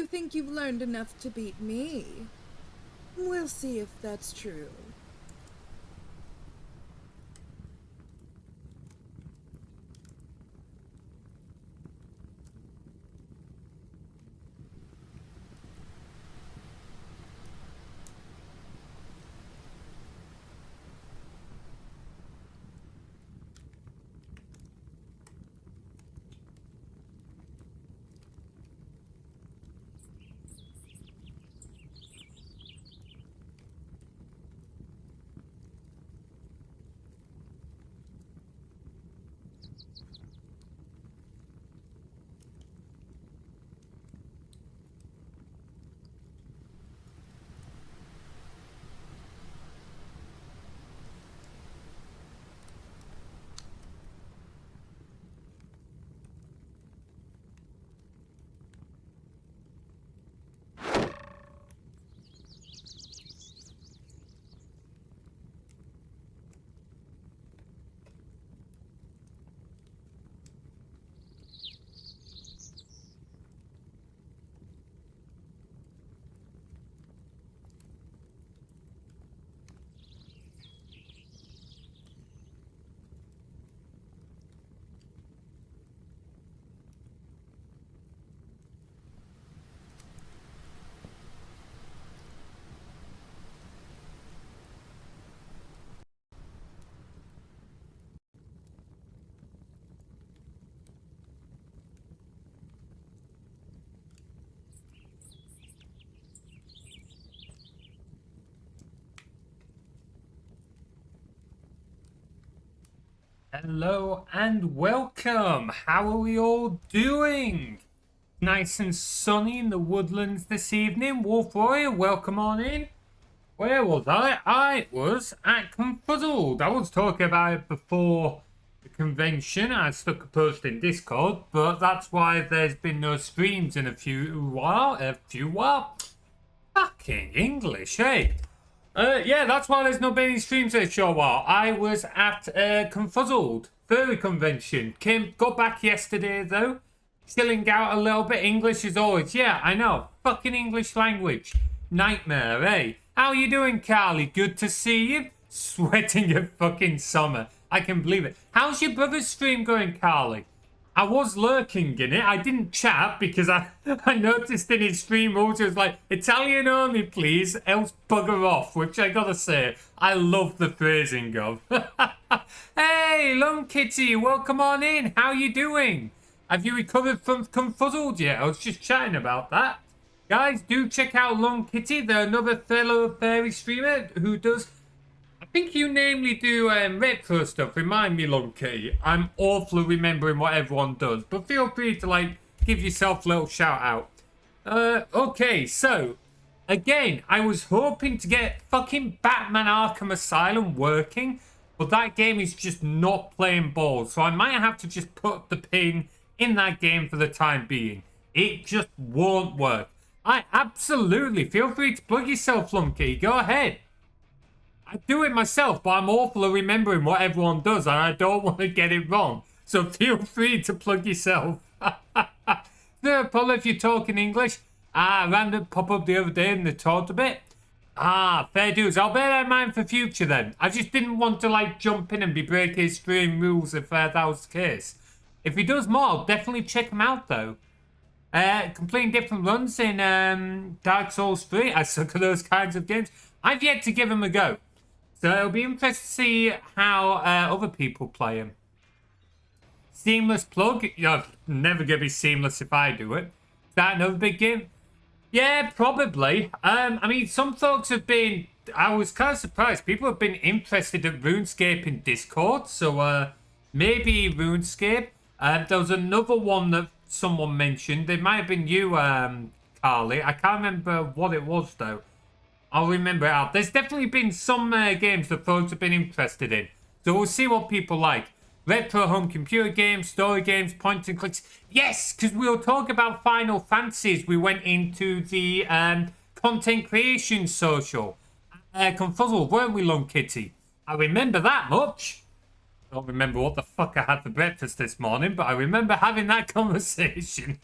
you think you've learned enough to beat me? We'll see if that's true. Hello and welcome. How are we all doing? Nice and sunny in the woodlands this evening. Wolf Warrior, welcome on in. Where was I? I was at Confuzzled. I was talking about it before the convention. I stuck a post in Discord, but that's why there's been no streams in a few while. Fucking English, eh? Yeah, that's why there's not been any streams in a short while. I was at Confuzzled Furry Convention. Got back yesterday though. Chilling out a little bit. English as always. Yeah, I know. Fucking English language. Nightmare, eh? How you doing, Carly? Good to see you. Sweating a fucking summer. I can believe it. How's your brother's stream going, Carly? I was lurking in it. I didn't chat because I noticed in his stream also it was like, Italian only please, else bugger off, which I gotta say, I love the phrasing of. Hey, Lung Kitty, welcome on in. How you doing? Have you recovered from Confuzzled yet? I was just chatting about that. Guys, do check out Lung Kitty. They're another fellow fairy streamer who does... I think you namely do retro stuff. Remind me, Lunky. I'm awful remembering what everyone does. But feel free to, like, give yourself a little shout out. Okay, so, again, I was hoping to get fucking Batman Arkham Asylum working. But that game is just not playing ball. So I might have to just put the pin in that game for the time being. It just won't work. I absolutely feel free to plug yourself, Lunky. Go ahead. I do it myself, but I'm awful at remembering what everyone does, and I don't want to get it wrong. So feel free to plug yourself. No problem if you're talking English. I ran a pop-up the other day and they talked a bit. Fair dues. I'll bear that in mind for future then. I just didn't want to, like, jump in and be breaking his stream rules if that was the case. If he does more, I'll definitely check him out, though. Completing different runs in Dark Souls 3. I suck at those kinds of games. I've yet to give him a go. So it'll be interesting to see how other people play him. Seamless plug. You're never going to be seamless if I do it. Is that another big game? Yeah, probably. I mean, some folks have been... I was kind of surprised. People have been interested in RuneScape in Discord. So maybe RuneScape. There was another one that someone mentioned. It might have been you, Carly. I can't remember what it was, though. I'll remember it out. There's definitely been some games that folks have been interested in. So we'll see what people like. Retro home computer games, story games, point and clicks. Yes, because we'll talk about Final Fantasies. We went into the content creation social. Confuzzled, weren't we, Lung Kitty? I remember that much. I don't remember what the fuck I had for breakfast this morning, but I remember having that conversation.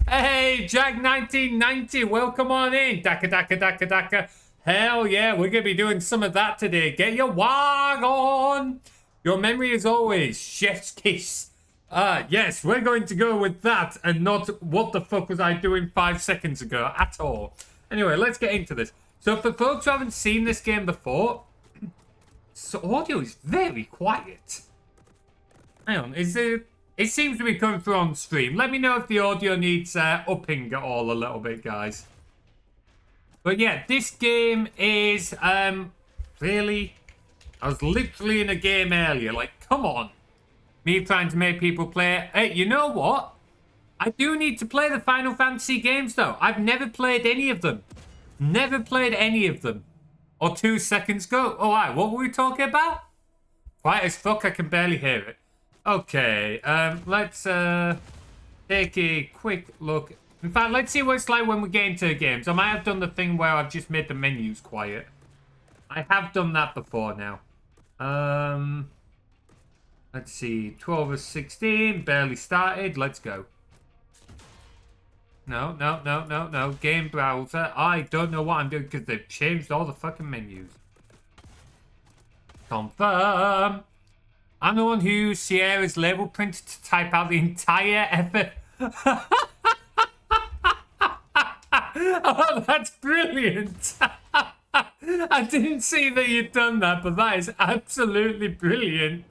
Hey, Jack1990, welcome on in. Daka, daka, daka, daka. Hell yeah, we're going to be doing some of that today. Get your wag on. Your memory is always chef's kiss. Yes, we're going to go with that and not what the fuck was I doing 5 seconds ago at all. Anyway, let's get into this. So for folks who haven't seen this game before, so audio is very quiet. Hang on, is it? It seems to be coming through on stream. Let me know if the audio needs upping at all a little bit, guys. But yeah, this game is really. I was literally in a game earlier. Like, come on, me trying to make people play. Hey, you know what? I do need to play the Final Fantasy games though. I've never played any of them. Never played any of them. Or 2 seconds ago. Oh, right. What were we talking about? Quiet as fuck. I can barely hear it. Okay, let's take a quick look. In fact, let's see what it's like when we get into games. I might have done the thing where I've just made the menus quiet. I have done that before now. Let's see, 12 or 16, barely started. Let's go. No. Game browser. I don't know what I'm doing because they've changed all the fucking menus. Confirm. I'm the one who used Sierra's label printer to type out the entire effort. Oh, that's brilliant. I didn't see that you'd done that, but that is absolutely brilliant.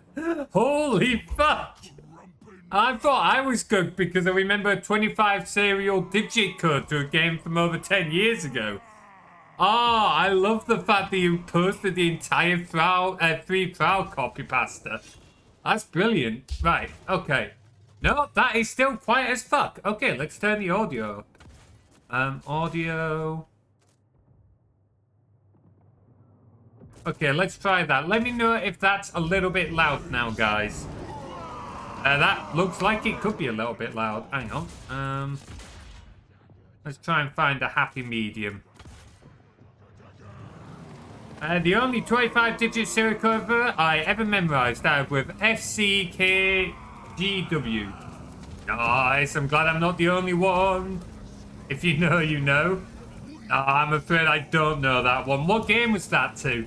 Holy fuck. I thought I was good because I remember a 25 serial digit code to a game from over 10 years ago. Oh, I love the fact that you posted the entire free trial copy pasta. That's brilliant. Right, okay. No, that is still quiet as fuck. Okay, let's turn the audio up. Audio. Okay, let's try that. Let me know if that's a little bit loud now, guys. That looks like it could be a little bit loud. Hang on. Let's try and find a happy medium. The only 25-digit serial code I ever memorized out with FCKGW. Nice, I'm glad I'm not the only one. If you know, you know. I'm afraid I don't know that one. What game was that to?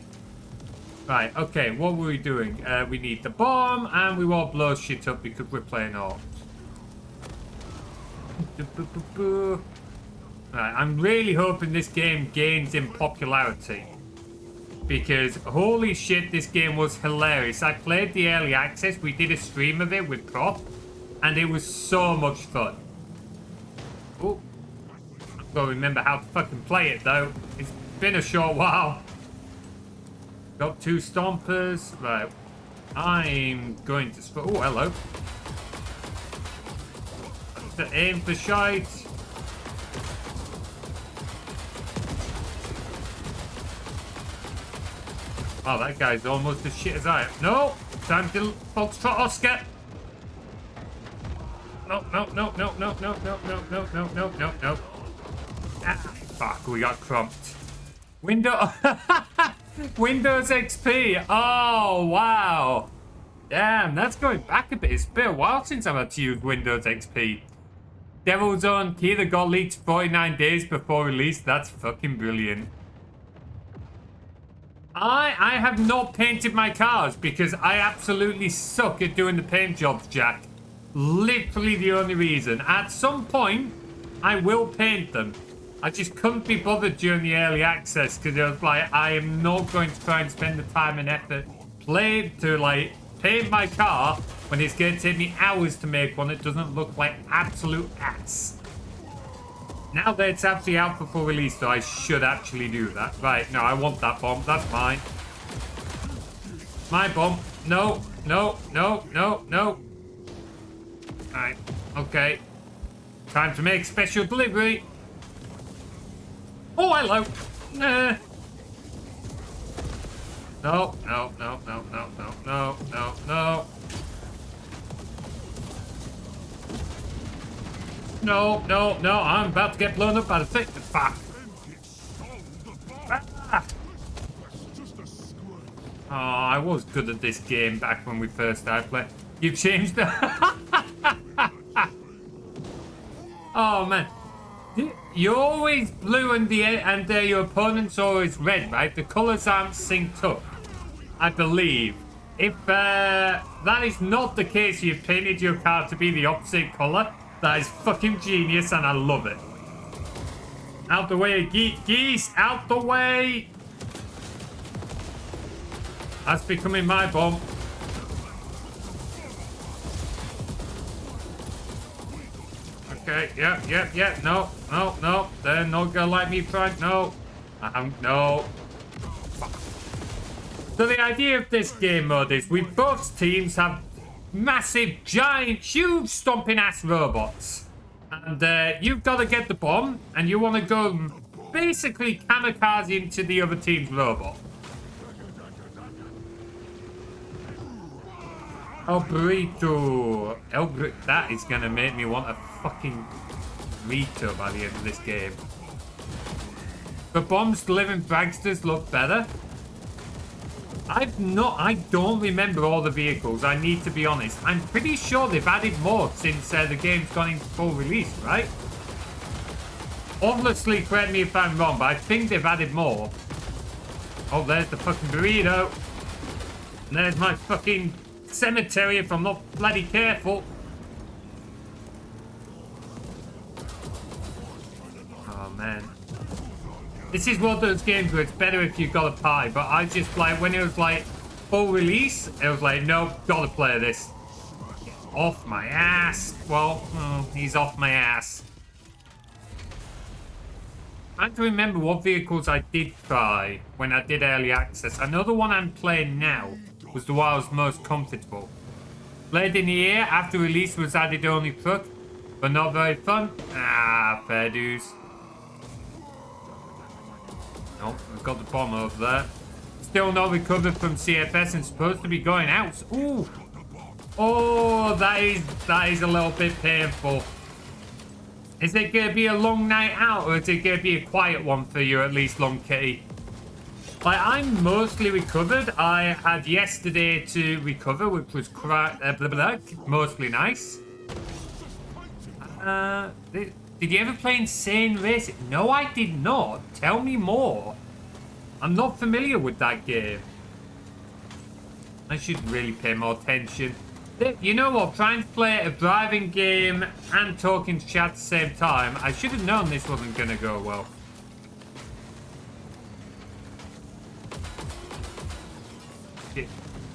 Right, okay, what were we doing? We need the bomb, and we won't blow shit up because we're playing orcs. Right, I'm really hoping this game gains in popularity. Because, holy shit, this game was hilarious. I played the early access. We did a stream of it with Prop. And it was so much fun. Oh. I've got to remember how to fucking play it, though. It's been a short while. Got 2 stompers. Right. I'm going to... Oh, hello. To aim for shite. Oh, that guy's almost as shit as I am. No! Time to Foxtrot Oscar! No. Ah, fuck, we got crumped. Windows XP! Oh, wow! Damn, that's going back a bit. It's been a while since I've had to use Windows XP. Devil's Own key that got leaked 49 days before release. That's fucking brilliant. I have not painted my cars because I absolutely suck at doing the paint jobs, Jack. Literally the only reason. At some point, I will paint them. I just couldn't be bothered during the early access because I was like, I am not going to try and spend the time and effort to paint my car when it's going to take me hours to make one that doesn't look like absolute ass. Now that it's actually out for release, though, I should actually do that. Right, no, I want that bomb. That's mine. My bomb. No. Right, okay. Time to make special delivery. Oh, hello. No. No, I'm about to get blown up by the thing. Fuck. Ah. Oh, I was good at this game back when we first started playing. You've changed the... Oh, Oh man, you're always blue and your opponent's always red, right? The colors aren't synced up, I believe. If that is not the case, you've painted your card to be the opposite color. That is fucking genius, and I love it. Out the way, geese! Out the way! That's becoming my bomb. Okay, yeah. No. They're not gonna let me fight. No. No. Fuck. So the idea of this game mode is both teams have massive, giant, huge, stomping-ass robots. And you've got to get the bomb, and you want to go basically kamikaze into the other team's robot. El burrito. That is going to make me want a fucking burrito by the end of this game. The bombs delivering dragsters look better. I don't remember all the vehicles, I need to be honest. I'm pretty sure they've added more since the game's gone into full release, right? Obviously, correct me if I'm wrong, but I think they've added more. Oh, there's the fucking burrito. And there's my fucking cemetery if I'm not bloody careful. Oh, man. This is one of those games where it's better if you've got a pie, but I just, like, when it was, like, full release, it was like, nope, gotta play this. Get off my ass. Well, he's off my ass. I have to remember what vehicles I did try when I did early access. I know the one I'm playing now was the one I was most comfortable. Late in the year, after release was added only truck, but not very fun. Ah, fair dues. Nope, we've got the bomb over there. Still not recovered from CFS and supposed to be going out. Ooh. Oh, that is a little bit painful. Is it going to be a long night out, or is it going to be a quiet one for you, at least, Long Kitty? Like, I'm mostly recovered. I had yesterday to recover, which was mostly nice. Did you ever play Insane Racing? No, I did not. Tell me more. I'm not familiar with that game. I should really pay more attention. You know what? Trying to play a driving game and talking to chat at the same time. I should have known this wasn't going to go well.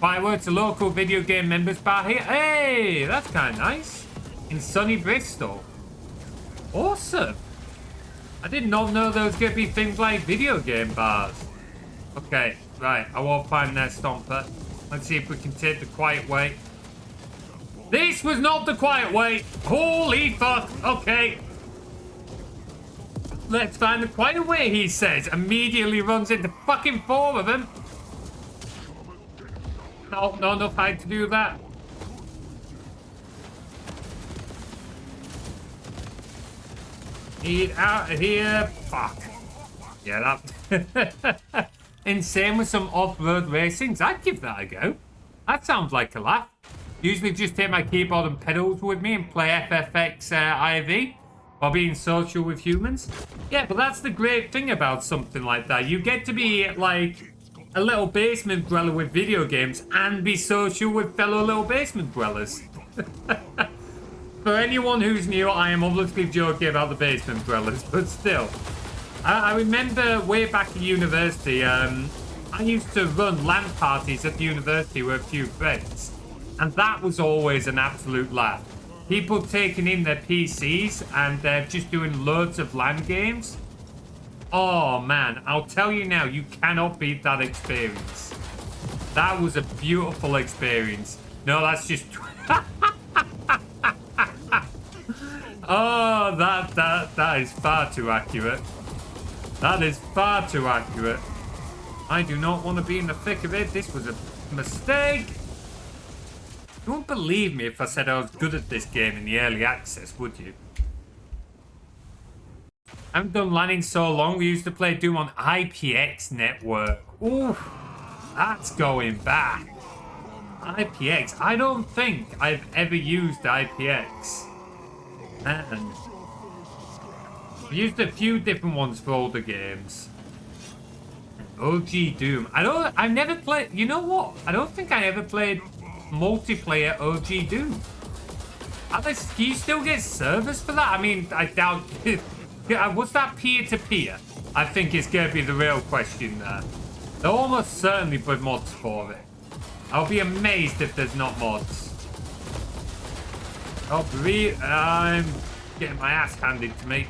Fireworks, a local video game members bar here. Hey, that's kind of nice. In sunny Bristol. Awesome. I did not know there was going to be things like video game bars. Okay, right. I won't find their stomper. Let's see if we can take the quiet way. This was not the quiet way. Holy fuck. Okay. Let's find the quiet way, he says. Immediately runs into fucking 4 of them. No, not enough height to do that. Get out of here. Fuck. Yeah, that... Insane with some off-road racings. I'd give that a go. That sounds like a laugh. Usually just take my keyboard and pedals with me and play FFX IV while being social with humans. Yeah, but that's the great thing about something like that. You get to be like a little basement dweller with video games and be social with fellow little basement dwellers. For anyone who's new, I am obviously joking about the basement dwellers, but still. I remember way back in university, I used to run LAN parties at the university with a few friends. And that was always an absolute laugh. People taking in their PCs and just doing loads of LAN games. Oh man, I'll tell you now, you cannot beat that experience. That was a beautiful experience. No, that's just... Oh, that is far too accurate. That is far too accurate. I do not want to be in the thick of it. This was a mistake. You won't believe me if I said I was good at this game in the early access, would you? I haven't done LAN in so long. We used to play Doom on IPX network. Ooh, that's going back. IPX. I don't think I've ever used IPX. Man, I've used a few different ones for older games. OG Doom. I've never played, you know what? I don't think I ever played multiplayer OG Doom. Alex, do you still get servers for that? I mean, I doubt it. Was that peer-to-peer? I think is going to be the real question there. They'll almost certainly put mods for it. I'll be amazed if there's not mods. Oh, I'm getting my ass handed to me.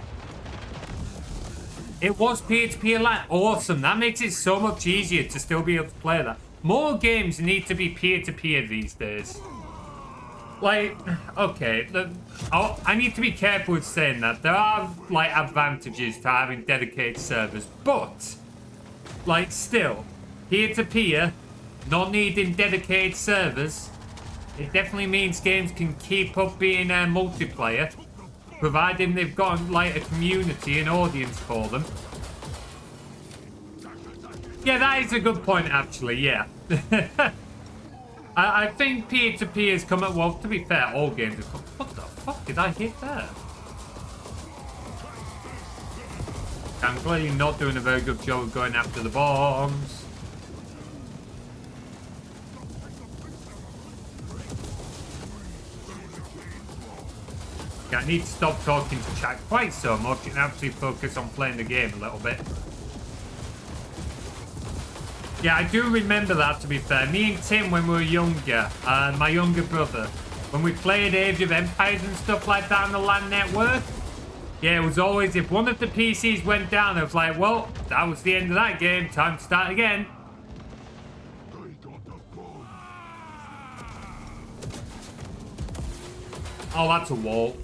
It was peer-to-peer like awesome. That makes it so much easier to still be able to play that. More games need to be peer-to-peer these days. Like, okay, I need to be careful with saying that. There are, like, advantages to having dedicated servers, but, like, still, peer-to-peer, not needing dedicated servers, it definitely means games can keep up being multiplayer, providing they've got, like, a community, an audience for them. Yeah, that is a good point, actually, yeah. I think peer-to-peer has come up, well, to be fair, all games have come. What the fuck did I hit there? I'm clearly not doing a very good job of going after the bombs. Yeah, I need to stop talking to chat quite so much and actually focus on playing the game a little bit. Yeah, I do remember that, to be fair. Me and Tim, when we were younger, and my younger brother, when we played Age of Empires and stuff like that on the LAN network, yeah, it was always, if one of the PCs went down, I was like, well, that was the end of that game. Time to start again. Oh, that's a wall.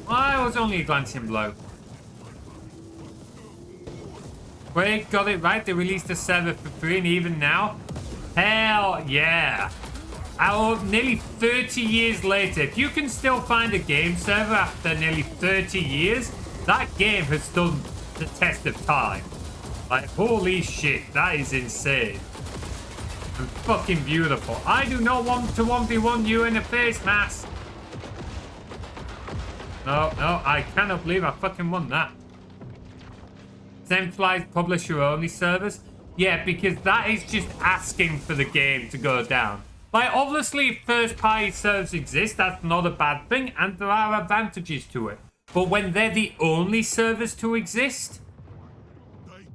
I was only a glancing blow. Wait, got it right. They released the server for free, and even now, hell yeah. Nearly 30 years later, if you can still find a game server after nearly 30 years, that game has stood the test of time. Like, holy shit, that is insane. And fucking beautiful. I do not want to 1v1 you in a face mask. No, I cannot believe I fucking won that. Centralized publisher only servers? Yeah, because that is just asking for the game to go down. Like, obviously, if first party servers exist, that's not a bad thing, and there are advantages to it. But when they're the only servers to exist?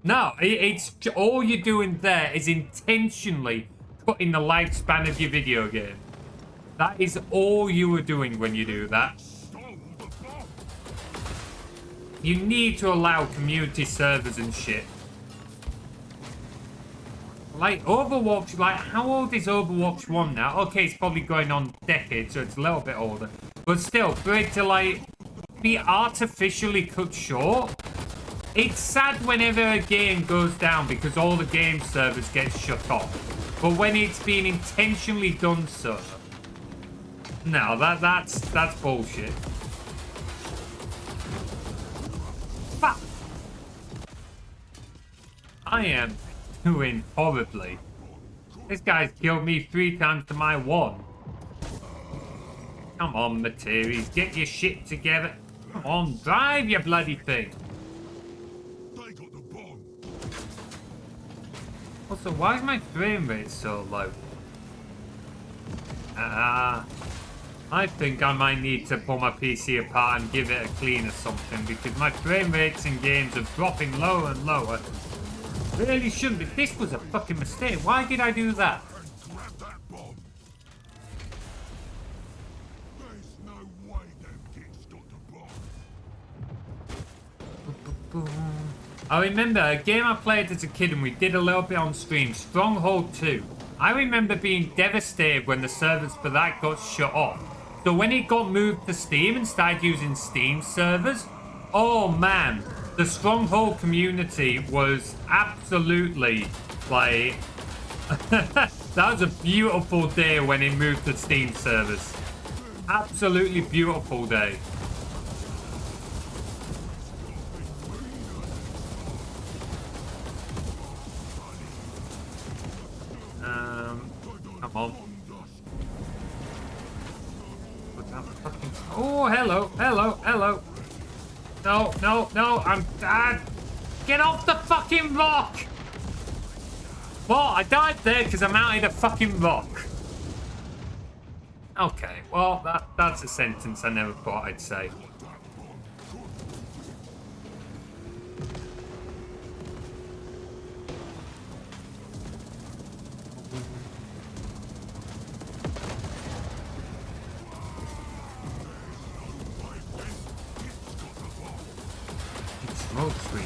No, it's all you're doing there is intentionally cutting the lifespan of your video game. That is all you were doing when you do that. You need to allow community servers and shit. Like, Overwatch, like, how old is Overwatch 1 now? Okay, it's probably going on decades, so it's a little bit older. But still, for it to, like, be artificially cut short, it's sad whenever a game goes down because all the game servers get shut off. But when it's been intentionally done so, no, that's bullshit. Fuck. I am doing horribly. This guy's killed me 3 times to my 1. Come on, Materies, get your shit together. Come on, drive your bloody thing. Also, why is my frame rate so low? I think I might need to pull my PC apart and give it a clean or something, because my frame rates in games are dropping lower and lower. Really shouldn't be. This was a fucking mistake. Why did I do that? I remember a game I played as a kid and we did a little bit on stream, Stronghold 2. I remember being devastated when the servers for that got shut off. So when it got moved to Steam and started using Steam servers, oh man, the Stronghold community was absolutely, like, that was a beautiful day when it moved to Steam servers. Absolutely beautiful day. Come on. Oh, hello. No, no, no, I'm dead. Get off the fucking rock! Well, I died there because I mounted a fucking rock. Okay, well, that's a sentence I never thought I'd say. Smoke screen.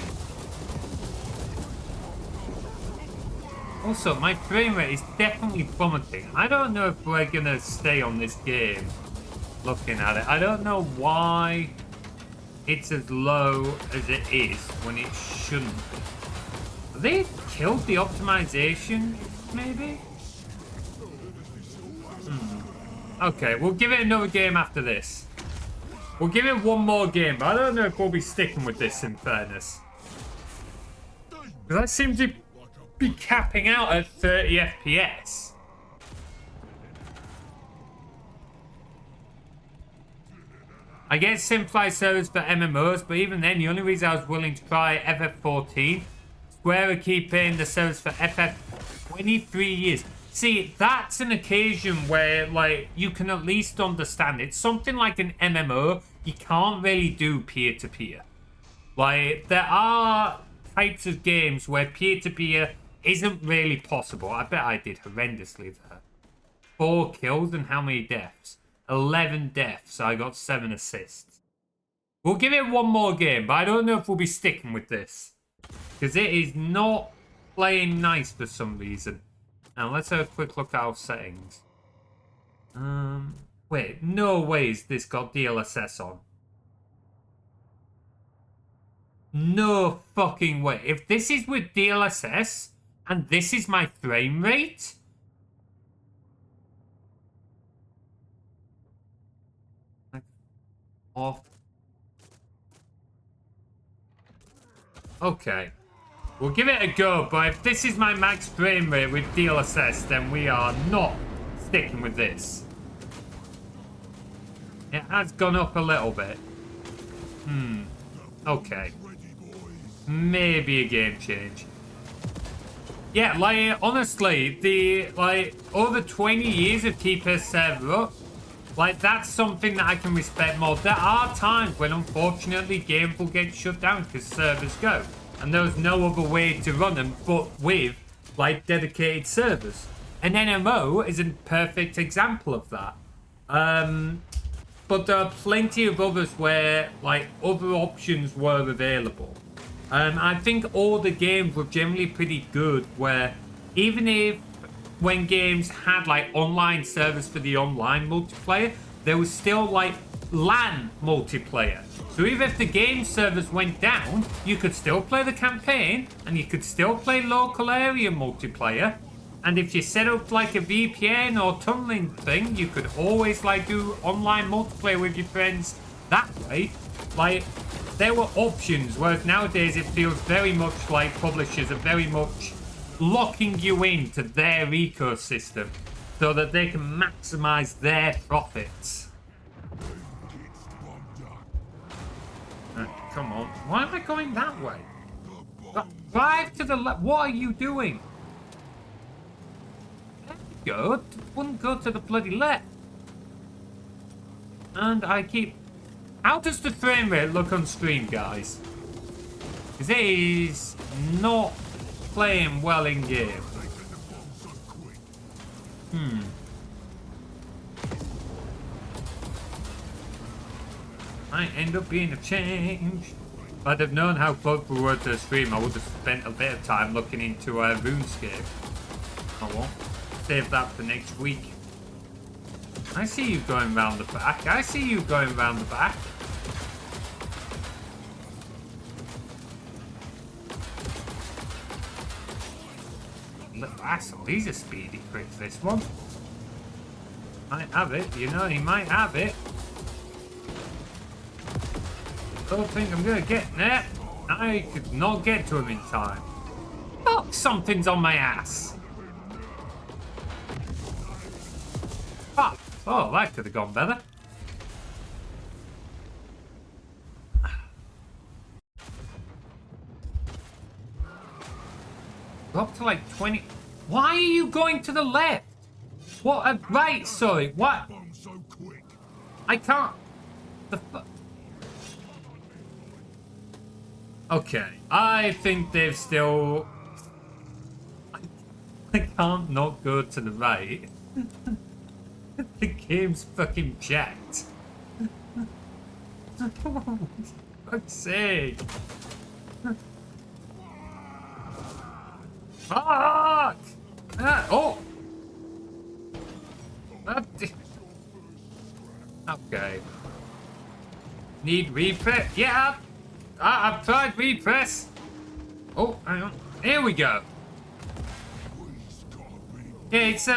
Also, my frame rate is definitely plummeting. I don't know if we're gonna stay on this game looking at it. I don't know why it's as low as it is when it shouldn't be. Have they killed the optimization, maybe? Okay, we'll give it another game after this. We'll give it one more game, but I don't know if we'll be sticking with this in fairness. Because I seem to be capping out at 30 FPS. I get simplified servers for MMOs, but even then, the only reason I was willing to try FF14, Square are keeping the servers for FF 23 years. See, that's an occasion where, like, you can at least understand it. Something like an MMO, you can't really do peer-to-peer. Like, there are types of games where peer-to-peer isn't really possible. I bet I did horrendously there. 4 kills and how many deaths? 11 deaths. I got 7 assists. We'll give it one more game, but I don't know if we'll be sticking with this. Because it is not playing nice for some reason. Now, let's have a quick look at our settings. Wait, no ways this got DLSS on. No fucking way. If this is with DLSS, and this is my frame rate... Off. Okay. We'll give it a go, but if this is my max frame rate with DLSS, then we are not sticking with this. It has gone up a little bit. Okay. Maybe a game change. Yeah, like, honestly, the, like, over 20 years of keeping a server up, like, that's something that I can respect more. There are times when, unfortunately, games will get shut down because servers go. And there's no other way to run them but with, like, dedicated servers. An NMO is a perfect example of that. But there are plenty of others where, like, other options were available. I think all the games were generally pretty good where even if when games had like online servers for the online multiplayer, there was still like LAN multiplayer. So even if the game servers went down, you could still play the campaign and you could still play local area multiplayer. And if you set up like a VPN or tunneling thing, you could always like do online multiplayer with your friends that way. Like, there were options, whereas nowadays it feels very much like publishers are very much locking you into their ecosystem so that they can maximize their profits. Come on. Why am I going that way? Drive to the left. What are you doing? There you go. It wouldn't go to the bloody left. And I keep... How does the frame rate look on stream, guys? Because it is not playing well in game. Might end up being a change. If I'd have known how close we were to the stream, I would have spent a bit of time looking into RuneScape. Oh well. Save that for next week. I see you going round the back. I see you going round the back. Little asshole. He's a Speedy Freaks, this one. Might have it. You know, he might have it. Don't think I'm gonna get there. I could not get to him in time. Oh, something's on my ass. Fuck. Oh, that could have gone better. Go up to like 20. Why are you going to the left? What? Right, sorry. What? I can't. The fuck? Okay. I think they've still... I can't not go to the right. The game's fucking jacked. For fuck's sake. Fuck! Oh! Okay. Need repress? Yeah! I've tried repress! Oh, hang on. Here we go. Yeah, it's,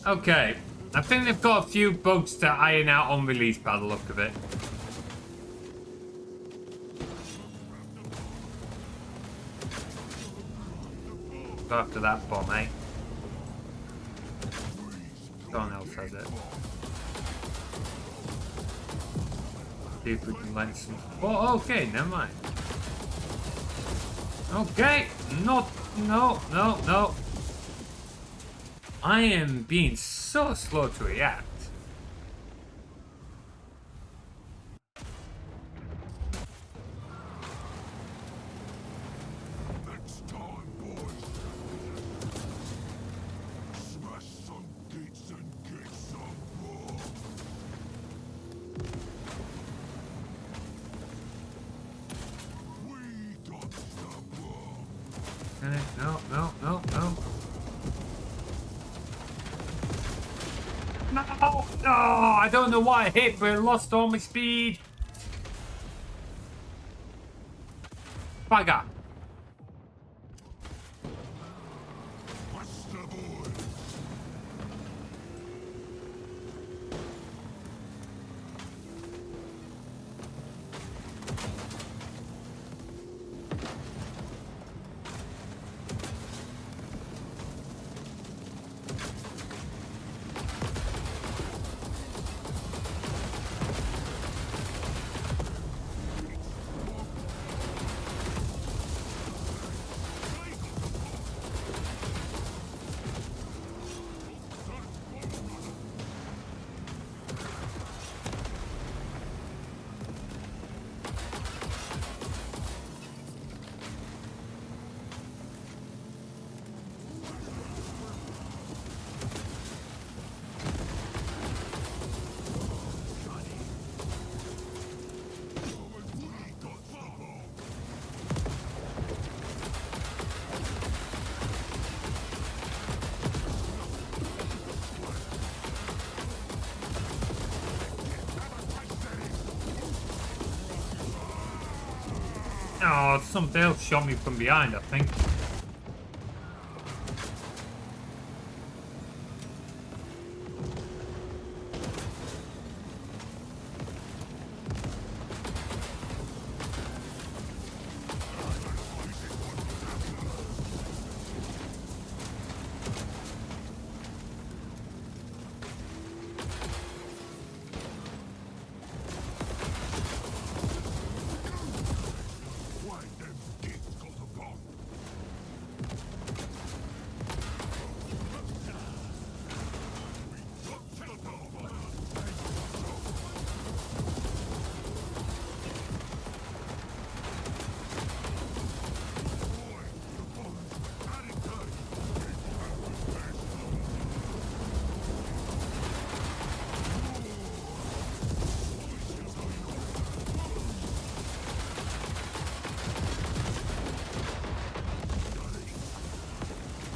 Okay. I think they've got a few bugs to iron out on release by the look of it. Go after that bomb, eh? Someone else has it. See if we can light some... Oh, okay, never mind. Okay, no. I am being so slow to react. Next time, boys. Smash some gates and get some more. We got the bomb. No. No, I don't know why I hit, but I lost all my speed. Bugger. What's the boys? Oh, somebody else shot me from behind, I think.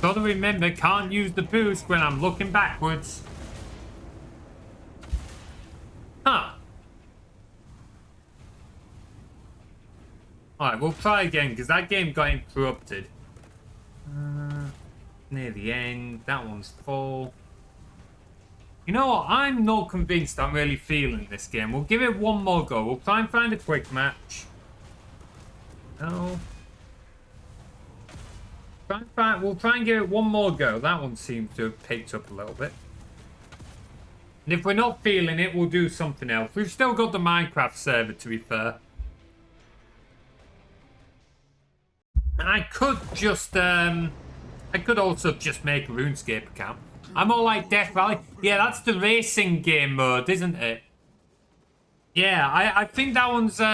Gotta remember, can't use the boost when I'm looking backwards. Huh. Alright, we'll try again, because that game got interrupted. Near the end. That one's full. You know what? I'm not convinced I'm really feeling this game. We'll give it one more go. We'll try and find a quick match. No. We'll try and give it one more go. That one seems to have picked up a little bit. And if we're not feeling it, we'll do something else. We've still got the Minecraft server, to be fair. And I could just, I could also just make a RuneScape account. I'm all like Death Valley. Yeah, that's the racing game mode, isn't it? Yeah, I think that one's, you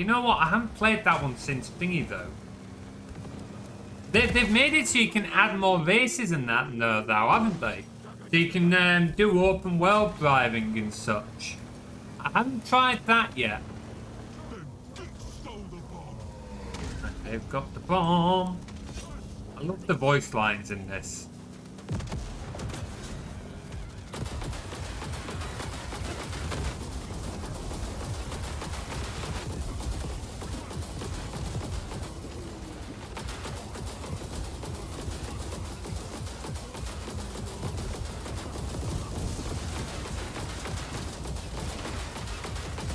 know what? I haven't played that one since Thingy, though. They've made it so you can add more races and that now, haven't they? So you can do open world driving and such. I haven't tried that yet. They've got the bomb. I love the voice lines in this.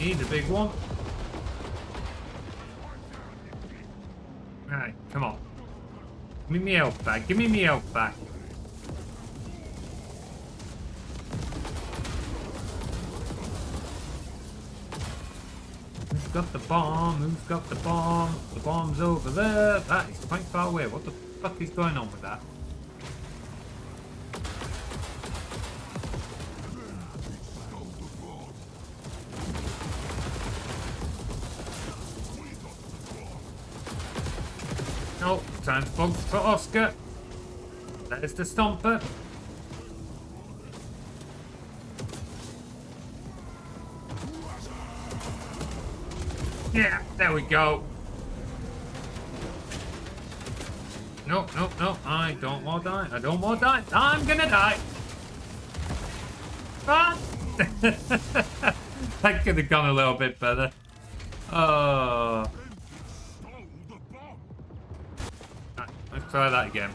Need a big one. Right, come on. Give me my health back. Give me my health back. Who's got the bomb? Who's got the bomb? The bomb's over there. That is quite far away. What the fuck is going on with that? Oh, time for Oscar. There's the Stomper. Yeah, there we go. No, no, no. I don't want to die. I don't want to die. I'm gonna die. Ah! That could have gone a little bit better. Oh. Right, let's try that again.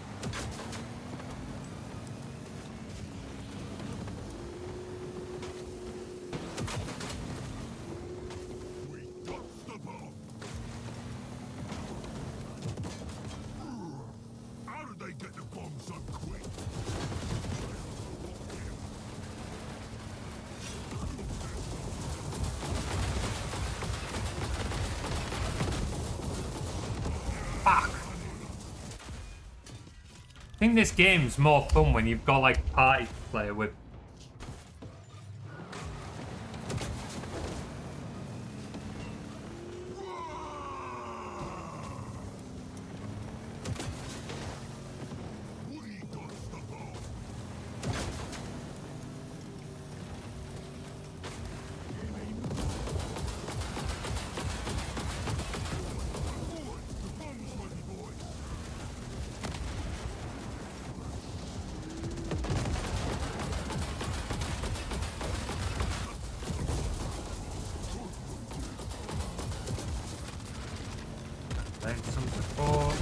I think this game's more fun when you've got like a party to play with. Some support.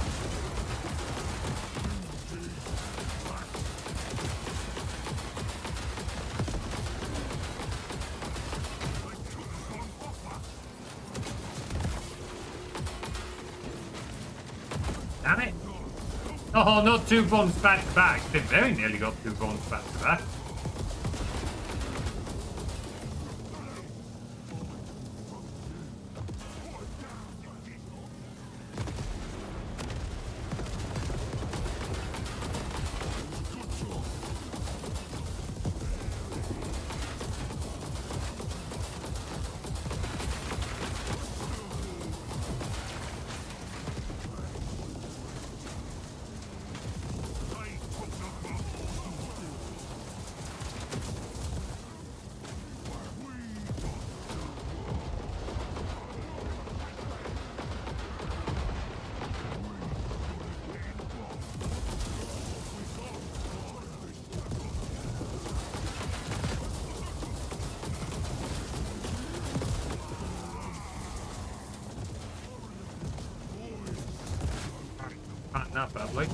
Damn it! Oh, not two bombs back to back. They very nearly got two bombs back to back. Not badly.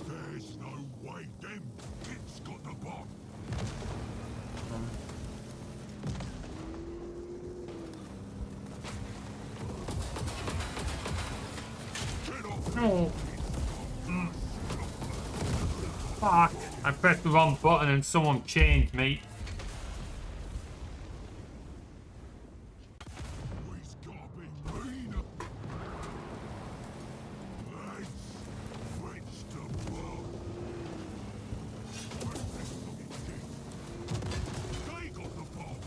There's no way them kids got the bomb. No. Fuck. I pressed the wrong button and someone changed me. We's gotta be meaner. Let's switch the bomb. Where's this fucking thing? They got the bomb.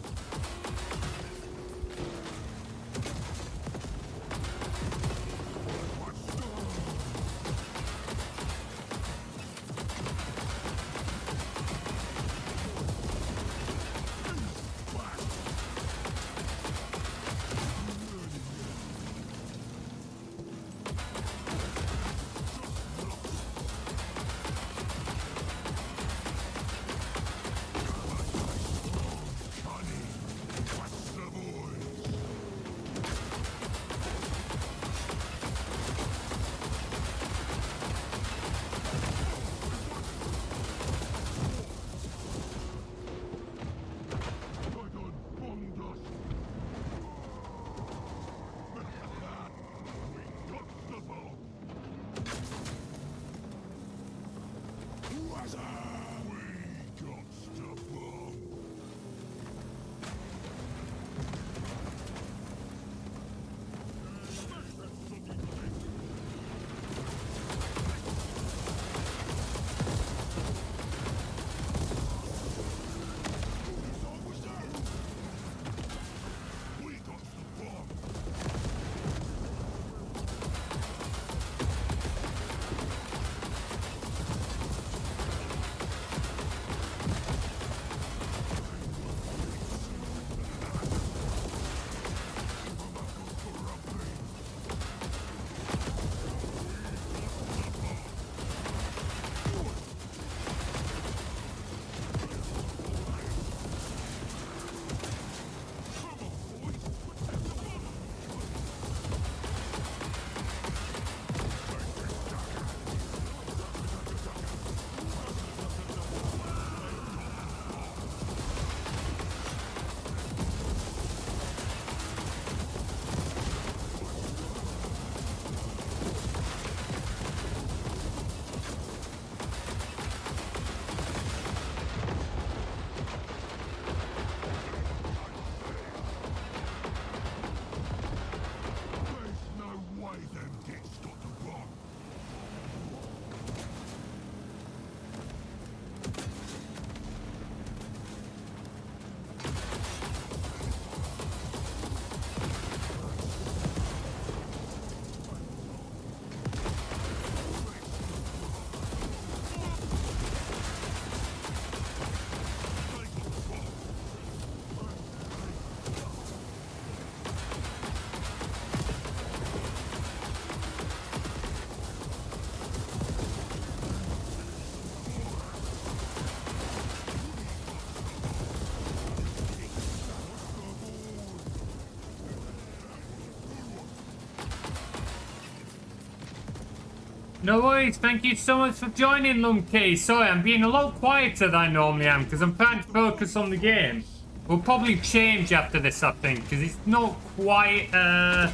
No worries, thank you so much for joining, Lumkey. Sorry, I'm being a lot quieter than I normally am because I'm trying to focus on the game. We'll probably change after this, I think, because it's not quite the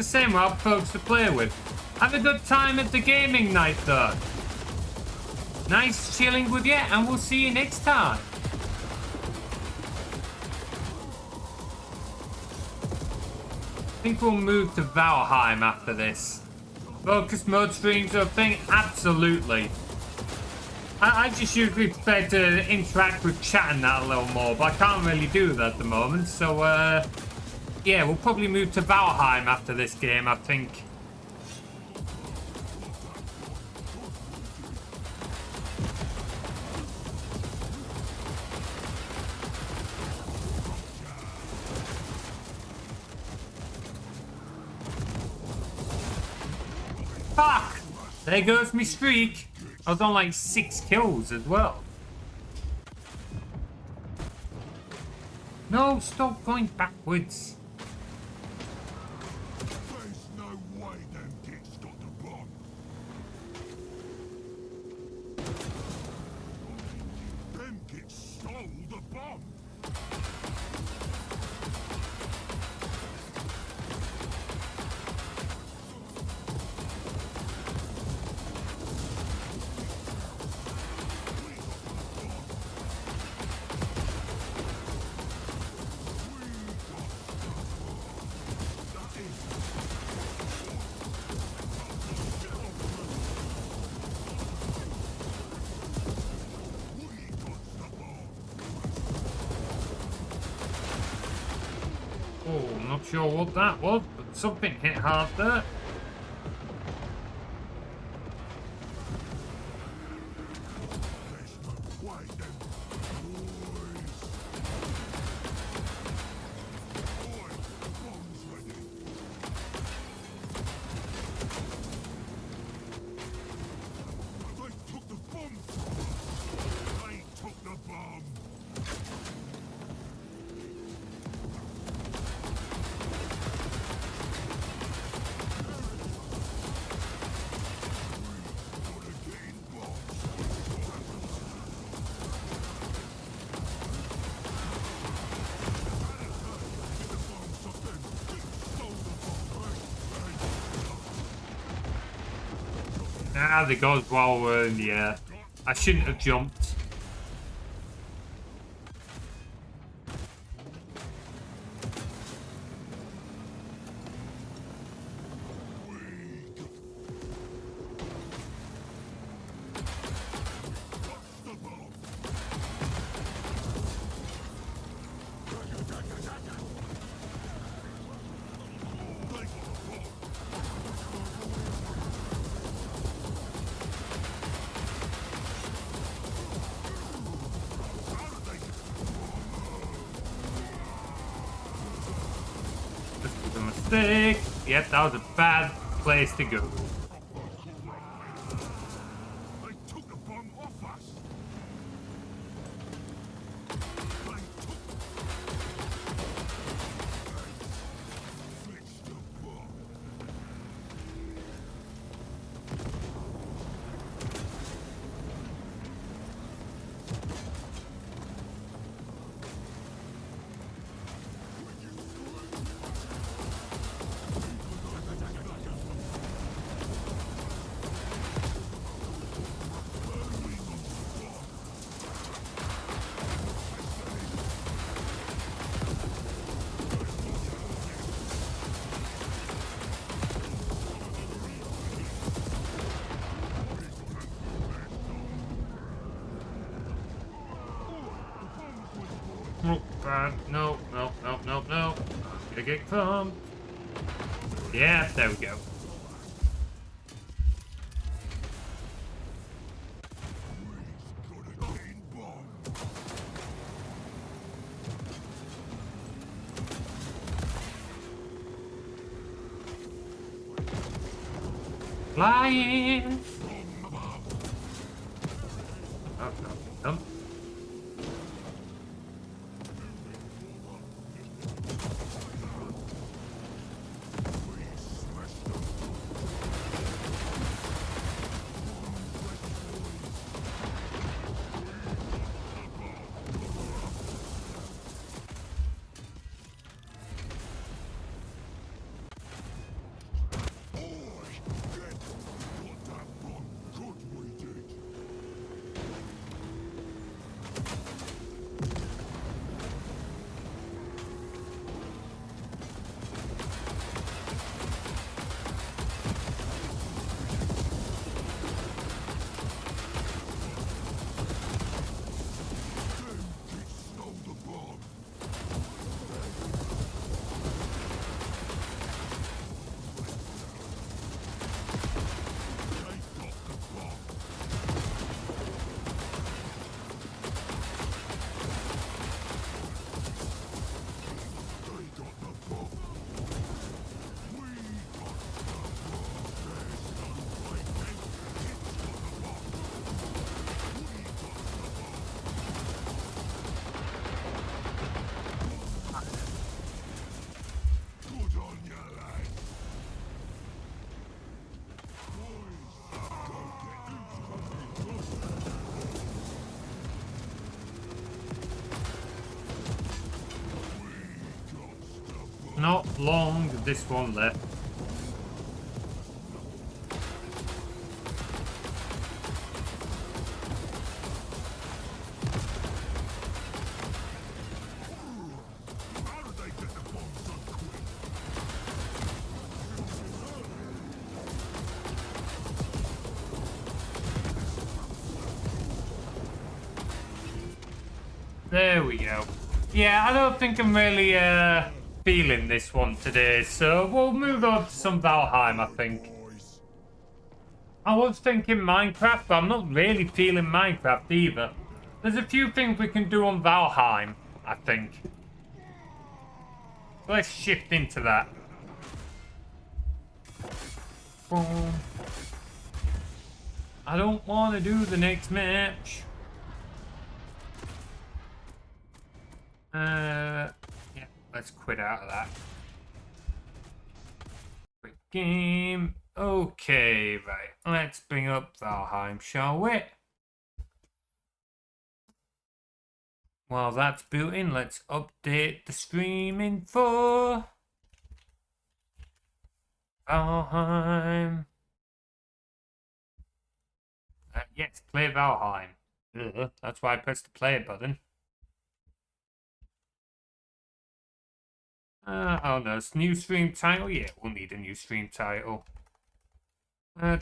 same with folks to play with. Have a good time at the gaming night, though. Nice chilling with you, and we'll see you next time. I think we'll move to Valheim after this. Focus mode streams are a thing? Absolutely. I just usually prefer to interact with chat and that a little more, but I can't really do that at the moment. So, yeah, we'll probably move to Valheim after this game, I think. Fuck! There goes me streak. I was on like 6 kills as well. No, stop going backwards. There's no way them kids got the bomb. Them kids stole the bomb. Not sure what that was, but something hit hard there. Ah, they goes while we're in the air. I shouldn't have jumped. Mistake. Yep, that was a bad place to go. They took the bomb off us. Fixed the bomb. Oh, bad. No, no, no, no, no. Gonna get clumped. Yeah, there we go. Flying. Oh, no, no. Not long, this one left. There we go. Yeah, I don't think I'm really feeling this one today, so we'll move on to some Valheim, I think. Boys. I was thinking Minecraft, but I'm not really feeling Minecraft either. There's a few things we can do on Valheim, I think. Let's shift into that. Boom. I don't want to do the next match. Yeah, let's quit out of that. Quick game. Okay, right. Let's bring up Valheim, shall we? While that's booting, let's update the stream info. Valheim. Yes, play Valheim. Ugh, that's why I pressed the play button. Oh no, it's new stream title. Yeah, we'll need a new stream title.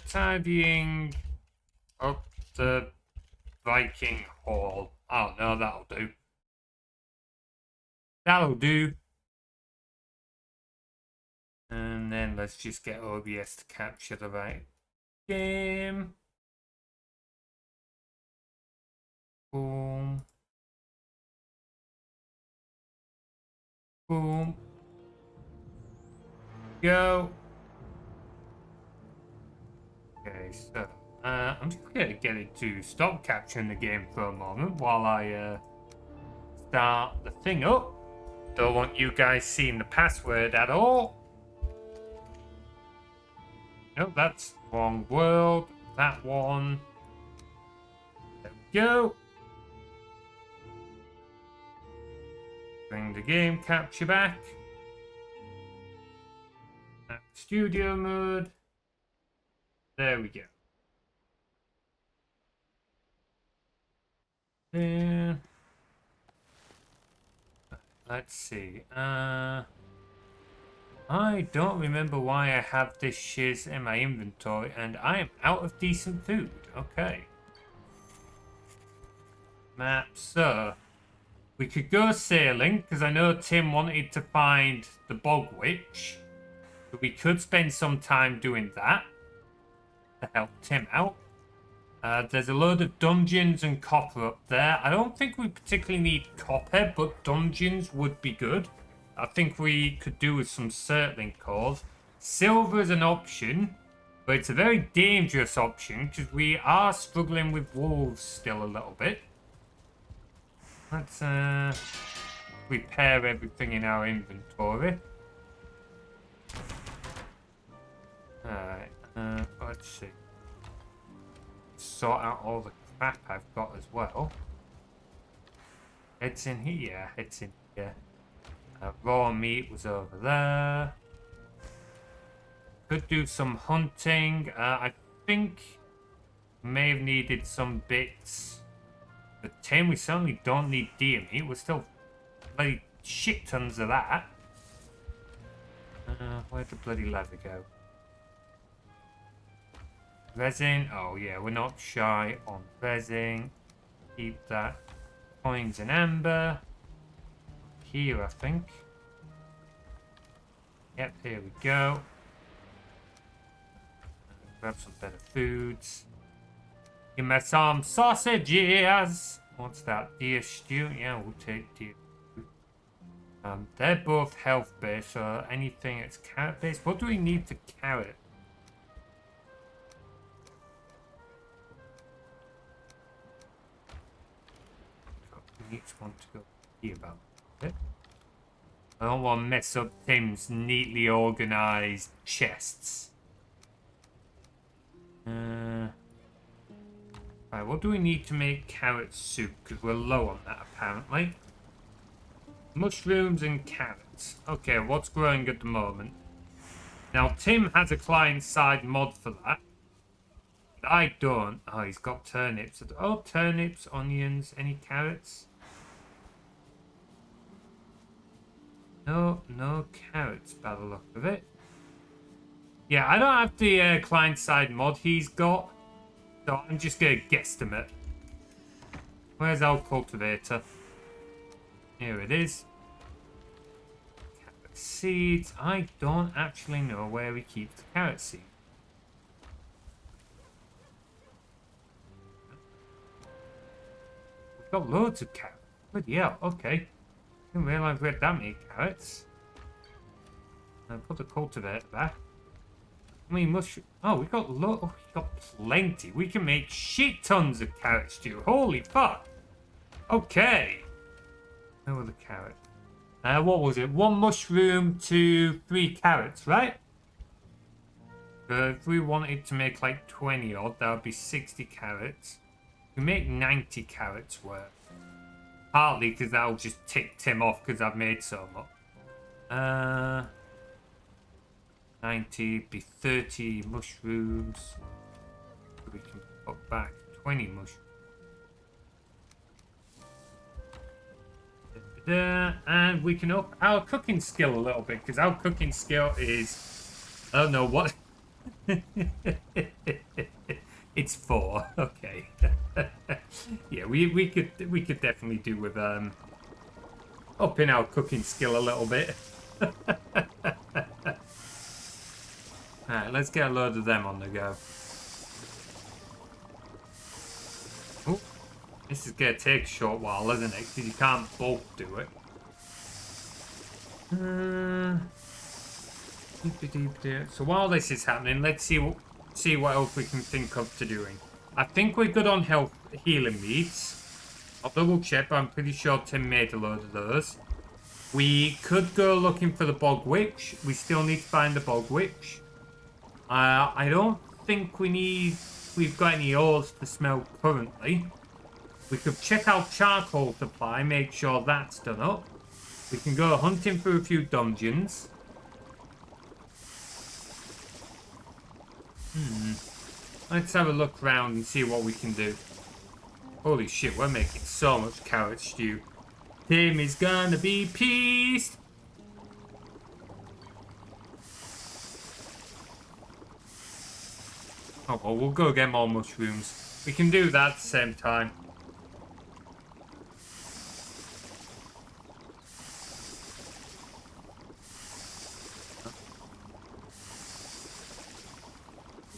Tidying up the Viking Hall. Oh no, that'll do. That'll do. And then let's just get OBS to capture the right game. Boom. Boom. Go. Okay, so I'm just gonna get it to stop capturing the game for a moment while I start the thing up. Don't want you guys seeing the password at all. No, that's wrong world. That one. There we go. Bring the game capture back. Studio mode. There we go. Then let's see. I don't remember why I have this shiz in my inventory, and I am out of decent food. Okay. Map, so we could go sailing, because I know Tim wanted to find the Bog Witch. So we could spend some time doing that to help Tim out. There's a load of dungeons and copper up there. I don't think we particularly need copper, but dungeons would be good. I think we could do with some circling cores. Silver is an option, but it's a very dangerous option because we are struggling with wolves still a little bit. Let's repair everything in our inventory. Alright, let's see. Sort out all the crap I've got as well. Heads in here, yeah, heads in here. Raw meat was over there. Could do some hunting. I think may have needed some bits. But Tim, we certainly don't need deer meat. We're still bloody shit tons of that. Where'd the bloody leather go? Resin. Oh yeah, we're not shy on resin. Keep that. Coins and amber. Here, I think. Yep, here we go. Grab some better foods. Give me some sausages. What's that? Deer stew? Yeah, we'll take deer. They're both health based, so anything that's carrot based. What do we need for carrot? Each one to go here about it. I don't want to mess up Tim's neatly organized chests. Right, what do we need to make carrot soup? Because we're low on that apparently. Mushrooms and carrots. Okay, what's growing at the moment? Now Tim has a client-side mod for that. But I don't. Oh, he's got turnips. Oh, turnips, onions, any carrots? No carrots by the look of it. Yeah, I don't have the client-side mod he's got, so I'm just going to guesstimate. Where's our cultivator? Here it is. Carrots seeds. I don't actually know where he keeps the carrot seeds. We've got loads of carrots. Bloody hell, okay. Didn't realise we had that many carrots. I'll put the cultivator back. I mean, mushroom. Oh, we got plenty. We can make shit tons of carrot stew. Holy fuck. Okay. Where were the carrots? What was it? 1 mushroom to 3 carrots, right? If we wanted to make like 20 odd, that would be 60 carrots. We make 90 carrots worth. Partly because that'll just tick Tim off because I've made so much. 90 be 30 mushrooms. We can put back 20 mushrooms. And we can up our cooking skill a little bit because our cooking skill is, I don't know what. It's 4. Okay. Yeah, we could definitely do with upping our cooking skill a little bit. Alright, let's get a load of them on the go. Oh, this is gonna take a short while, isn't it? Because you can't both do it. So while this is happening, let's see what else we can think of to doing. I think we're good on health healing meats. I'll double check, but I'm pretty sure Tim made a load of those. We could go looking for the bog witch. We still need to find the bog witch. I don't think we've got any ores to smelt currently. We could check out charcoal supply, make sure that's done up. We can go hunting for a few dungeons. Let's have a look around and see what we can do. Holy shit, we're making so much carrot stew. Tim is gonna be pissed. Oh, well, we'll go get more mushrooms. We can do that at the same time.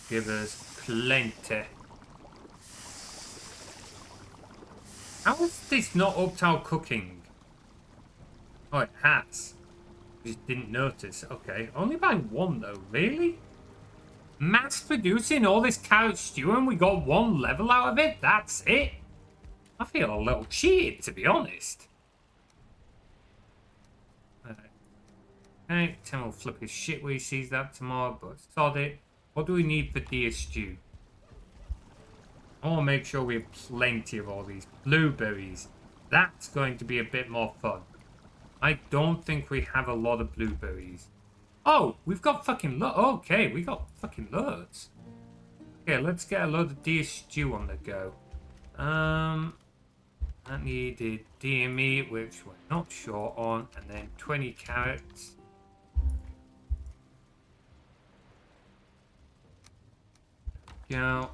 Give us plenty. How is this not up to our cooking? Oh, it has. Just didn't notice. Okay, only by 1 though. Really? Mass producing all this carrot stew and we got 1 level out of it? That's it? I feel a little cheated, to be honest. Okay, Tim will flip his shit when he sees that tomorrow, but sod it. What do we need for deer stew? I want to make sure we have plenty of all these blueberries. That's going to be a bit more fun. I don't think we have a lot of blueberries. Oh, we've got fucking loads. Okay, we got fucking loads. Okay, let's get a load of deer stew on the go. I needed deer meat, which we're not sure on, and then 20 carrots. Go.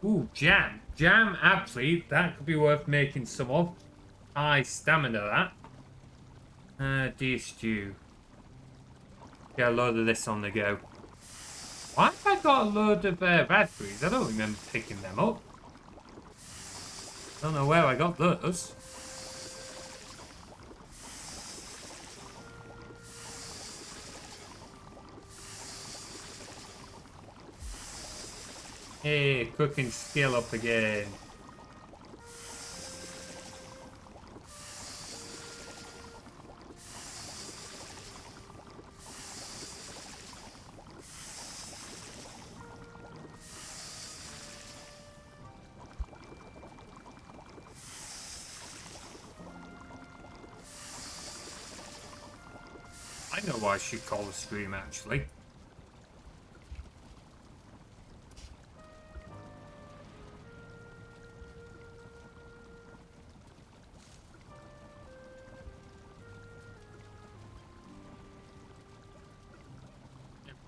Ooh, jam. Jam, actually, that could be worth making some of. High stamina, that. Deer stew. Get a load of this on the go. Why have I got a load of raspberries? I don't remember picking them up. Don't know where I got those. Hey, cooking skill up again. I know what I should call the stream, actually.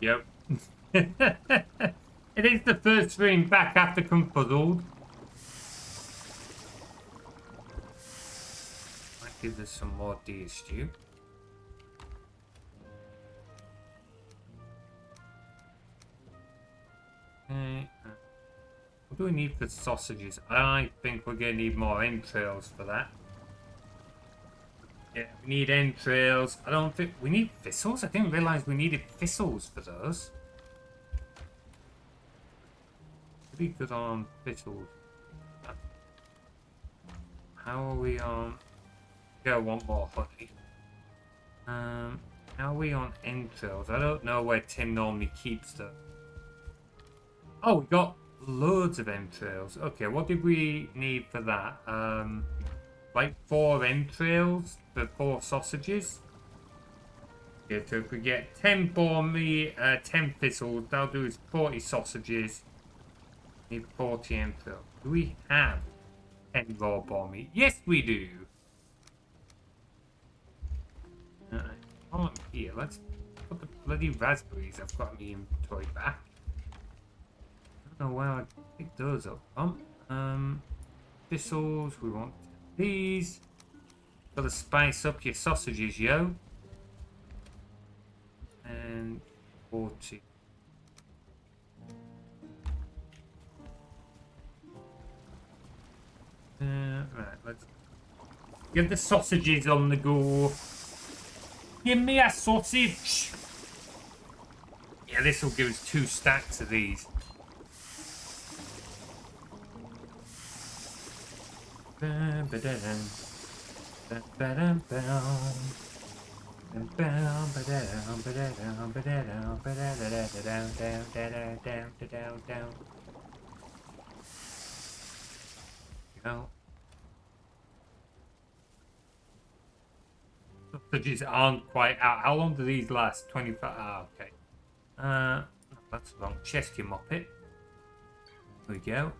Yep. It is the first stream back after Confuzzled. Give us some more deer stew. Okay. What do we need for sausages? I think we're going to need more entrails for that. Yeah, we need entrails. I don't think... We need thistles? I didn't realise we needed thistles for those. Pretty good on thistles. How are we on... Yeah, I want more honey. How are we on entrails? I don't know where Tim normally keeps them. Oh, we got loads of entrails. Okay, what did we need for that? Like 4 entrails for 4 sausages. Yeah, so if we get 10 bone meat, 10 thistles, that'll do is 40 sausages. Need 40 entrails. Do we have 10 raw bone meat? Yes, we do. On here, let's put the bloody raspberries I've got in the inventory back. I don't know where I'd pick those up from. Thistles, we want these. Gotta spice up your sausages, yo. And 40. Right, let's get the sausages on the go. Give me a sausage. Yeah, this will give us 2 stacks of these. Go. Sausages aren't quite out. How long do these last? 25. Ah, okay. That's the wrong chest, you muppet. There we go.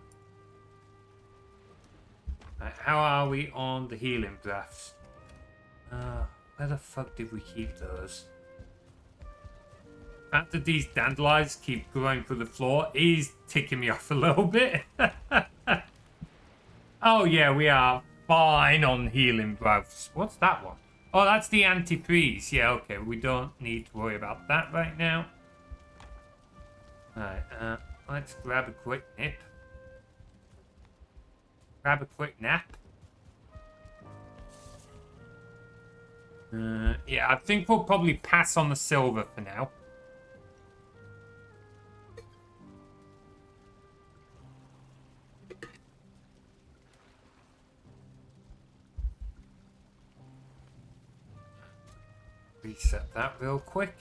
Right, how are we on the healing drafts? Where the fuck did we keep those? The fact that these dandelions keep growing through the floor is ticking me off a little bit. Oh yeah, we are fine on healing drafts. What's that one? Oh, that's the anti-freeze. Yeah, okay, we don't need to worry about that right now. Alright, let's grab a quick nip. Grab a quick nap. Yeah, I think we'll probably pass on the silver for now. Reset that real quick.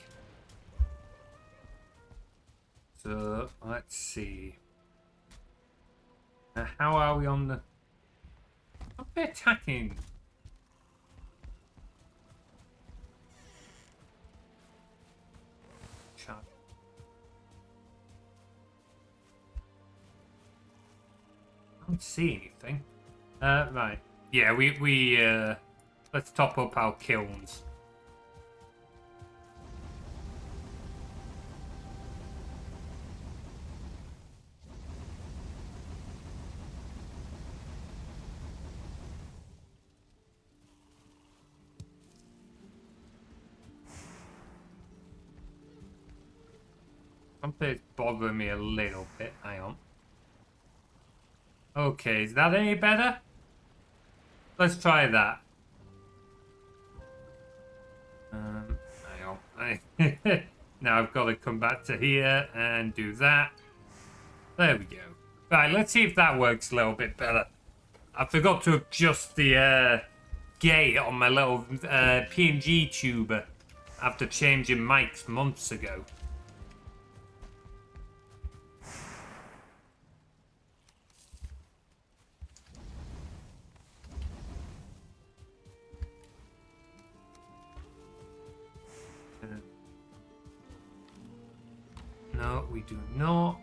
So, let's see. How are we on the... Are we attacking? Charge. I don't see anything. Right. Yeah, we let's top up our kilns. Something's bothering me a little bit. Hang on. Okay, is that any better? Let's try that. Hang on. Now I've got to come back to here and do that. There we go. Right, let's see if that works a little bit better. I forgot to adjust the gate on my little PNGTuber after changing mics months ago. No, we do not.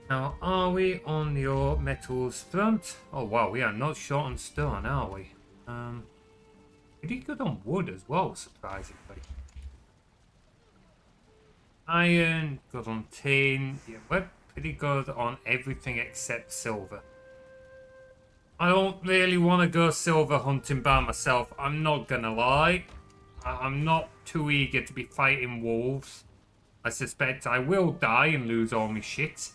Now, are we on your metals front? Oh wow, we are not short on stone, are we? Pretty good on wood as well, surprisingly. Iron, good on tin. Yeah, we're pretty good on everything except silver. I don't really want to go silver hunting by myself. I'm not gonna lie. I'm not too eager to be fighting wolves. I suspect I will die and lose all my shit.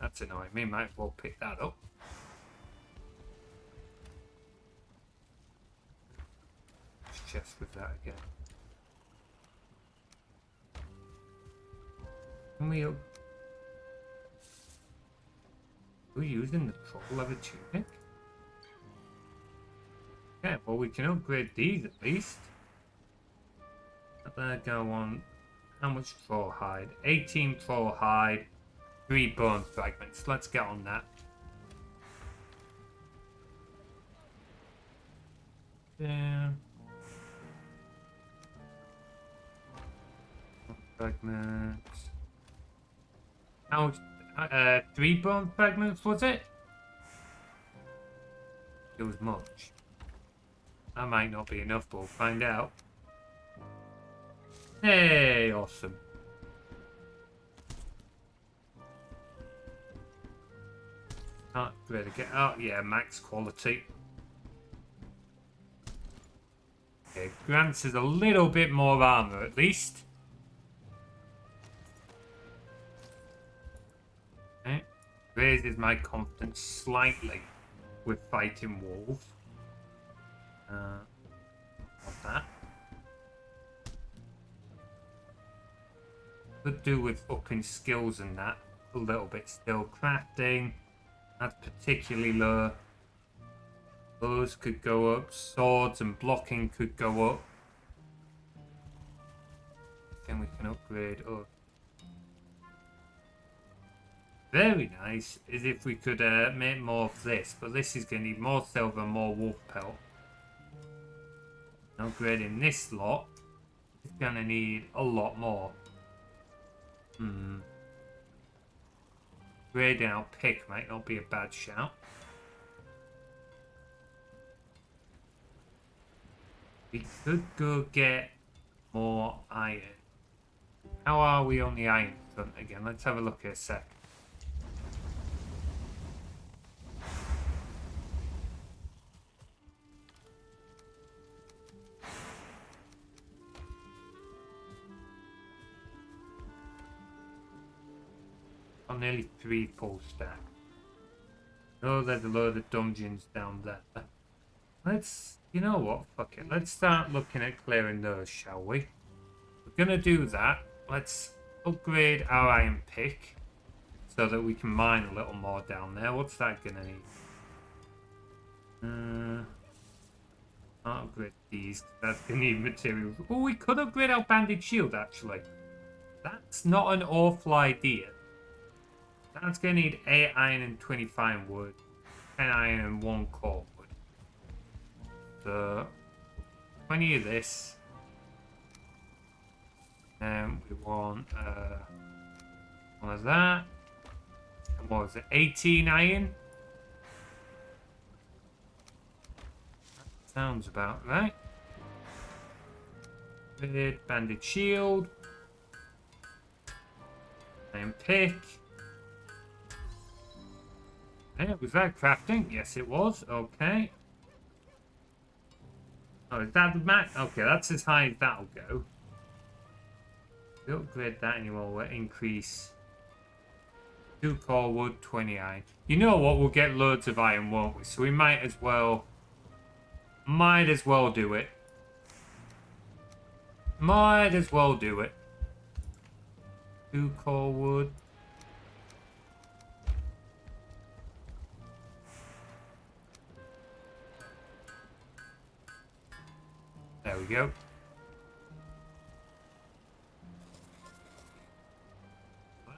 That's annoying me. Might as well pick that up. Let's chest with that again. Can we up? We're using the trouble leather tunic. Okay, well we can upgrade these at least. That go on. How much troll hide? 18 troll hide. 3 bone fragments. Let's get on that. Yeah. Fragments. How much? 3 bone fragments was it? It was much. That might not be enough, but we'll find out. Hey, awesome. Can't really get out. Yeah, max quality. Okay, grants us a little bit more armor at least. Okay. Raises my confidence slightly with fighting wolves. What's that? Could do with upping skills and that a little bit still. Crafting, that's particularly low. Those could go up. Swords and blocking could go up. Then we can upgrade up. Very nice is if we could make more of this, but this is going to need more silver, more wolf pelt. Upgrading this lot is going to need a lot more. Upgrading our pick might not be a bad shout. We could go get more iron. How are we on the iron front again? Let's have a look at a sec. On nearly 3 full stack. Oh, there's a load of dungeons down there. Let's, you know what, fuck it. Let's start looking at clearing those, shall we? We're gonna do that. Let's upgrade our iron pick so that we can mine a little more down there. What's that gonna need? I'll upgrade these, that's gonna need materials. Oh, we could upgrade our banded shield actually. That's not an awful idea. That's going to need 8 iron and 20 fine wood, 10 iron and 1 core wood. So, 20 of this. And we want one of that. And what was it? 18 iron? That sounds about right. Red banded shield. Iron pick. Yeah, was that crafting? Yes, it was. Okay. Oh, is that the max? Okay, that's as high as that'll go. Don't upgrade that anymore. We'll increase 2 core wood, 20 iron. You know what? We'll get loads of iron, won't we? So we might as well do it. Might as well do it. 2 core wood. There we go.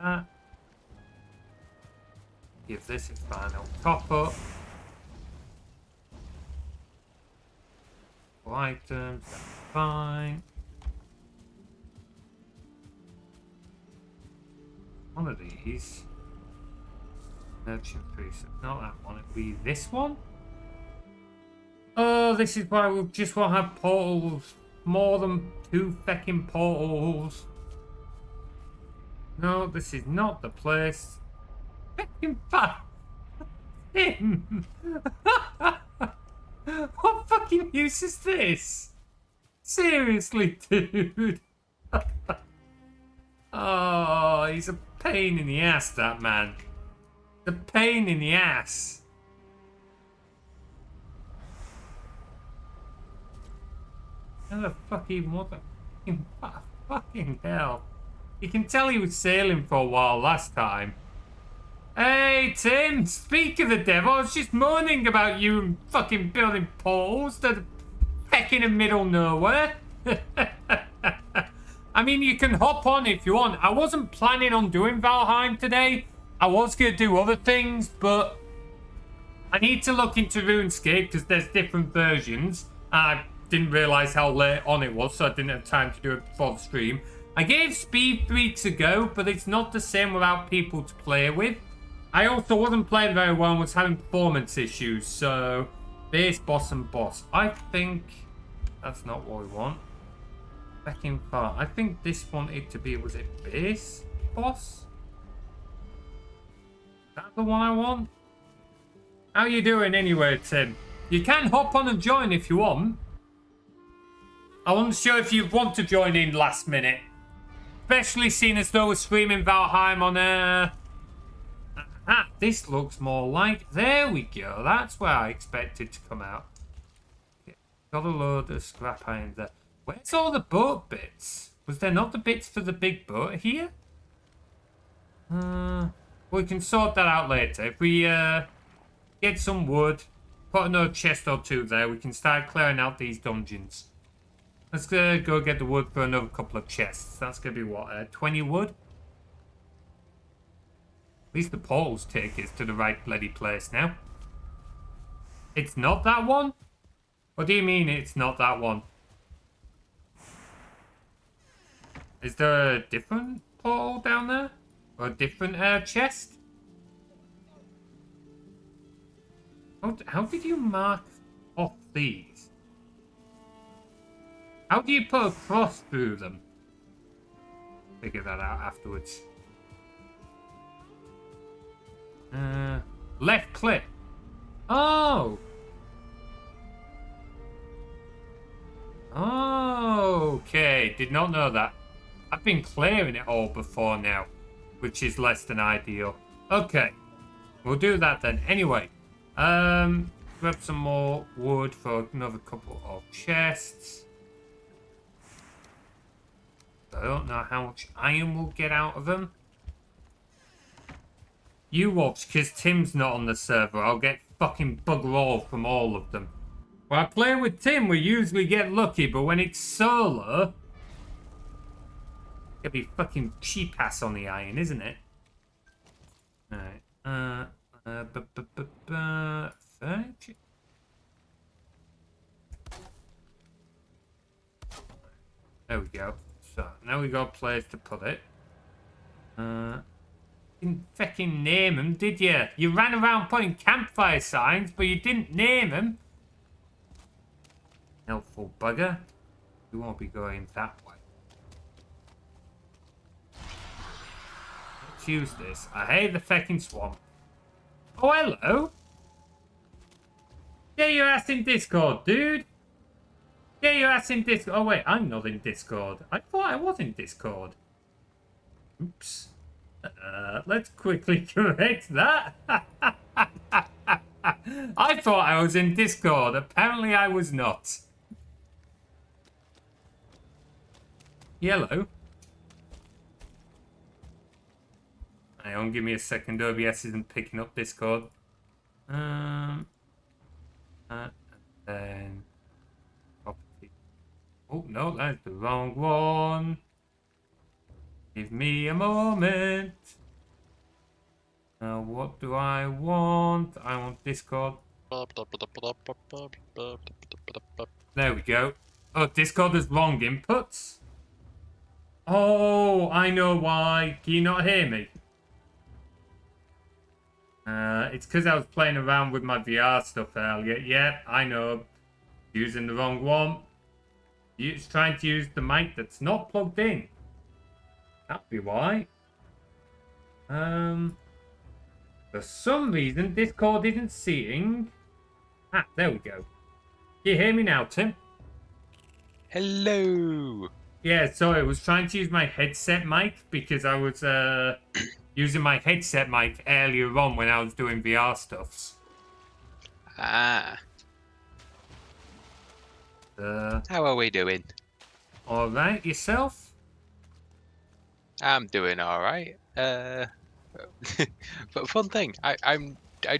That. Give this a final top up. All items, that's fine. One of these. Merchant priest. Not that one, it'll be this one. Oh, this is why we just want to have portals. More than 2 feckin' portals. No, this is not the place. Fucking fuck. Him. What fucking use is this? Seriously, dude. Oh, he's a pain in the ass, that man. The pain in the ass. How the fuck even what the fucking hell? You can tell he was sailing for a while last time. Hey Tim, speak of the devil, I was just moaning about you fucking building poles that are heck in the middle nowhere. I mean, you can hop on if you want. I wasn't planning on doing Valheim today. I was going to do other things, but I need to look into RuneScape because there's different versions. I didn't realise how late on it was, so I didn't have time to do it before the stream. I gave Speed Freeks a go, but it's not the same without people to play with. I also wasn't playing very well and was having performance issues, so base, boss, and boss. I think that's not what we want. Second part. I think this wanted to be, was it base, boss? Is that the one I want? How you doing anyway, Tim? You can hop on and join if you want. I wasn't sure if you want to join in last minute. Especially seeing as though we're streaming Valheim on this looks more like... There we go. That's where I expected to come out. Got a load of scrap iron there. Where's all the boat bits? Was there not the bits for the big boat here? We can sort that out later. If we get some wood, put another chest or two there, we can start clearing out these dungeons. Let's go get the wood for another couple of chests. That's going to be what, 20 wood? At least the poles take us to the right bloody place now. It's not that one? What do you mean it's not that one? Is there a different pole down there? Or a different chest? How did you mark off these? How do you put a cross through them? Figure that out afterwards. Left click. Oh! Okay, did not know that. I've been clearing it all before now, which is less than ideal. Okay, we'll do that then. Anyway, grab some more wood for another couple of chests. I don't know how much iron we'll get out of them. You watch, because Tim's not on the server. I'll get fucking bugger all from all of them. When I play with Tim, we usually get lucky, but when it's solo, it'll be fucking cheap ass on the iron, isn't it? Alright. Furniture. There we go. So, now we got a place to put it. Didn't fucking name them, did you? You ran around putting campfire signs, but you didn't name them. Helpful bugger. We won't be going that way. Let's use this. I hate the fucking swamp. Oh, hello. Get your ass in Discord, dude. Get your ass in Discord. Oh, wait, I'm not in Discord. I thought I was in Discord. Oops. Let's quickly correct that. I thought I was in Discord. Apparently I was not. Yellow. Hang on, give me a second. OBS isn't picking up Discord. And then property. Oh no, that's the wrong one. Give me a moment. Now, what do I want? I want Discord. There we go. Oh, Discord has wrong inputs. Oh, I know why. Can you not hear me? It's because I was playing around with my VR stuff earlier. Yeah, I know. Using the wrong one. It's trying to use the mic that's not plugged in. That'd be why. For some reason, Discord isn't seeing. Ah, there we go. Can you hear me now, Tim? Hello. Yeah, sorry, I was trying to use my headset mic because I was using my headset mic earlier on when I was doing VR stuffs. Ah, how are we doing? All right, yourself? I'm doing all right. But fun thing, I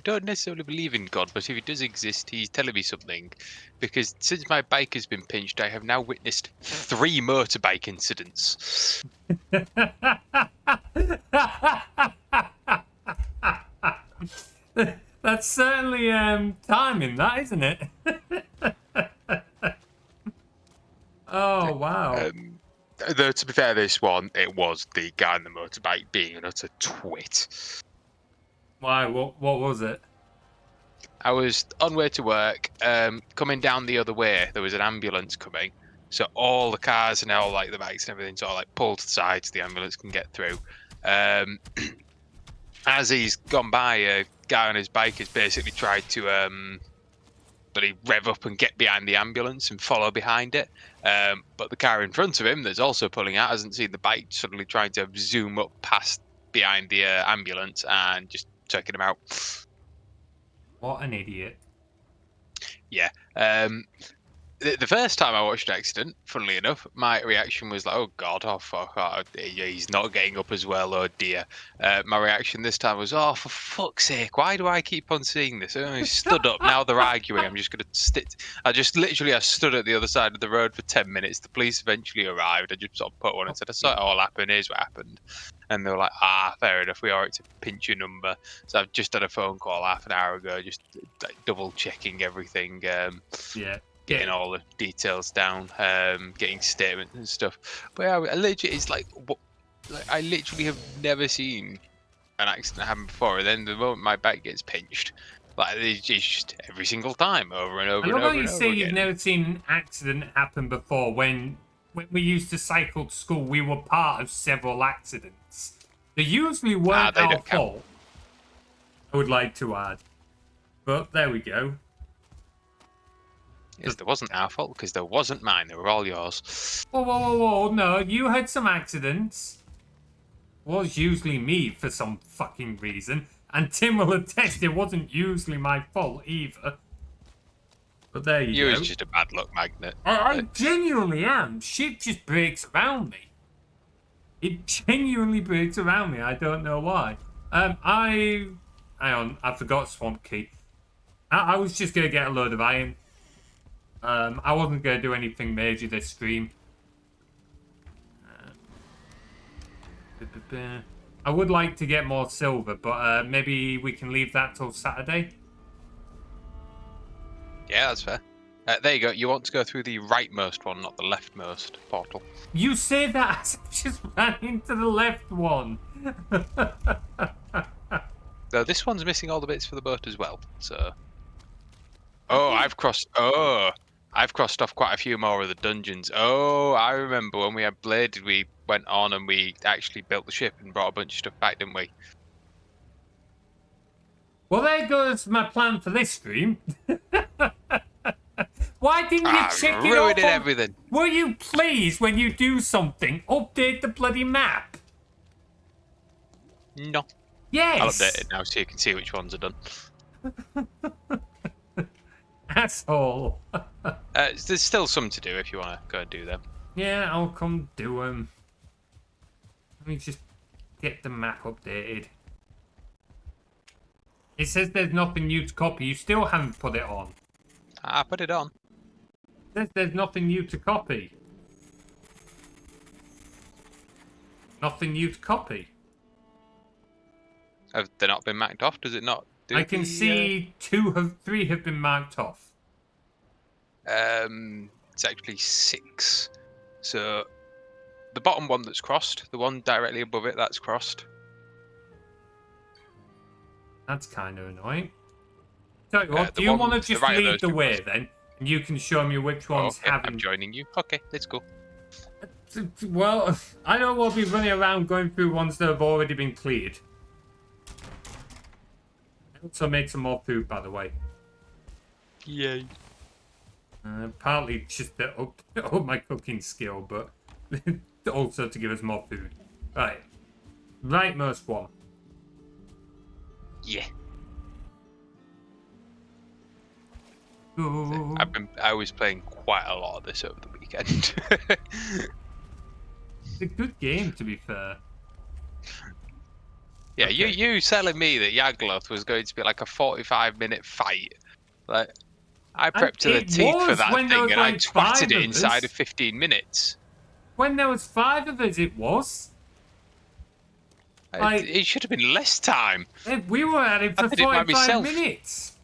don't necessarily believe in God, but if he does exist, he's telling me something. Because since my bike has been pinched, I have now witnessed 3 motorbike incidents. That's certainly timing, that isn't it? Oh wow! Though to be fair, this one it was the guy on the motorbike being an utter twit. Why? What was it? I was on way to work, coming down the other way. There was an ambulance coming, so all the cars and all like the bikes and everything sort of like pulled to the side so the ambulance can get through. As he's gone by, a guy on his bike has basically tried to rev up and get behind the ambulance and follow behind it. But the car in front of him that's also pulling out hasn't seen the bike suddenly trying to zoom up past behind the ambulance and just taking him out. What an idiot! Yeah. The first time I watched an accident, funnily enough, my reaction was like, "Oh God, oh fuck, oh, he's not getting up as well, oh dear." My reaction this time was, "Oh, for fuck's sake, why do I keep on seeing this?" Oh, he stood up. Now they're arguing. I'm just gonna sit. I stood at the other side of the road for 10 minutes. The police eventually arrived. I just sort of put one and said, "I saw it all happen. Here's what happened." And they were like, "Ah, fair enough. We are right to pinch your number." So I've just had a phone call half an hour ago, just like double checking everything. Yeah. Getting all the details down, getting statements and stuff. But yeah, I literally, it's like I literally have never seen an accident happen before. And then the moment my back gets pinched, like it's just every single time, over and over I and love over how you and say over you've again. never seen an accident happen before. When we used to cycle to school, we were part of several accidents. They usually weren't They our don't count. fault, I would like to add. But there we go. Yes, there wasn't our fault because there wasn't mine. They were all yours. Whoa. No, you had some accidents. Was usually me for some fucking reason. And Tim will attest it wasn't usually my fault either. But there you You go. was just a bad luck magnet. I genuinely am. Shit just breaks around me. It genuinely breaks around me. I don't know why. Hang on. I forgot Swamp Key. I was just going to get a load of iron. I wasn't going to do anything major this stream. I would like to get more silver, but maybe we can leave that till Saturday. Yeah, that's fair. There you go. You want to go through the rightmost one, not the leftmost portal. You say that as I just ran into the left one. Though this one's missing all the bits for the boat as well, so... I've crossed off quite a few more of the dungeons. Oh, I remember when we had Bladed, we went on and we actually built the ship and brought a bunch of stuff back, didn't we? Well, there goes my plan for this stream. Why didn't you check it ruining up? everything. Will you please, when you do something, update the bloody map? No. Yes. I'll update it now so you can see which ones are done. Asshole. There's still some to do if you want to go and do them. Yeah, I'll come do them. Let me just get the map updated. It says there's nothing new to copy. You still haven't put it on. I put it on. It says there's nothing new to copy. Nothing new to copy. Have they not been marked off? Does it not? I can see 3 have been marked off. It's actually 6. So the bottom one that's crossed, the one directly above it, that's crossed. That's kind of annoying. Tell you what, do you one want to to the just right of lead those the two way crossed. then? And you can show me which ones Okay, I'm haven't. joining you. Okay, let's go. Well, I don't want to be running around going through ones that have already been cleared. also made some more food, by the way. Yay. Partly just to up my cooking skill, but also to give us more food. Right. Rightmost one. Yeah. Ooh. I was playing quite a lot of this over the weekend. It's a good game, to be fair. Yeah, Okay. you telling me that Yagloth was going to be like a 45-minute fight? Like, I prepped to the It teeth for was that when there thing, was and I like 5 twatted it of inside us. of 15 minutes. When there was 5 of us, it was. Like, It should have been less time. we were at it I for did it by 45 myself. minutes.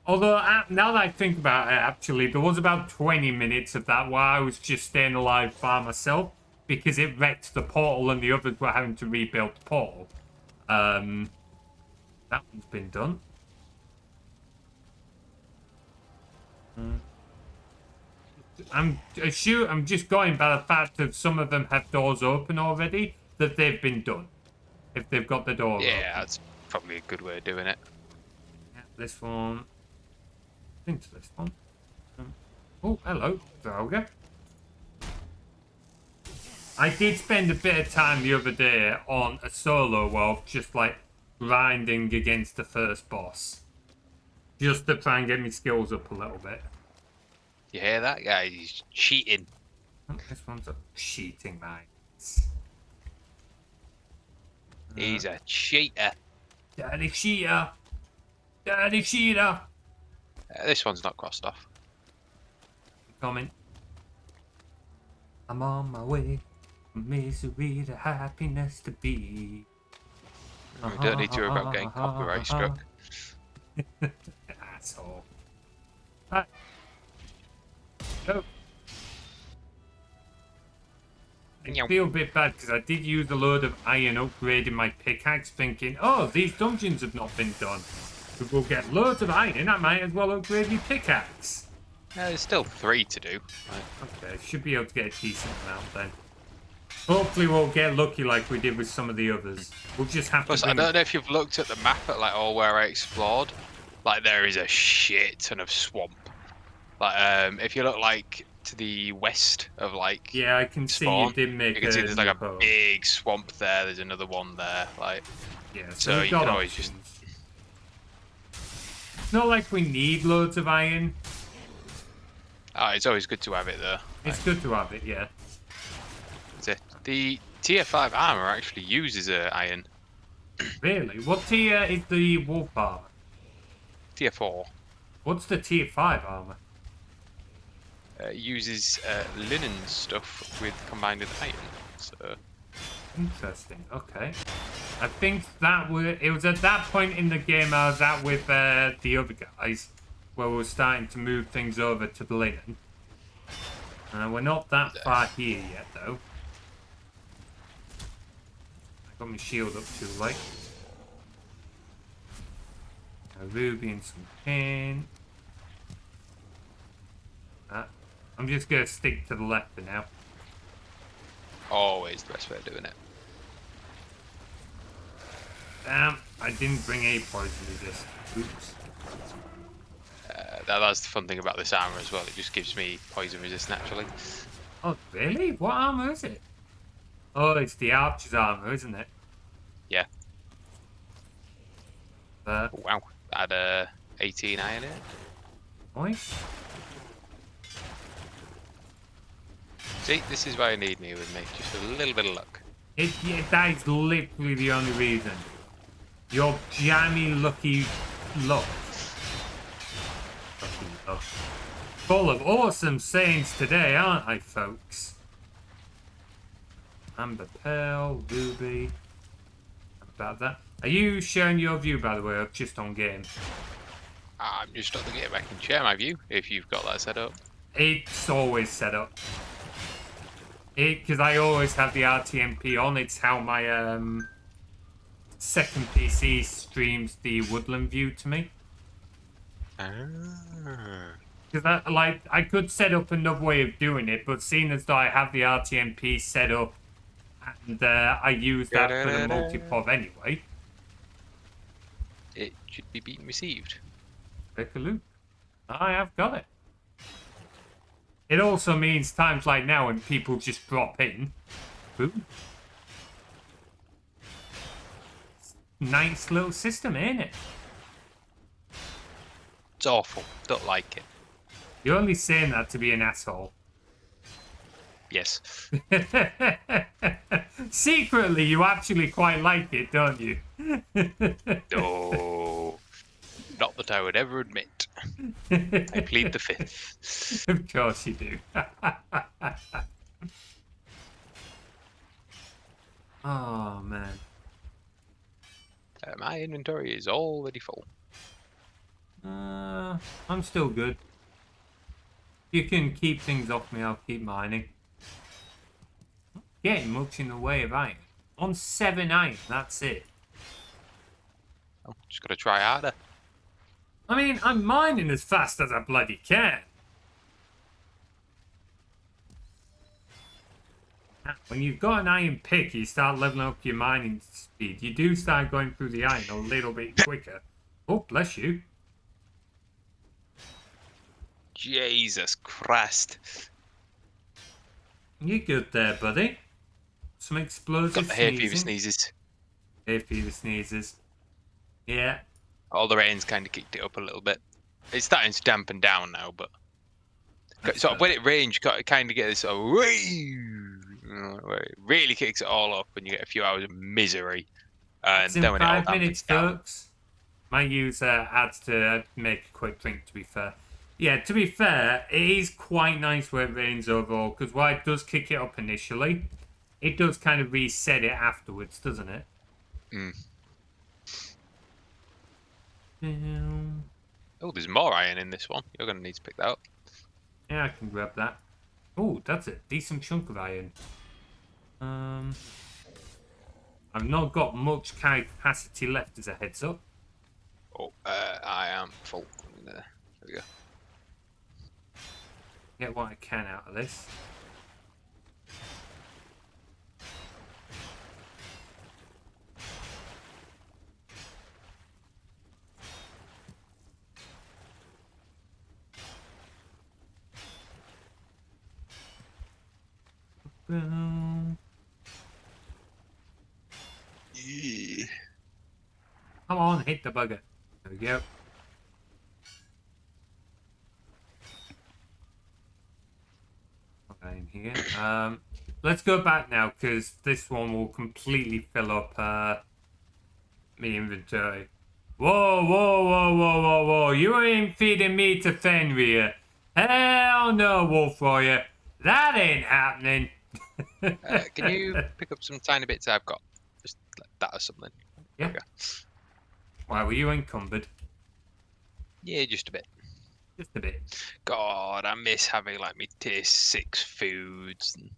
Although, now that I think about it, actually, there was about 20 minutes of that where I was just staying alive by myself because it wrecked the portal and the others were having to rebuild the portal. That one's been done. I'm just going by the fact that some of them have doors open already, that they've been done. If they've got the door Yeah, open. that's probably a good way of doing it. Yeah, this one. Into this one. Oh, hello, Droga. I did spend a bit of time the other day on a solo world, just like grinding against the first boss. Just to try and get my skills up a little bit. You hear that guy? He's cheating. Oh, this one's a cheating, mate. He's a cheater. Daddy cheater! Daddy cheater! This one's not crossed off. Coming. I'm on my way from misery to happiness to be. We don't need to worry about getting copyright struck. Asshole. Right. Go. I feel a bit bad because I did use a load of iron upgrading my pickaxe thinking, oh, these dungeons have not been done. If we'll get loads of iron, I might as well upgrade my pickaxe. There's still 3 to do. Okay, should be able to get a decent amount then. Hopefully we'll get lucky like we did with some of the others. We'll just have Plus, to I bring... don't know if you've looked at the map at like all where I explored. Like there is a shit ton of swamp. Like if you look like to the west of like Yeah, I can spawn, see you did make you can see there's like a new big swamp there. There's another one there. Like yeah, so we've you got can always options. just. It's not like we need loads of iron. It's always good to have it though. It's good to have it, yeah. The tier 5 armor actually uses iron. Really? What tier is the wolf armor? Tier 4 What's the tier 5 armor? uses linen stuff with combined with iron. So Interesting, okay. I think it was at that point in the game I was at with the other guys, where we were starting to move things over to the linen. We're not that far here yet, though. I got my shield up too late. A ruby and some tin. I'm just going to stick to the left for now. always the best way of doing it. Damn, I didn't bring a poison resist. Oops. That's the fun thing about this armor as well. It just gives me poison resist naturally. Oh, really? What armor is it? Oh, it's the archer's armor, isn't it? Yeah. Wow. I had 18 iron in it. Nice. See, this is why you need me with me. Just a little bit of luck. Yeah, that is literally the only reason. Your jammy lucky luck. Lucky luck. Full of awesome sayings today, aren't I, folks? Amber Pearl, Ruby. About that. Are you sharing your view, by the way, or just on game? I'm just on the game. I can share my view if you've got that set up. It's always set up. Because I always have the RTMP on. It's how my second PC streams the Woodland view to me. Because I could set up another way of doing it, but seeing as though I have the RTMP set up and I use that for the multi-pod anyway. it should be being received. Take a look. I have got it. It also means times like now when people just drop in. Ooh. Nice little system, ain't it? It's awful. Don't like it. You're only saying that to be an asshole. Yes. Secretly, you actually quite like it, don't you? No. Not that I would ever admit. I plead the fifth. Of course you do. Oh, man. My inventory is already full. I'm still good. You can keep things off me, I'll keep mining. Not getting much in the way of iron. On 7 iron, that's it. Oh, just gotta try harder. I mean, I'm mining as fast as I bloody can. When you've got an iron pick, you start leveling up your mining speed. You do start going through the iron a little bit quicker. Oh, bless you. Jesus Christ. You good there, buddy? Some explosive Got the hay sneezing. fever sneezes. Hay fever sneezes. Yeah. All the rain's kind of kicked it up a little bit. It's starting to dampen down now, but sort of when it rains, you kind of get this sort of where it really kicks it all up, and you get a few hours of misery. And It's in then when 5 it all minutes, dampens down, folks. My use ads to make a quick drink, to be fair. Yeah, to be fair, it is quite nice where it rains overall, because while it does kick it up initially, it does kind of reset it afterwards, doesn't it? Mm. Um, Oh, there's more iron in this one. You're going to need to pick that up. yeah, I can grab that. Oh, that's a decent chunk of iron. I've not got much carry capacity left as a heads up. Oh, I am full. There we go. Get what I can out of this. Boom. Yeah. Come on, hit the bugger. There we go. Okay, in here. Let's go back now, because this one will completely fill up my inventory. Whoa, whoa, whoa, whoa, whoa, whoa. You ain't feeding me to Fenrir. Hell no, Wolf Warrior. That ain't happening. Can you pick up some tiny bits I've got? Just like that or something. Yeah. Okay. Why were you encumbered? Yeah, just a bit. Just a bit. God, I miss having like me tier 6 foods. And...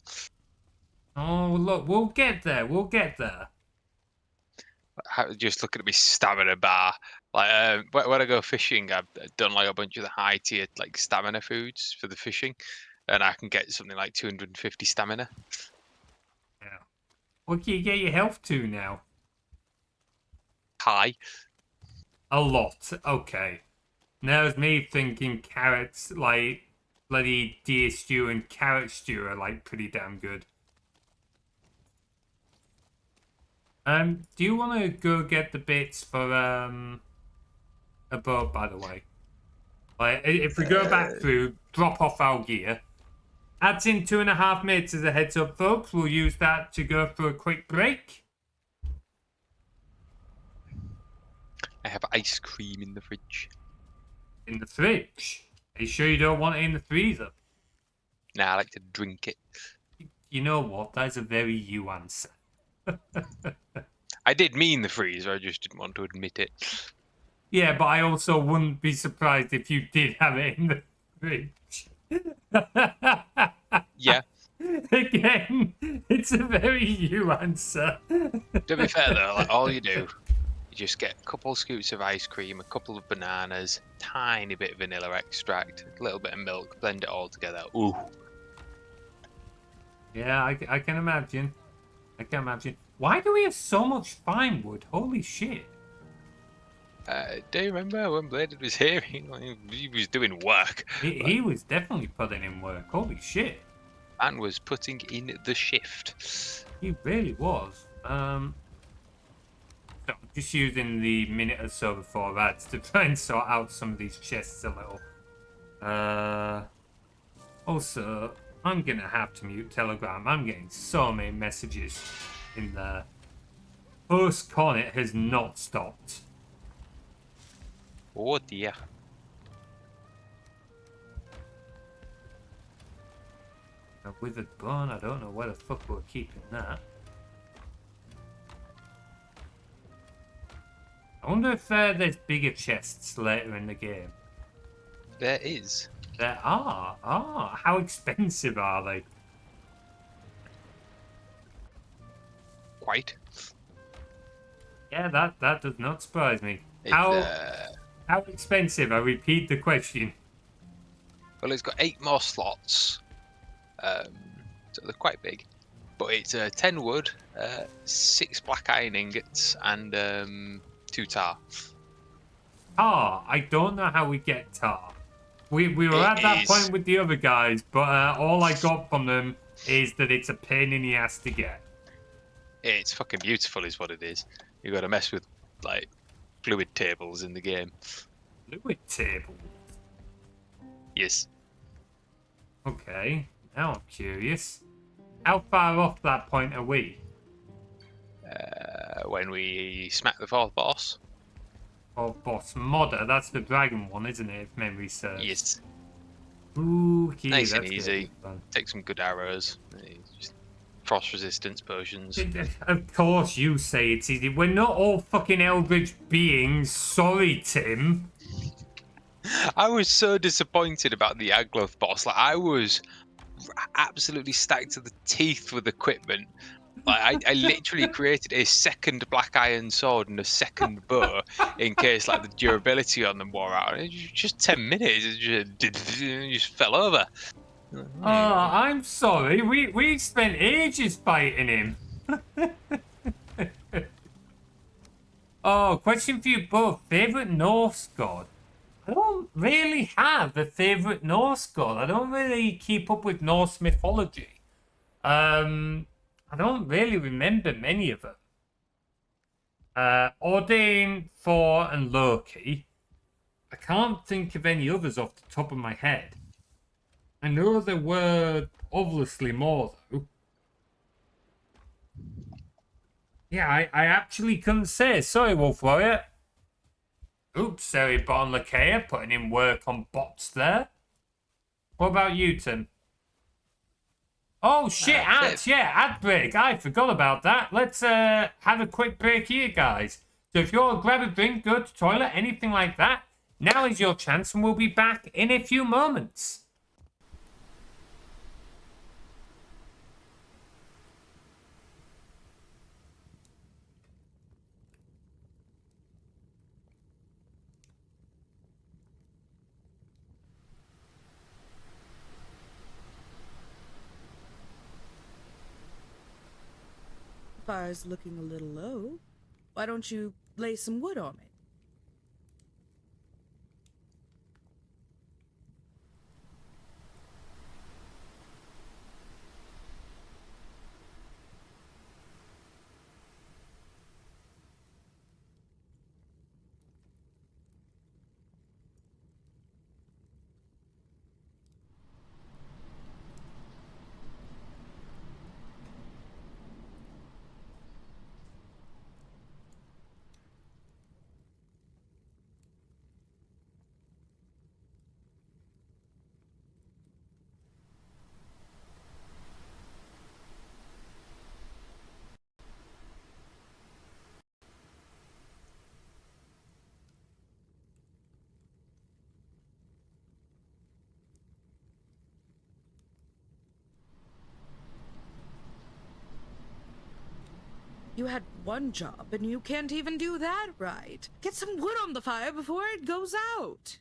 Oh, look, we'll get there. We'll get there. Just looking at me stamina bar. Like when I go fishing, I've done like a bunch of the high tier like stamina foods for the fishing, and I can get something like 250 stamina. Yeah. What can you get your health to now? High. A lot. Okay. Now it's me thinking carrots, like bloody deer stew and carrot stew are like pretty damn good. Do you want to go get the bits for a boat, by the way? Like, if we go back through, drop off our gear. Adds in 2.5 minutes as a heads up, folks. We'll use that to go for a quick break. I have ice cream in the fridge. In the fridge? Are you sure you don't want it in the freezer? Nah, I like to drink it. You know what? That's a very you answer. I did mean the freezer, I just didn't want to admit it. Yeah, but I also wouldn't be surprised if you did have it in the fridge. Yeah. Again, it's a very you answer. To be fair though, like all you do, you just get a couple scoops of ice cream, a couple of bananas, tiny bit of vanilla extract, a little bit of milk, blend it all together. Ooh. Yeah, I can imagine. I can imagine. Why do we have so much fine wood? Holy shit. Do you remember when Bladed was here? He was doing work. He was definitely putting in work. Holy shit. And was putting in the shift. He really was. So I'm just using the minute or so before ads to try and sort out some of these chests a little. Also, I'm gonna have to mute Telegram. I'm getting so many messages in there. Post-con, it has not stopped. Oh dear. A withered bone, I don't know where the fuck we're keeping that. I wonder if there's bigger chests later in the game. There is. There are. Ah, how expensive are they? Quite. Yeah, that does not surprise me. It's, How expensive? I repeat the question. well, it's got 8 more slots. So they're quite big. But it's 10 wood, 6 black iron ingots, and 2 tar. Tar. I don't know how we get tar. We were at that point with the other guys, but all I got from them is that it's a pain in the ass to get. It's fucking beautiful, is what it is. You got to mess with like fluid tables in the game. Fluid table. Yes. Okay. Now I'm curious. How far off that point are we? When we smack the 4th boss. Oh, boss Modder. That's the dragon one, isn't it? If memory serves. Yes. Ooh, Nice that's and easy. Take some good arrows. Just frost resistance potions. Of course you say it's easy. We're not all fucking eldritch beings. Sorry, Tim. I was so disappointed about the Agloth boss. Like, I was absolutely stacked to the teeth with equipment. Like, I literally created a second black iron sword and a second bow in case like the durability on them wore out. It was just 10 minutes. It just fell over. Oh, I'm sorry. We spent ages fighting him. Oh, question for you both. Favorite Norse god? I don't really have a favorite Norse god. I don't really keep up with Norse mythology. I don't really remember many of them. Odin, Thor, and Loki. I can't think of any others off the top of my head. I know there were obviously more, though. Yeah, I actually couldn't say. Sorry, Wolf Warrior. Oops, sorry, Bon Lakea, putting in work on bots there. What about you, Tim? Oh, shit, ads. Yeah, ad break. I forgot about that. Let's have a quick break here, guys. So if you want to grab a drink, go to toilet, anything like that, now is your chance, and we'll be back in a few moments. Fire's looking a little low. Why don't you lay some wood on it? You had one job and you can't even do that right. Get some wood on the fire before it goes out.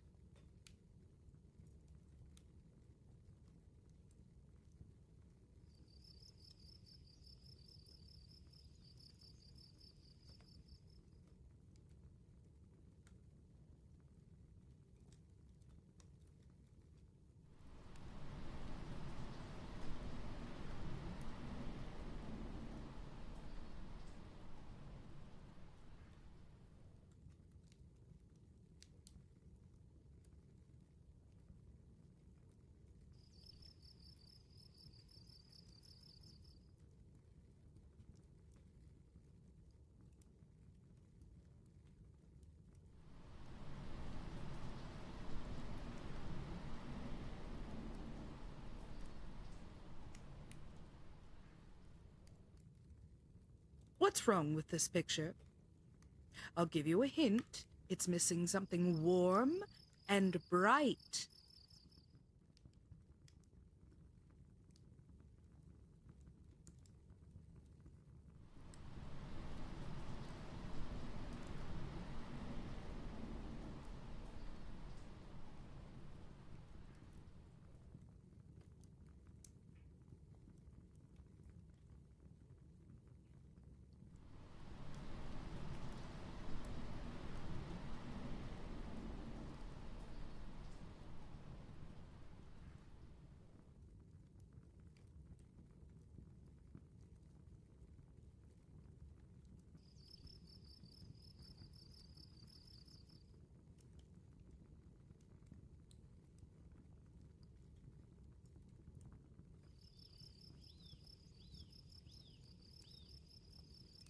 what's wrong with this picture. I'll give you a hint. It's missing something warm and bright.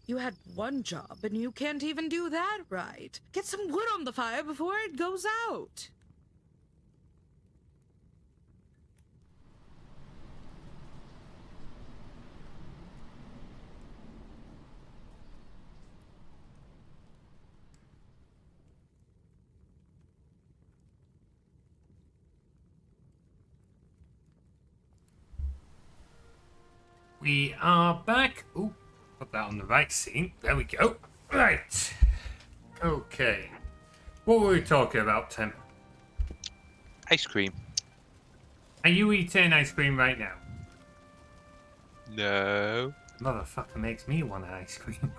You had one job and you can't even do that right. Get some wood on the fire before it goes out. We are back. Ooh, put that on the right scene. There we go. Right. Okay. What were we talking about, Tim? Ice cream. Are you eating ice cream right now? No. Motherfucker makes me want ice cream.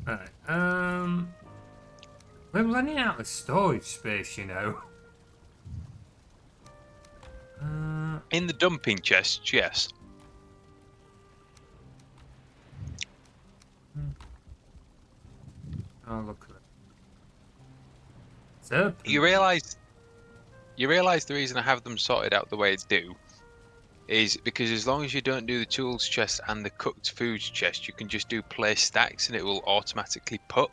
Alright, we're running out of storage space, you know. In the dumping chest, yes. Oh, look at it. It's open. You realise the reason I have them sorted out the way I do is because as long as you don't do the tools chest and the cooked foods chest, you can just do place stacks and it will automatically put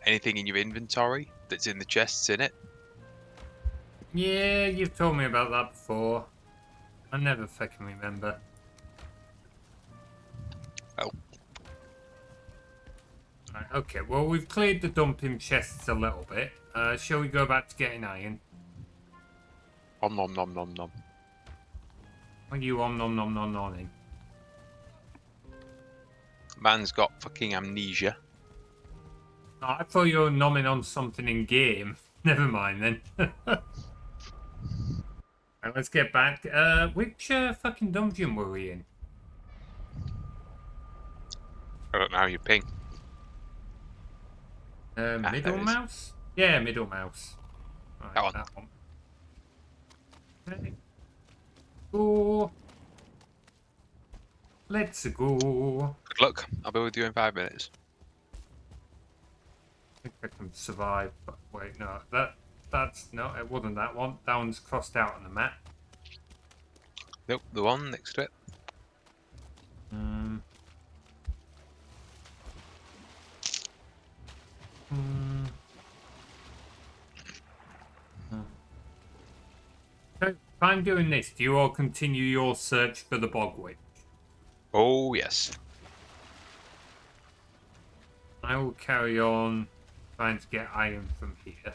anything in your inventory that's in the chests in it. Yeah, you've told me about that before. I never fucking remember. Oh. Right, okay, well, we've cleared the dumping chests a little bit. Shall we go back to getting iron? Om nom nom nom nom. What are you nom nom nom nomming? Man's got fucking amnesia. Oh, I thought you were nomming on something in game. Never mind then. Right, let's get back. Which fucking dungeon were we in? I don't know how you ping. Middle there is. mouse? Yeah, middle mouse. Right, That one. that one. Okay. Go. Let's go. Good luck. I'll be with you in 5 minutes. I think I can survive, but wait, no, that's no, it wasn't that one. That one's crossed out on the map. Nope, the one next to it. So, if I'm doing this, do you all continue your search for the bog witch? Oh, yes. I will carry on trying to get iron from here.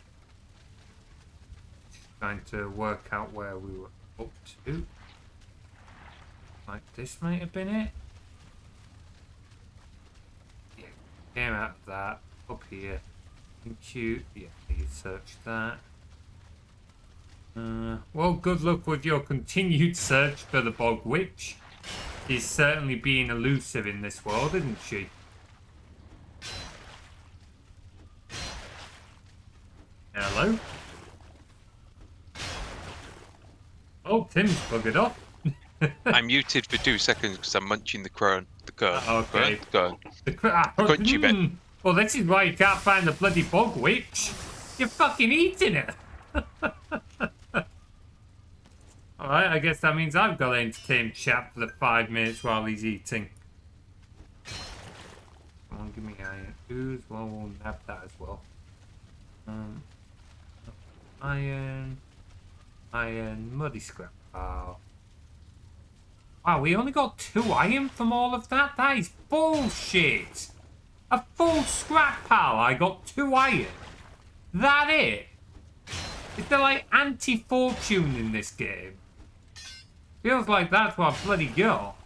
Just trying to work out where we were up to. Like, this might have been it. Yeah, came out of that. Up here. Cute. Yeah, you search that. Well, good luck with your continued search for the bog witch. She's certainly being elusive in this world, isn't she? Hello? Oh, Tim's buggered off. I'm muted for 2 seconds because I'm munching the cone. The cone. Okay. Cone. Crunchy bit. Well, this is why you can't find the bloody bog witch. You're fucking eating it. Alright, I guess that means I've got to entertain chap for the 5 minutes while he's eating. Come on, give me iron. Ooze, well, we'll have that as well. Iron. Iron. Muddy scrap. Oh. Wow, we only got 2 iron from all of that? That is bullshit! A full scrap pile, I got 2 iron. That it? Is there like anti-fortune in this game? Feels like that's what I bloody got.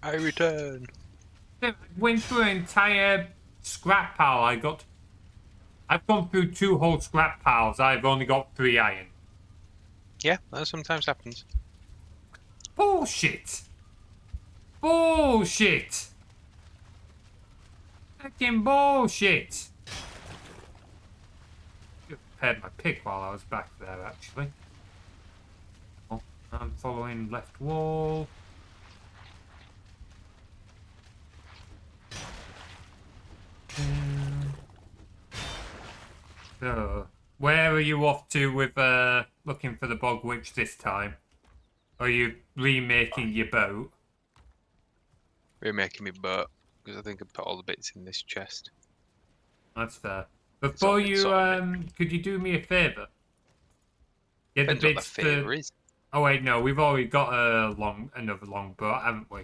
I return. I went through an entire scrap pile. I've gone through 2 whole scrap piles. I've only got 3 iron. Yeah, that sometimes happens. Bullshit! Bullshit! Fucking bullshit! I prepared my pick while I was back there, actually. Oh, I'm following left wall. So, where are you off to with looking for the bog witch this time? Are you remaking your boat? Remaking me boat because I think I put all the bits in this chest. That's fair. Before you, could you do me a favour? Get Depends the what the bits favour is. Oh wait, no, we've already got another long boat, haven't we?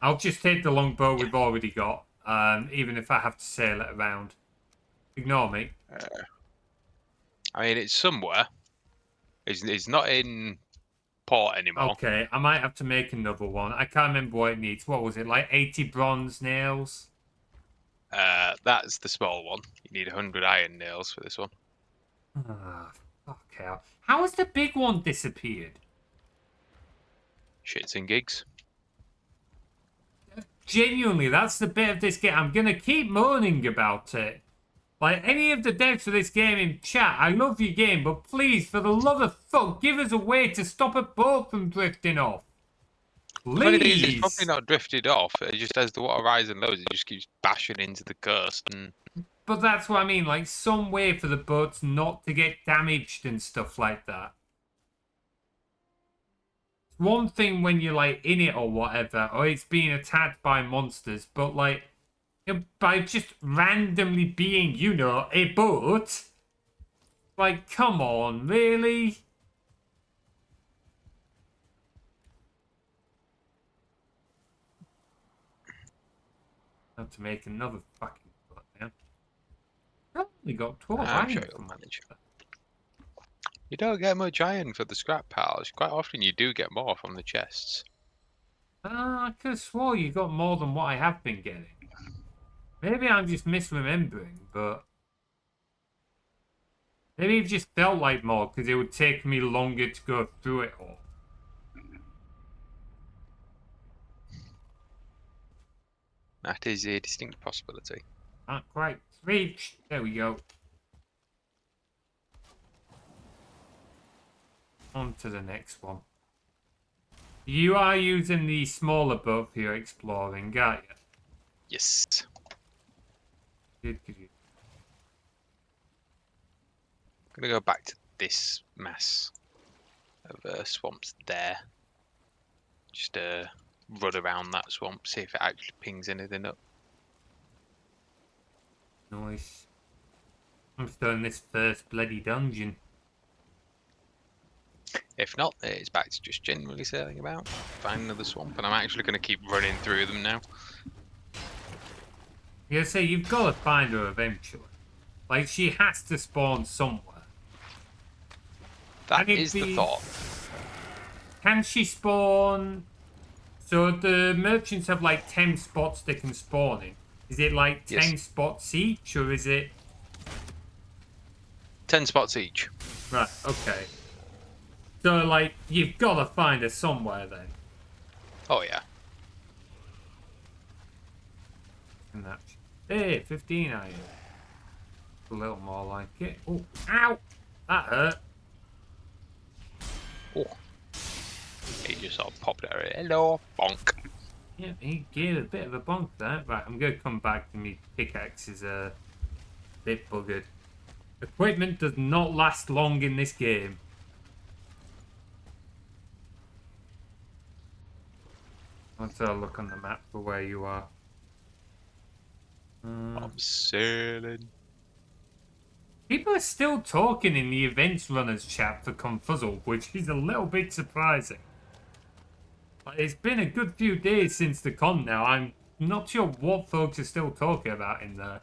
I'll just take the long boat we've already got, even if I have to sail it around. Ignore me. I mean, it's somewhere. It's not in port anymore. Okay, I might have to make another one. I can't remember what it needs. What was it, like 80 bronze nails? That's the small one. You need 100 iron nails for this one. Ah, fuck hell. How has the big one disappeared? Shits and gigs. Genuinely, that's the bit of this game. I'm gonna keep moaning about it. Like, any of the devs for this game in chat, I love your game, but please, for the love of fuck, give us a way to stop a boat from drifting off. The funny thing is, Please! it's probably not drifted off. It just as the water rises and lows, it just keeps bashing into the coast. And But that's what I mean, like, some way for the boats not to get damaged and stuff like that. It's one thing when you're, like, in it or whatever, or it's being attacked by monsters, but, like, by just randomly being, you know, a boat. Like, come on, really? I have to make another fucking boat now. I only got 12 I'm iron sure from you'll manage. that. You don't get much iron for the scrap piles. Quite often you do get more from the chests. I could have swore you got more than what I have been getting. Maybe I'm just misremembering, but maybe it just felt like more because it would take me longer to go through it all. That is a distinct possibility. Not quite reached. There we go. On to the next one. You are using the smaller boat for your exploring, aren't you? Yes. Good. I'm gonna go back to this mass of swamps there. Just run around that swamp, see if it actually pings anything up. Nice. I'm starting this first bloody dungeon. If not, it's back to just generally sailing about, find another swamp, and I'm actually going to keep running through them now. You say you've got to find her eventually. Like, she has to spawn somewhere. That is the thought. Can she spawn? So the merchants have like 10 spots they can spawn in. Is it like 10 spots each, or is it 10 spots each? right? Okay. So like you've got to find her somewhere then. Oh yeah. And that. Hey, 15 iron. A little more like it. Oh, ow! That hurt. Oh. He just sort of popped out. Hello, bonk. Yeah, he gave a bit of a bonk there. Right, I'm going to come back to me. Pickaxe is a bit buggered. Equipment does not last long in this game. Let's have a look on the map for where you are. I'm sailing. People are still talking in the events runners chat for Confuzzle, which is a little bit surprising. Like, it's been a good few days since the con now. I'm not sure what folks are still talking about in there.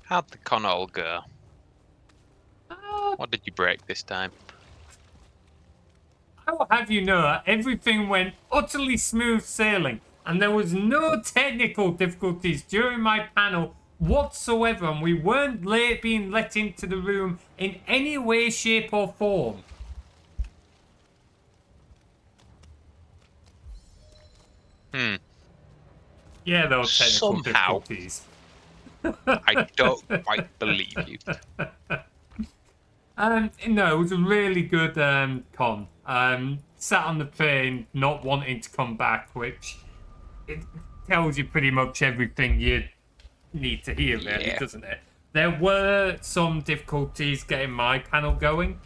How'd the con all go? Uh, What did you break this time? I will have you know, everything went utterly smooth sailing, and there was no technical difficulties during my panel whatsoever, and we weren't being let into the room in any way, shape, or form. Yeah, there were technical Somehow. difficulties. I don't quite believe you. No, it was a really good con. Sat on the train, not wanting to come back, which it tells you pretty much everything you need to hear, really, Yeah. doesn't it? There were some difficulties getting my panel going.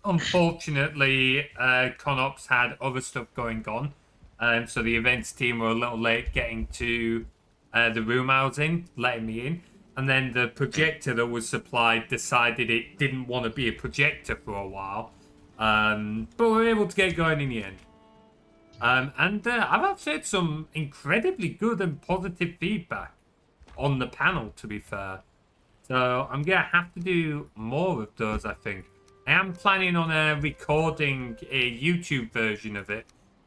Unfortunately, ConOps had other stuff going on, so the events team were a little late getting to the room I was in, letting me in. And then the projector that was supplied decided it didn't want to be a projector for a while. But we were able to get going in the end. And I've actually had some incredibly good and positive feedback on the panel, to be fair. So I'm going to have to do more of those, I think. I am planning on recording a YouTube version of it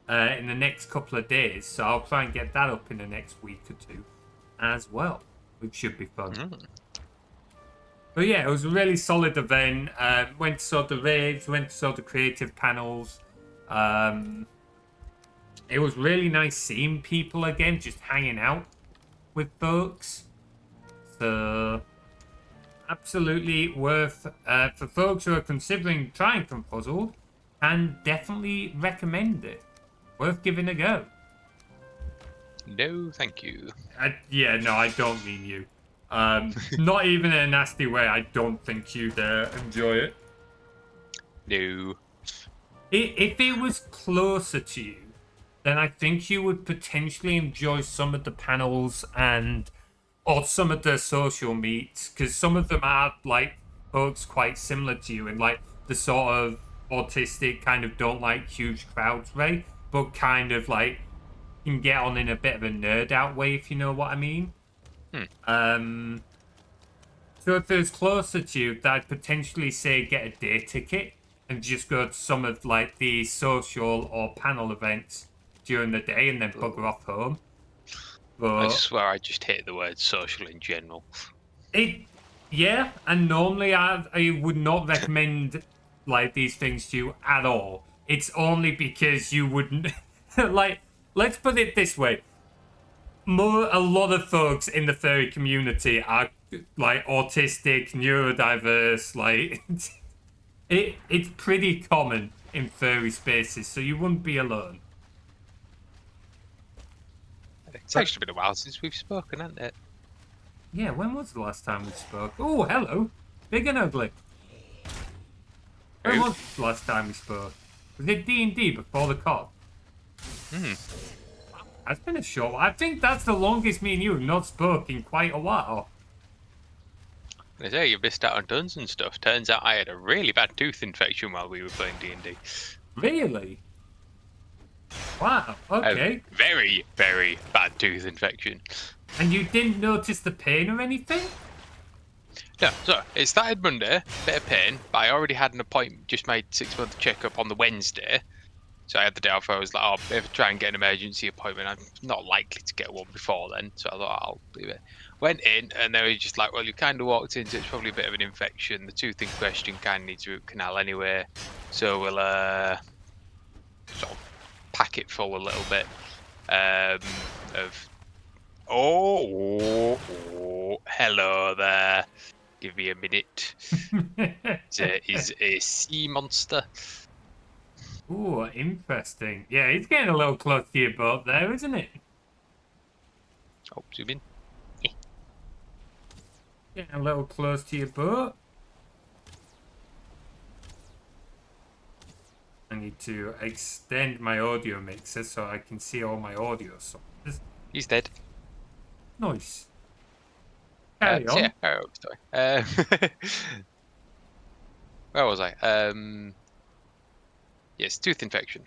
in the next couple of days. So I'll try and get that up in the next week or two as well, which should be fun. But yeah, it was a really solid event. Went to saw the raves, went to saw the creative panels. It was really nice seeing people again, just hanging out with folks. So absolutely worth for folks who are considering trying Confuzzled, and definitely recommend it. Worth giving a go. No, thank you. Yeah, no, I don't mean you. Not even in a nasty way. I don't think you'd enjoy it. No. If it was closer to you, then I think you would potentially enjoy some of the panels or some of the social meets, because some of them are like folks quite similar to you, and like the sort of autistic kind of don't like huge crowds way, but kind of like can get on in a bit of a nerd out way, if you know what I mean. So if it's closer to you, I'd potentially say get a day ticket and just go to some of like the social or panel events during the day and then bugger off home. But I swear I just hate the word social in general. Yeah, and normally I would not recommend like these things to you at all. It's only because you wouldn't like. Let's put it this way: a lot of folks in the furry community are like autistic, neurodiverse. Like it's pretty common in furry spaces, so you wouldn't be alone. It's actually been a while since we've spoken, hasn't it? Yeah, when was the last time we spoke? Oh, hello. Big and ugly. When was the last time we spoke? Was it D&D before the COD? That's been a short while. I think that's the longest me and you have not spoken in quite a while. I say you missed out on tons and stuff. Turns out I had a really bad tooth infection while we were playing D&D. Really? Wow, okay. A very, very bad tooth infection. And you didn't notice the pain or anything? No, so it started Monday, bit of pain, but I already had an appointment, just made 6-month checkup on the Wednesday. So I had the day off. I was like, oh, if I try and get an emergency appointment, I'm not likely to get one before then. So I thought, I'll leave it. Went in, and they were just like, well, you kind of walked into it's probably a bit of an infection. The tooth in question kind of needs a root canal anyway. So we'll sort of pack it full a little bit of... Oh, hello there. Give me a minute. Is a sea monster. Ooh, interesting. Yeah, it's getting a little close to your boat there, isn't it? Oh, zoom in. Getting a little close to your boat. I need to extend my audio mixer so I can see all my audio sources. He's dead. Nice. Carry So yeah, on. carry on with the story. Where was I? Yes, tooth infection.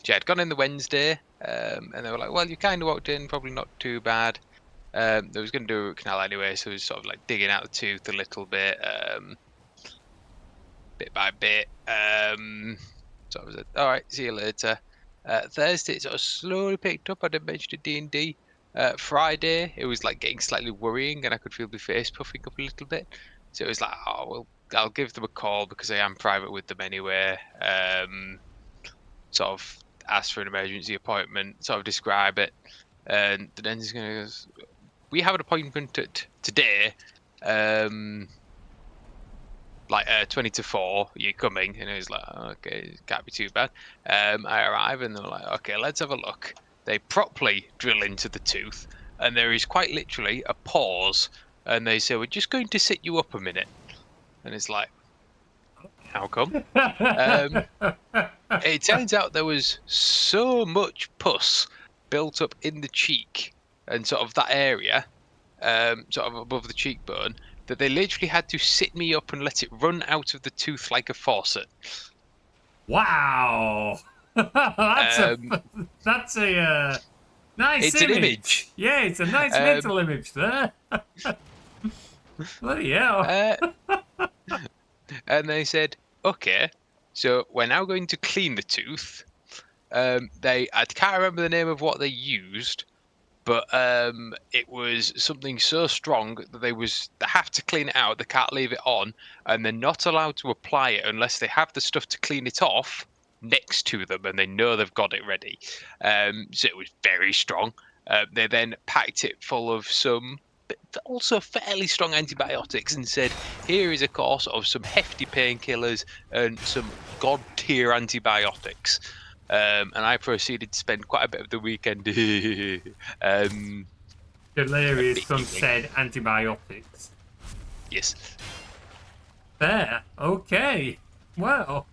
Yeah, I'd gone in the Wednesday, and they were like, "Well, you kind of walked in, probably not too bad." They was going to do a root canal anyway, so it was sort of like digging out the tooth a little bit, bit by bit. So I was like, "All right, see you later." Thursday, it sort of slowly picked up. I did mention it D&D. Friday, it was like getting slightly worrying, and I could feel my face puffing up a little bit. So it was like, "Oh well, I'll give them a call because I am private with them anyway." Sort of ask for an emergency appointment, sort of describe it, and the dentist goes, "We have an appointment at today, like 20 to 4. You're coming?" And it was like, "Okay, can't be too bad." I arrive and they're like, "Okay, let's have a look." They properly drill into the tooth, and there is quite literally a pause, and they say, "We're just going to sit you up a minute," and it's like, "How come?" Um, It turns out there was so much pus built up in the cheek and sort of that area, sort of above the cheekbone, that they literally had to sit me up and let it run out of the tooth like a faucet. Wow. Um, that's a nice it's an image. image. Yeah, it's a nice Um, mental image there. Bloody hell. uh, and they said, "Okay, so we're now going to clean the tooth." I can't remember the name of what they used, but it was something so strong that they have to clean it out. They can't leave it on, and they're not allowed to apply it unless they have the stuff to clean it off next to them, and they know they've got it ready. So it was very strong. They then packed it full of some also fairly strong antibiotics and said, "Here is a course of some hefty painkillers and some god tier antibiotics." And I proceeded to spend quite a bit of the weekend Delirious from healing. said antibiotics. Yes. There. Okay. Well.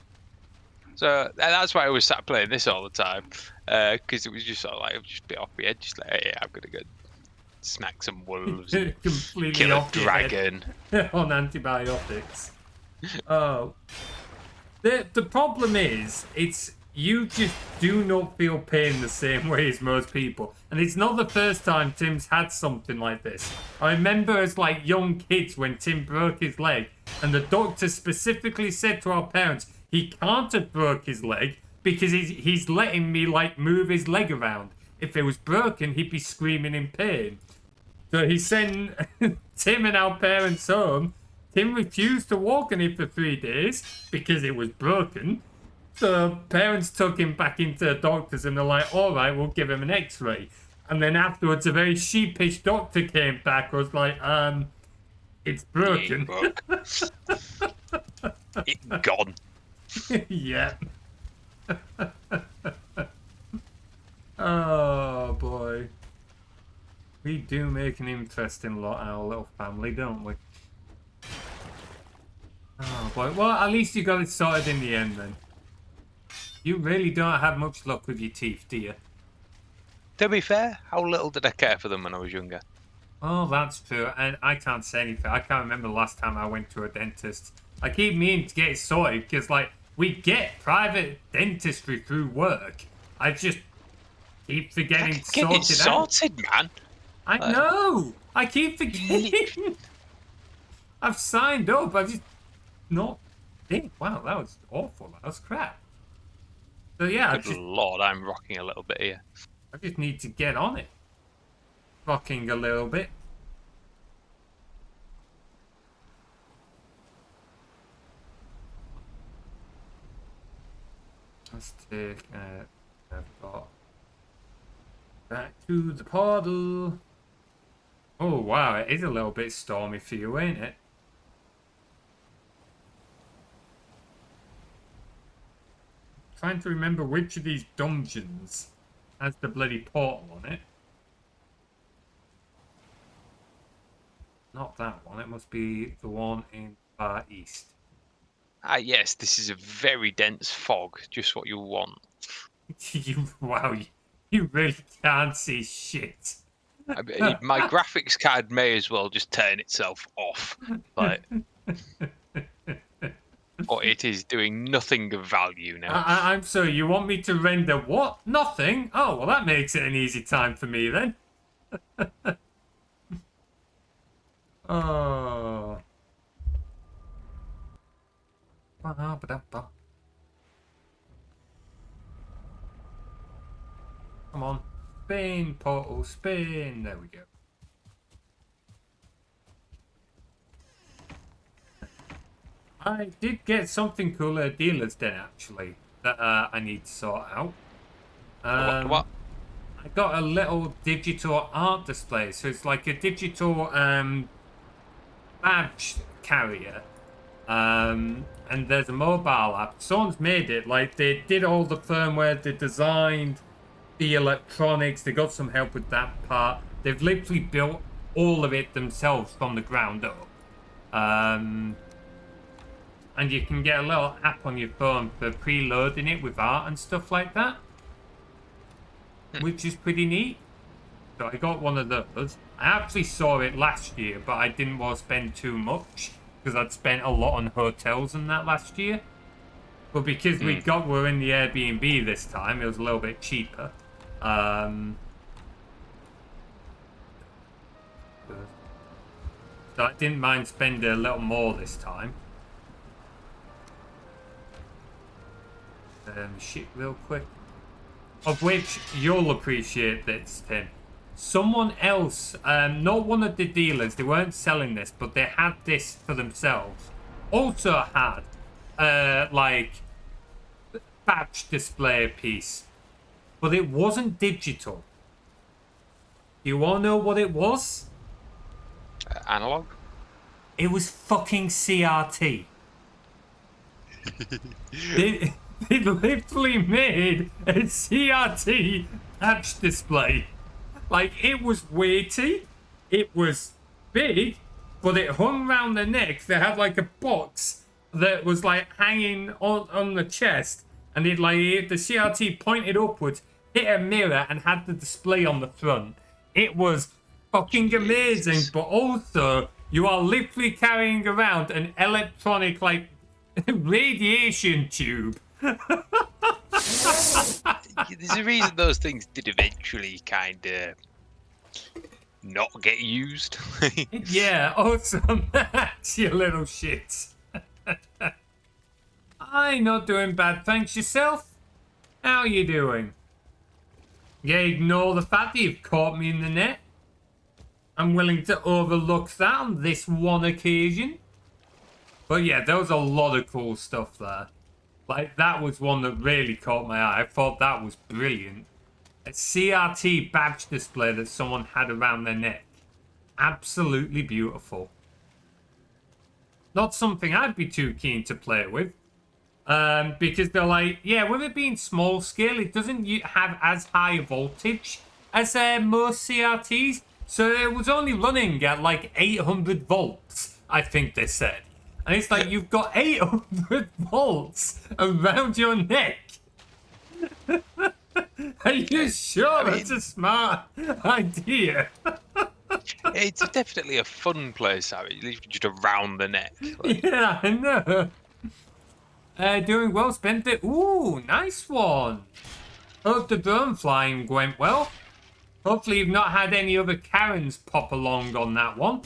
So that's why I was sat playing this all the time, because it was just sort of like, just a bit off my head, just like, "Hey, I'm gonna go smack some wolves and Completely kill a off your head dragon." on antibiotics. Oh. The problem is, it's you just do not feel pain the same way as most people. And it's not the first time Tim's had something like this. I remember as like young kids when Tim broke his leg, and the doctor specifically said to our parents, he can't have broke his leg because he's letting me like move his leg around. If it was broken, he'd be screaming in pain. So he sent Tim and our parents home. Tim refused to walk on it for 3 days because it was broken. So parents took him back into the doctors and they're like, "All right, we'll give him an x-ray." And then afterwards, a very sheepish doctor came back, was like, "It's broken." Broke. It gone. Yeah. Oh, boy. We do make an interesting lot, our little family, don't we? Oh, boy. Well, at least you got it sorted in the end, then. You really don't have much luck with your teeth, do you? To be fair, how little did I care for them when I was younger? Oh, that's true. And I can't say anything. I can't remember the last time I went to a dentist. I keep meaning to get it sorted because, like, we get private dentistry through work. I just keep forgetting to Get sort it it out. sorted, man. I know. I keep forgetting. I've signed up. I've just not. Wow, that was awful. That was crap. So yeah, Good lord, I'm rocking a little bit here. I just need to get on it. Rocking a little bit. Let's take. I've got back to the portal. Oh wow, it is a little bit stormy for you, ain't it? Trying to remember which of these dungeons has the bloody portal on it. Not that one. It must be the one in Far East. Ah, yes, this is a very dense fog. Just what you want. Wow, you really can't see shit. My graphics card may as well just turn itself off. Like, but it is doing nothing of value now. I'm sorry, you want me to render what? Nothing? Oh, well, that makes it an easy time for me then. Oh. Come on. Spin, portal, spin. There we go. I did get something cool at Dealer's Den, actually, that I need to sort out. What? I got a little digital art display, so it's like a digital badge carrier. And there's a mobile app. Someone's made it. Like, they did all the firmware, they designed the electronics, they got some help with that part. They've literally built all of it themselves from the ground up. And you can get a little app on your phone for preloading it with art and stuff like that, which is pretty neat. So I got one of those. I actually saw it last year, but I didn't want to spend too much because I'd spent a lot on hotels and that last year. But because we're in the Airbnb this time, it was a little bit cheaper. So I didn't mind spending a little more this time. Shit real quick. Of which you'll appreciate this, Tim. Someone else, not one of the dealers, they weren't selling this, but they had this for themselves. Also had, like, badge display piece. But it wasn't digital. Do you all know what it was? Analog? It was fucking CRT. They literally made a CRT patch display. Like, it was weighty, it was big, but it hung around the neck. They had like a box that was like hanging on the chest, and it like the CRT pointed upwards, hit a mirror, and had the display on the front. It was fucking amazing, but also you are literally carrying around an electronic like radiation tube. There's a reason those things did eventually kind of not get used. Yeah, awesome. You little shits. I'm not doing bad, thanks. Yourself? How you doing? You ignore the fact that you've caught me in the net? I'm willing to overlook that on this one occasion. But yeah, there was a lot of cool stuff there. Like, that was one that really caught my eye. I thought that was brilliant. A CRT badge display that someone had around their neck. Absolutely beautiful. Not something I'd be too keen to play with. Because they're like, yeah, with it being small scale, it doesn't have as high a voltage as most CRTs. So it was only running at like 800 volts, I think they said. And it's like, you've got 800 volts around your neck. Are you sure that's a smart idea? It's definitely a fun place, just around the neck. Like. Yeah, I know. Doing well, spent it. Ooh, nice one. Hope the drone flying went well. Hopefully you've not had any other Karens pop along on that one.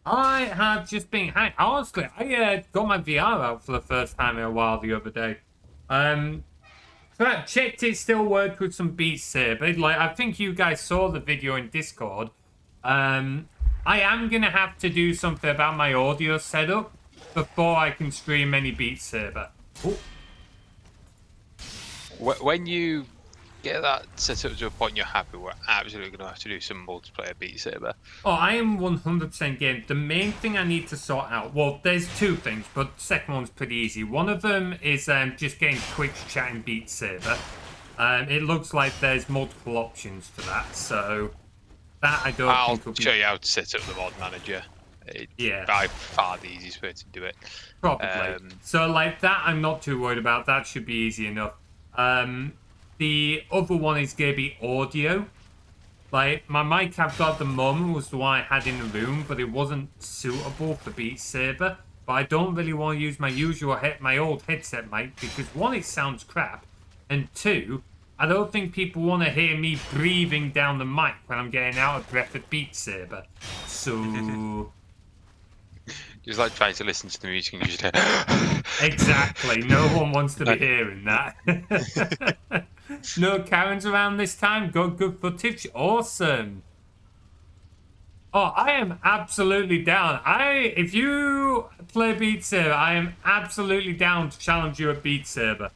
I have just been honestly, I got my VR out for the first time in a while the other day. Checked it still worked with some Beat Saber. Like, I think you guys saw the video in Discord. I am gonna have to do something about my audio setup before I can stream any Beat Saber. Ooh. When you get that set up to a point you're happy, we're absolutely going to have to do some multiplayer Beat Saber. Oh, I am 100% game. The main thing I need to sort out, well, there's two things, but the second one's pretty easy. One of them is just getting Twitch chat in Beat Saber. It looks like there's multiple options for that, so that I don't think will be... I'll show you how to set up the mod manager. It's by far the easiest way to do it. Probably. So, like, that I'm not too worried about. That should be easy enough. the other one is going to be audio. Like, my mic I've got at the moment was the one I had in the room, but it wasn't suitable for Beat Saber. But I don't really want to use my my old headset mic, because one, it sounds crap, and two, I don't think people want to hear me breathing down the mic when I'm getting out of breath at Beat Saber. So... Just like trying to listen to the music and you just hear... Exactly. No one wants to be hearing that. No Karens around this time. Got good footage. Awesome. Oh, I am absolutely down. If you play Beat Saber, I am absolutely down to challenge you at Beat Saber.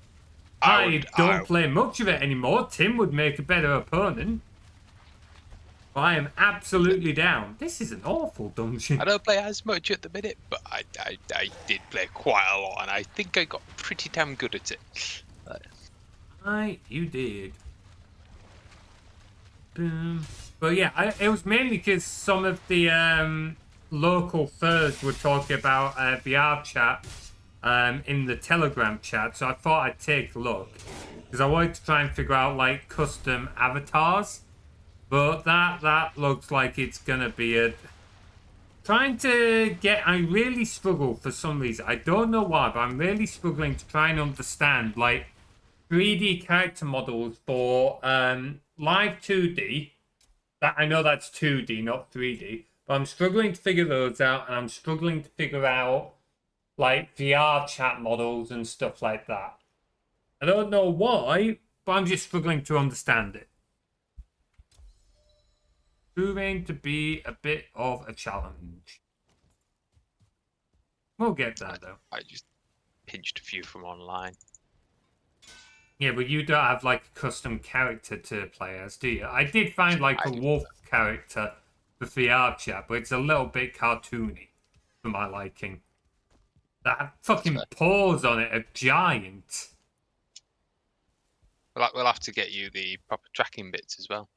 I don't play much of it anymore. Tim would make a better opponent. But I am absolutely down. This is an awful dungeon. I don't play as much at the minute, but I did play quite a lot, and I think I got pretty damn good at it. You did. Boom. But yeah, it was mainly because some of the local furs were talking about VR chat in the Telegram chat, so I thought I'd take a look. Because I wanted to try and figure out, like, custom avatars. But that looks like it's gonna be a... Trying to get... I really struggle for some reason. I don't know why, but I'm really struggling to try and understand, like, 3D character models for live 2D. That I know that's 2D, not 3D. But I'm struggling to figure those out, and I'm struggling to figure out, like, VR chat models and stuff like that. I don't know why, but I'm just struggling to understand it. Proving to be a bit of a challenge. We'll get there, though. I just pinched a few from online. Yeah, but you don't have, like, a custom character to play as, do you? I did find, like, a wolf character for VR chat, but it's a little bit cartoony for my liking. That fucking paws on it are giant. We'll have to get you the proper tracking bits as well.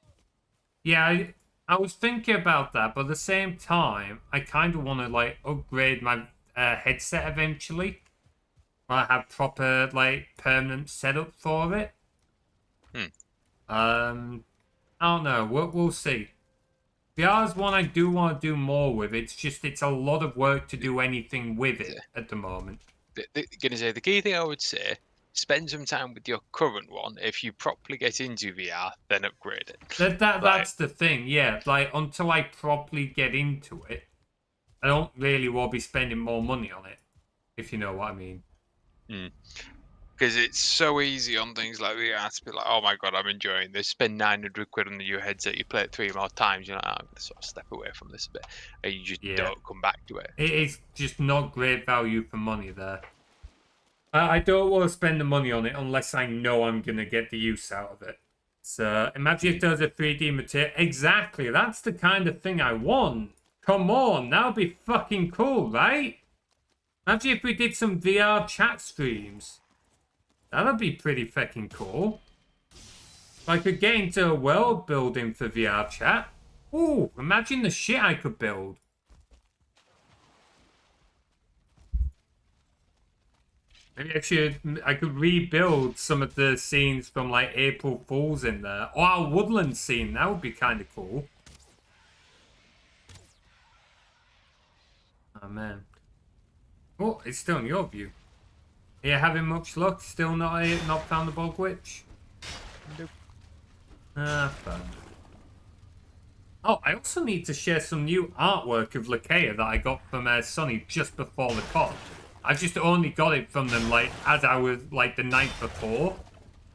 Yeah, I was thinking about that, but at the same time, I kind of want to, like, upgrade my headset eventually. I have proper, like, permanent setup for it. I don't know. We'll see. VR's one I do want to do more with. It's just, it's a lot of work to do anything with it at the moment. Gonna say, the key thing I would say, spend some time with your current one. If you properly get into VR, then upgrade it. That's the thing, yeah. Like, until I properly get into it, I don't really want to be spending more money on it, if you know what I mean. Because it's so easy on things like VR to be like, oh my god, I'm enjoying this. Spend 900 quid on your headset, you play it 3 more times, you're like, I'm going to sort of step away from this a bit. And you just don't come back to it. It's just not great value for money there. I don't want to spend the money on it unless I know I'm going to get the use out of it. So, imagine if there's a 3D material. Exactly, that's the kind of thing I want. Come on, that would be fucking cool, right? Imagine if we did some VR chat streams. That'd be pretty fucking cool. If I could get into a world building for VR chat. Ooh, imagine the shit I could build. Maybe I could rebuild some of the scenes from, like, April Fools in there. Or our Woodland Scene, that would be kind of cool. Oh, man. Oh, it's still in your view. Are you having much luck? Still not found the Bog Witch? Nope. Fun. Oh, I also need to share some new artwork of Lakea that I got from Sonny just before the con. I just only got it from them, like, as I was, like, the night before.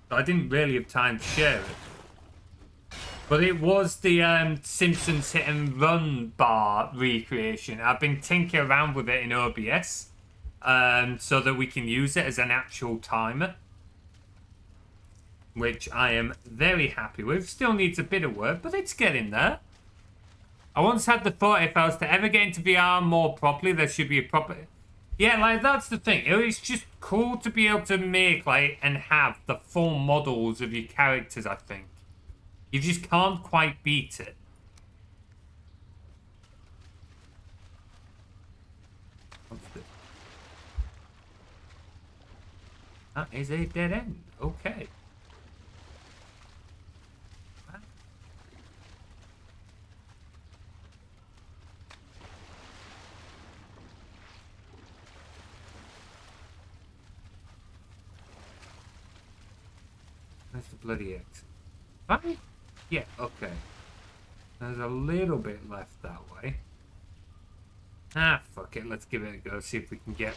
So I didn't really have time to share it. But it was the Simpsons Hit and Run bar recreation. I've been tinkering around with it in OBS. So that we can use it as an actual timer. Which I am very happy with. Still needs a bit of work, but it's getting there. I once had the thought if I was to ever get into VR more properly, there should be a proper... Yeah, like, that's the thing. It's just cool to be able to make, like, and have the full models of your characters, I think. You just can't quite beat it. What's this? That is a dead end. Okay. Where's the bloody exit? Right? Yeah, okay. There's a little bit left that way. Ah, fuck it. Let's give it a go. See if we can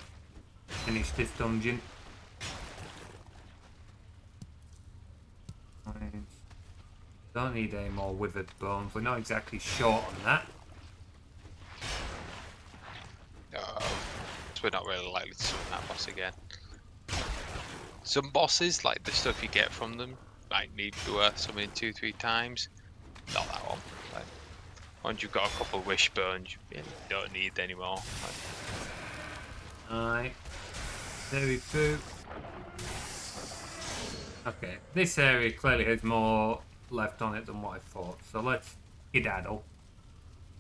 finish this dungeon. Right. Don't need any more withered bones. We're not exactly short on that. So we're not really likely to summon that boss again. Some bosses, like the stuff you get from them, might need to summon 2-3 times. Not that one. Like, once you've got a couple of wish bones, you don't need anymore. Alright. Very true. Okay, this area clearly has more left on it than what I thought. So let's skedaddle.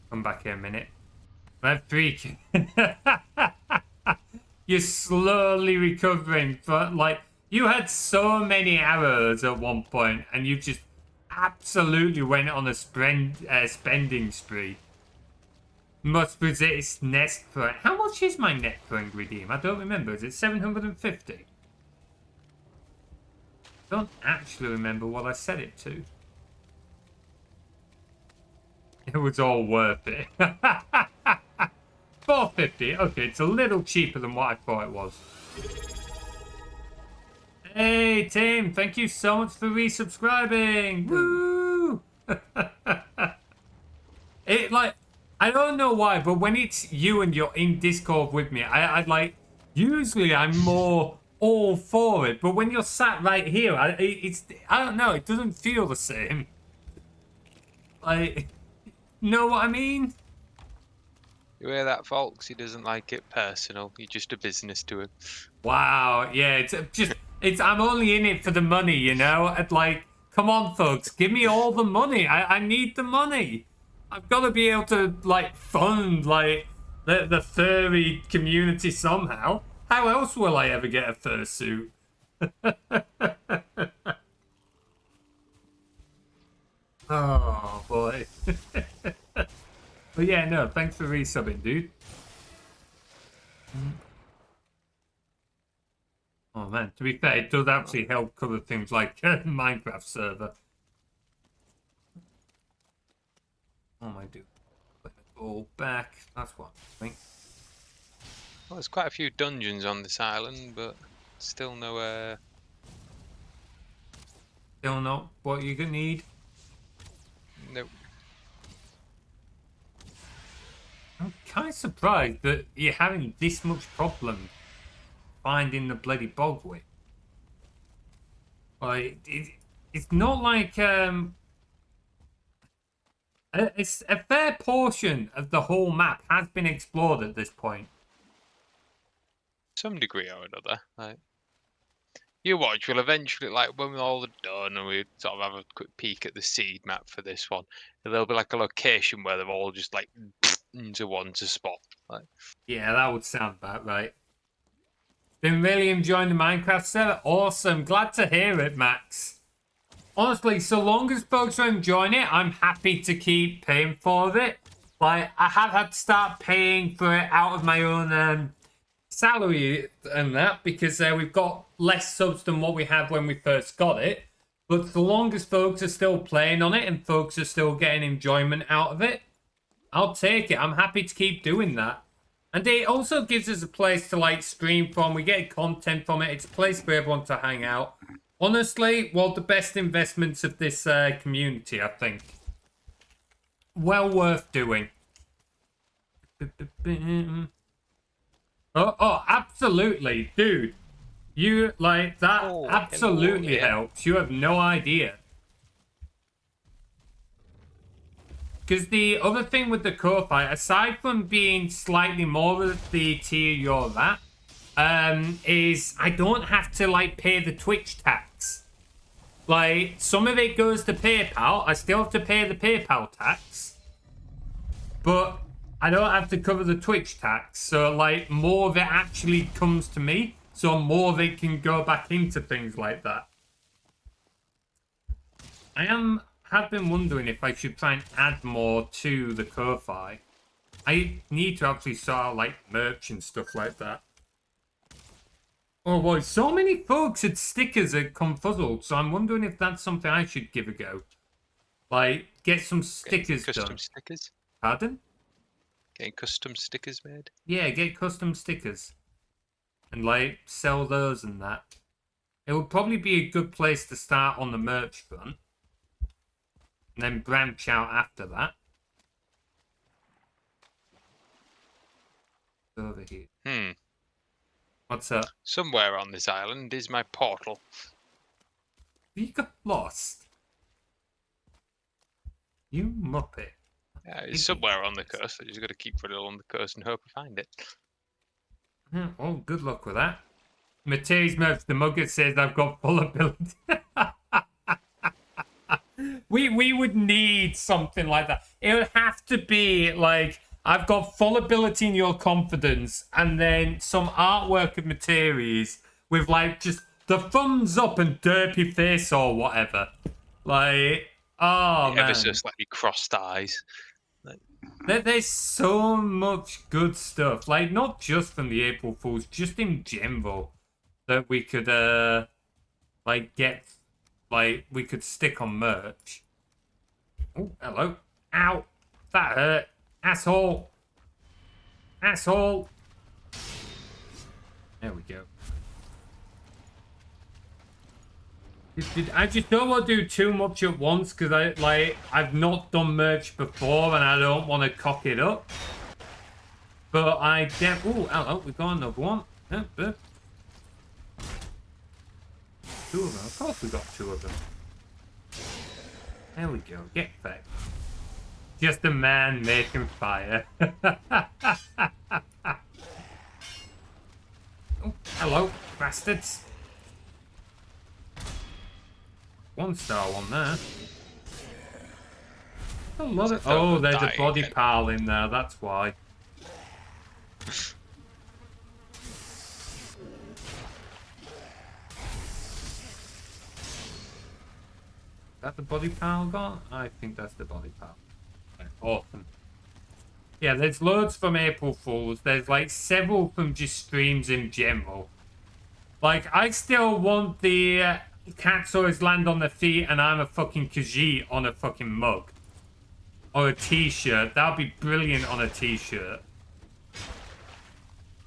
Come back here a minute. That freak. You're slowly recovering, but like you had so many arrows at one point, and you just absolutely went on a spending spree. Must resist nest for. How much is my net per ingredient? I don't remember. Is it 750? Don't actually remember what I set it to. It was all worth it. 450. Okay, it's a little cheaper than what I thought it was. Hey, Tim, thank you so much for resubscribing. Woo! I don't know why, but when it's you and you're in Discord with me, I like, usually I'm more all for it, but when you're sat right here, I don't know, it doesn't feel the same. Like, know what I mean? You hear that, folks? He doesn't like it personal. You're just a business to him. Wow, yeah, I'm only in it for the money, you know? Like, come on, folks, give me all the money. I need the money. I've got to be able to, like, fund, like, the furry community somehow. How else will I ever get a fursuit? Oh, boy. But yeah, no, thanks for resubbing, dude. Oh, man, to be fair, it does actually help cover things like Minecraft server. Oh, my dude. Let it go back. That's what I think. Well, there's quite a few dungeons on this island, but still no. Still not what you're gonna need. Nope. I'm kind of surprised that you're having this much problem finding the bloody bogwit. Like, it's not like it's a fair portion of the whole map has been explored at this point. Some degree or another. Like, you watch, we'll eventually, like, when we're all done and we sort of have a quick peek at the seed map for this one, there'll be like a location where they're all just like into one to spot. Like, yeah, that would sound about right. Been really enjoying the Minecraft server. Awesome. Glad to hear it, Max. Honestly, so long as folks are enjoying it, I'm happy to keep paying for it. Like, I have had to start paying for it out of my own salary and that, because we've got less subs than what we had when we first got it. But so long as folks are still playing on it and folks are still getting enjoyment out of it, I'll take it. I'm happy to keep doing that. And it also gives us a place to like stream from. We get content from it. It's a place for everyone to hang out. Honestly, one of the best investments of this community, I think. Well worth doing. Oh, absolutely, dude. You, like, that absolutely helps. You have no idea. Because the other thing with the co-fight, aside from being slightly more of the tier you're at, is I don't have to, like, pay the Twitch tax. Like, some of it goes to PayPal. I still have to pay the PayPal tax. But I don't have to cover the Twitch tax. So, like, more of it actually comes to me. So more of it can go back into things like that. Have been wondering if I should try and add more to the Ko-Fi. I need to actually sort out, like, merch and stuff like that. Oh boy, so many folks had stickers at Confuzzled, so I'm wondering if that's something I should give a go. Like, get some stickers Custom done. stickers. Pardon? Getting custom stickers made. Yeah, get custom stickers. And, like, sell those and that. It would probably be a good place to start on the merch front. And then branch out after that. Over here. What's up? Somewhere on this island is my portal. You got lost. You muppet. Yeah, it's somewhere on the coast. I just got to keep running along the coast and hope I find it. Oh, good luck with that. Materies Merch, the mugger says I've got full ability. we would need something like that. It would have to be like, I've got full ability in your confidence, and then some artwork of Materies with like just the thumbs up and derpy face or whatever. Like, oh man. Ever so slightly crossed eyes. There's so much good stuff. Like, not just from the April Fools, just in general, that we could like get, like, we could stick on merch. Oh, hello. Ow. That hurt. Asshole. Asshole. There we go. I just don't want to do too much at once because I've not done merch before and I don't want to cock it up. But I get. Oh, hello. We got another one. Two of them. Of course we got two of them. There we go. Get back. Just a man making fire. Oh, hello, bastards. 1-star one there. A lot of. Oh, there's a body pile in there. That's why. Is that the body pile gone? I think that's the body pile. Awesome. Yeah, there's loads from April Fools. There's like several from just streams in general. Like, I still want the cats always land on their feet and I'm a fucking Khajiit on a fucking mug. Or a t-shirt. That would be brilliant on a t-shirt.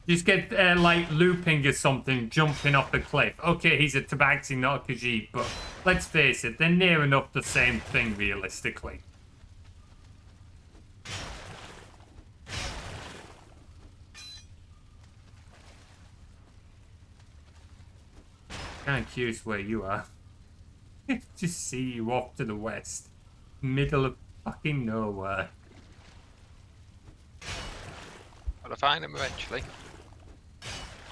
Just get like looping or something, jumping off the cliff. Okay, he's a Tabaxi, not a Khajiit, but let's face it, they're near enough the same thing realistically. Kind of curious where you are. Just see you off to the west. Middle of fucking nowhere. I'll find him eventually.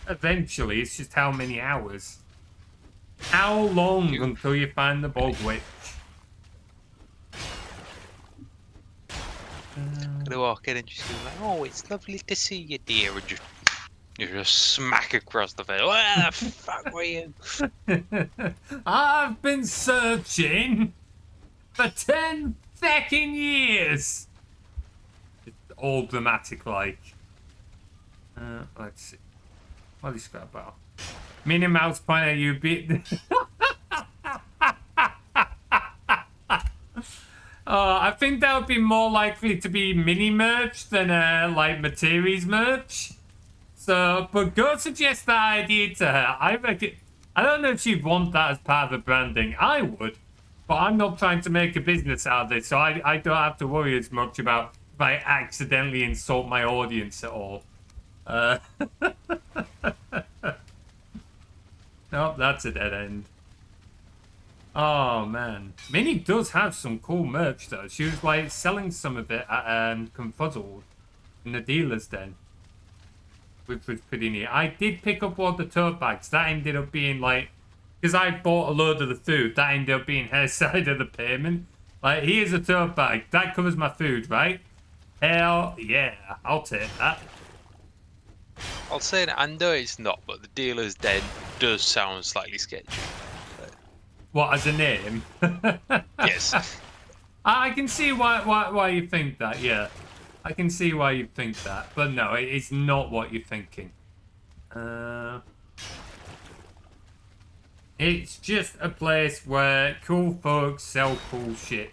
Eventually, it's just how many hours. How long until you find the bog witch? Gonna walk in and just go like, oh, it's lovely to see you, dear, and just smack across the face. Where the fuck were you? I've been searching for 10 fucking years. It's all dramatic like. Let's see. What is that about? Minnie Mouse point at you, beat. I think that would be more likely to be mini merch than like Materies merch. So, but go suggest that idea to her. I reckon. I don't know if she'd want that as part of the branding. I would, but I'm not trying to make a business out of this, so I don't have to worry as much about if I accidentally insult my audience at all. Nope, that's a dead end. Oh man, Minnie does have some cool merch though. She was like selling some of it at Confuzzled in the dealer's den, which was pretty neat. I did pick up all the tote bags. That ended up being like, because I bought a load of the food, that ended up being her side of the payment. Like, here's a tote bag. That covers my food, right? Hell yeah, I'll take that. I'll say that I know it's not, but the dealer's den does sound slightly sketchy. What, as a name? Yes. I can see why you think that, yeah. I can see why you think that. But no, it's not what you're thinking. It's just a place where cool folks sell cool shit.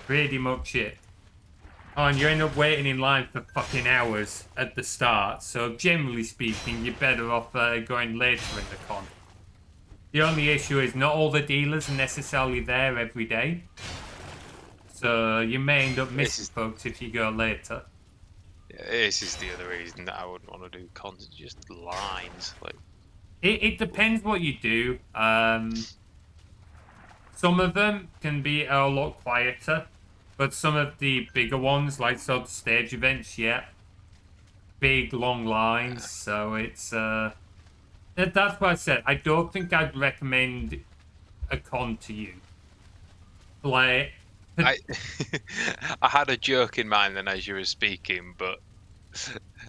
Pretty much it. Oh, and you end up waiting in line for fucking hours at the start. So generally speaking, you're better off going later in the con. The only issue is not all the dealers are necessarily there every day. So you may end up missing folks if you go later. Yeah, this is the other reason that I wouldn't want to do cons. Just lines. Like It depends what you do. Some of them can be a lot quieter, but some of the bigger ones, like sort of stage events, yeah, big long lines. So it's that's what I said. I don't think I'd recommend a con to you. Like, I had a joke in mind then as you were speaking, but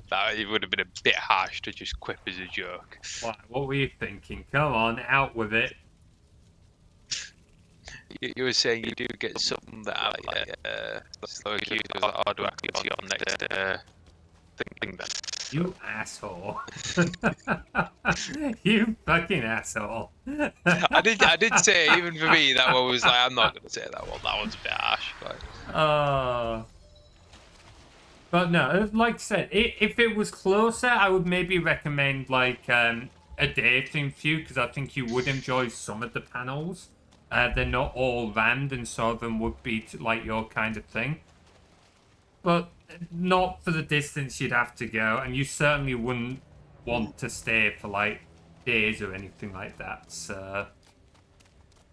that it would have been a bit harsh to just quip as a joke. what were you thinking? Come on, out with it. You were saying you do get something that I like. So you how do I get your next thing then? You asshole. You fucking asshole. I did say even for me that one was like I'm not gonna say that one. That one's a bit harsh. Like. But no, like I said, if it was closer, I would maybe recommend like a day thing for you, because I think you would enjoy some of the panels. They're not all rammed, and some of them would be like your kind of thing. But not for the distance you'd have to go, and you certainly wouldn't want to stay for like days or anything like that. So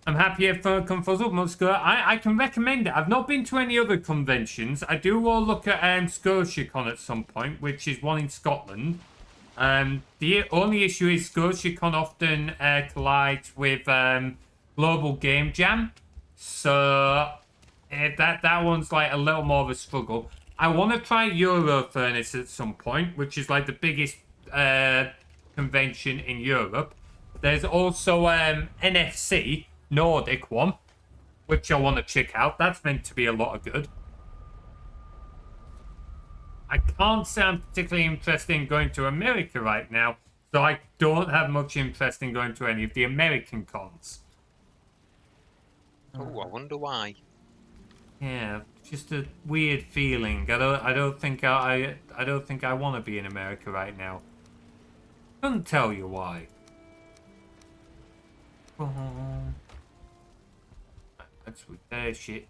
I'm happy for Confuzzled. Must go. I can recommend it. I've not been to any other conventions. I do want to look at ScotiaCon at some point, which is one in Scotland. The only issue is ScotiaCon often collides with Global Game Jam, so that one's like a little more of a struggle. I want to try Euro Furnace at some point, which is like the biggest convention in Europe. There's also NFC, Nordic one, which I want to check out. That's meant to be a lot of good. I can't say I'm particularly interested in going to America right now, so I don't have much interest in going to any of the American cons. Oh, I wonder why. Yeah, just a weird feeling. I don't think I want to be in America right now. Couldn't tell you why. That's with their shit.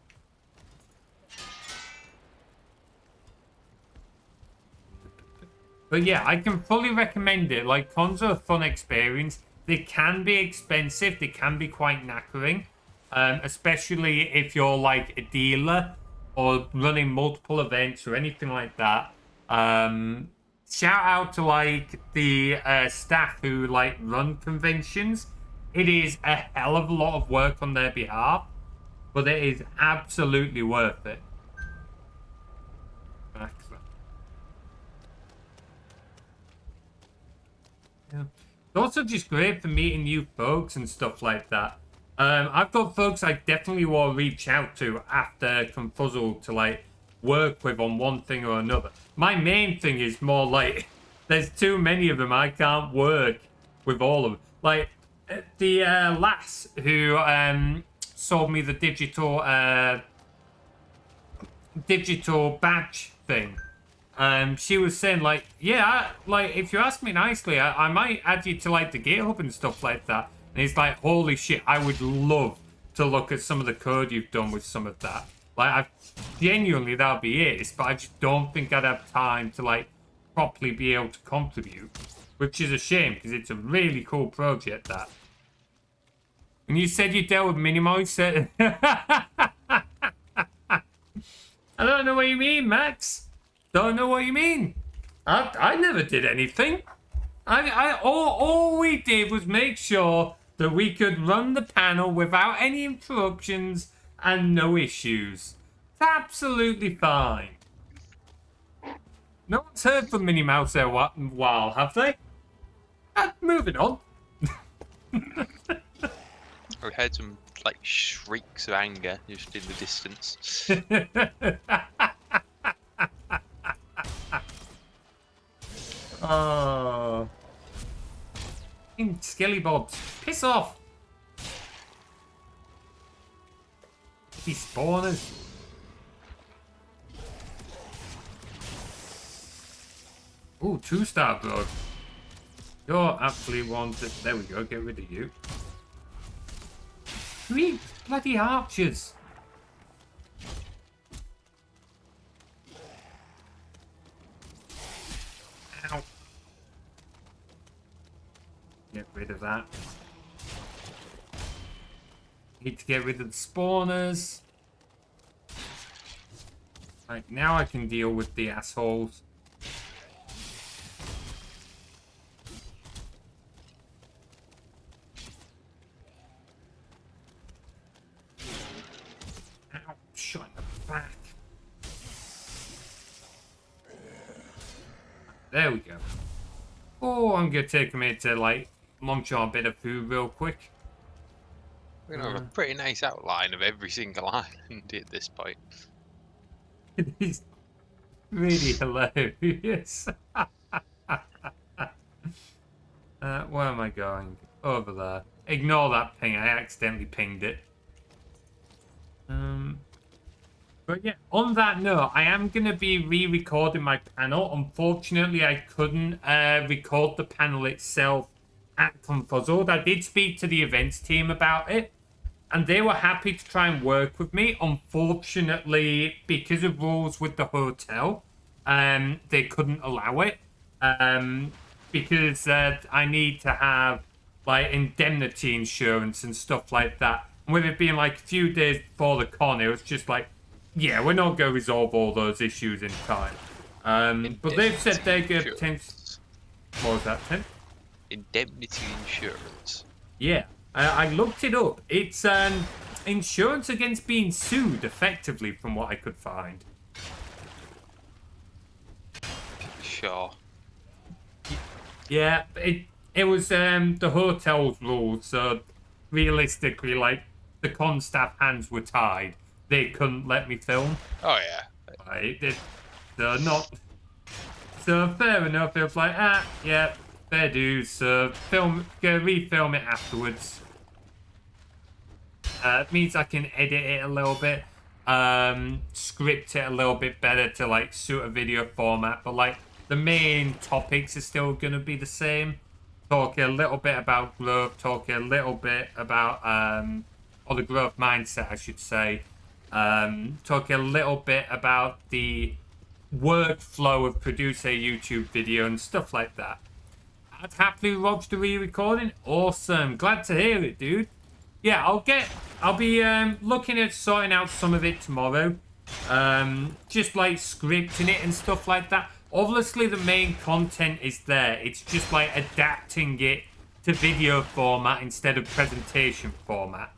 But yeah, I can fully recommend it. Like, cons are a fun experience. They can be expensive. They can be quite knackering. Especially if you're like a dealer or running multiple events or anything like that. Shout out to like the staff who like run conventions. It is a hell of a lot of work on their behalf, but it is absolutely worth it. Yeah. It's also just great for meeting new folks and stuff like that. I've got folks I definitely want to reach out to after Confuzzled to like work with on one thing or another. My main thing is more like there's too many of them. I can't work with all of them. Like the lass who sold me the digital badge thing. She was saying like, yeah, like if you ask me nicely, I might add you to like the GitHub and stuff like that. And he's like, holy shit, I would love to look at some of the code you've done with some of that. Like, genuinely, that'll be it. But I just don't think I'd have time to, like, properly be able to contribute. Which is a shame, because it's a really cool project, that. And you said you dealt with Minimoys. I don't know what you mean, Max. Don't know what you mean. I never did anything. All we did was make sure that we could run the panel without any interruptions and no issues. It's absolutely fine. No one's heard from Minnie Mouse there a while, have they? Moving on. We heard some like shrieks of anger just in the distance. Oh. Skelly Bobs. Piss off. These spawners. Ooh, 2-star blood. You're absolutely wanted. There we go, get rid of you. 3 bloody archers. Ow. Get rid of that. Need to get rid of the spawners. Right, now I can deal with the assholes. Ow, shot in the back. There we go. Oh, I'm gonna take a minute to like munch on a bit of food real quick. We're gonna have a pretty nice outline of every single island at this point. It is really hilarious. Where am I going? Over there. Ignore that ping. I accidentally pinged it. But yeah, on that note, I am going to be re-recording my panel. Unfortunately, I couldn't record the panel itself at Confuzzled. I did speak to the events team about it, and they were happy to try and work with me. Unfortunately, because of rules with the hotel, they couldn't allow it. Because I need to have like indemnity insurance and stuff like that. And with it being like a few days before the con, it was just like, yeah, we're not going to resolve all those issues in time. But they've said they're going to potentially... What was that, Tim? Indemnity insurance. Yeah, I looked it up. It's insurance against being sued, effectively, from what I could find. Sure. Yeah, it was the hotel's rules, so realistically, like, the con staff hands were tied. They couldn't let me film. Oh yeah. Right, they're not... So, fair enough, it was like, yeah, fair dues, so go refilm it afterwards. It means I can edit it a little bit, script it a little bit better to, like, suit a video format, but, like, the main topics are still going to be the same. Talking a little bit about growth, talking a little bit about, or the growth mindset, I should say. Talking a little bit about the workflow of producing a YouTube video and stuff like that. I'd happily watch the re-recording. Awesome. Glad to hear it, dude. Yeah, I'll be looking at sorting out some of it tomorrow. Just like scripting it and stuff like that. Obviously, the main content is there. It's just like adapting it to video format instead of presentation format.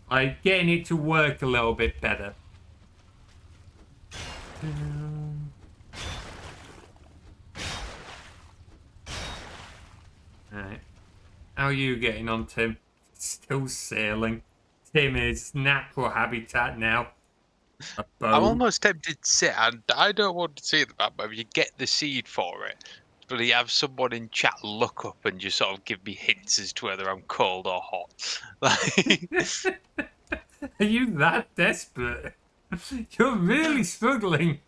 Like getting it to work a little bit better. Alright. How are you getting on, Tim? Still sailing. Tim is natural habitat now. I'm almost tempted to say, and I don't want to say the bad, but if you get the seed for it, but you have someone in chat look up and just sort of give me hints as to whether I'm cold or hot. Like, are you that desperate? You're really struggling.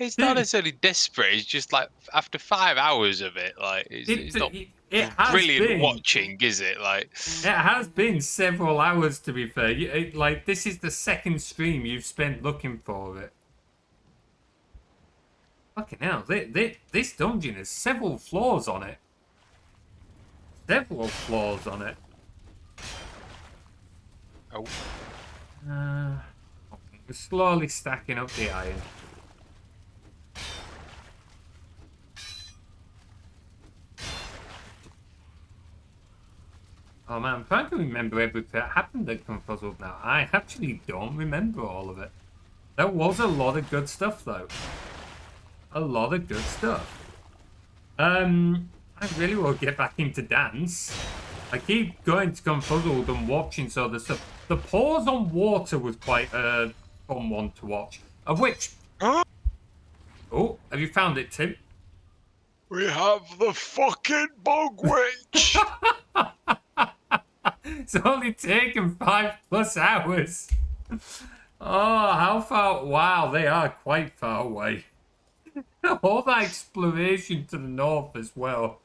it's not necessarily desperate. It's just like after 5 hours of it, like it's not brilliant watching, is it? Like, it has been several hours, to be fair. Like, this is the second stream you've spent looking for it. Fucking hell, this dungeon has several floors on it. Several floors on it. oh, We're slowly stacking up the iron. Oh man, I'm trying to remember everything that happened at Confuzzled now. I actually don't remember all of it. There was a lot of good stuff though. A lot of good stuff. I really will get back into dance. I keep going to Confuzzled and watching so the stuff. The pause on water was quite a fun one to watch. Of which... Oh, have you found it, Tim? We have the fucking bog witch. It's only taken 5+ hours. Oh, how far? Wow, they are quite far away. All that exploration to the north as well.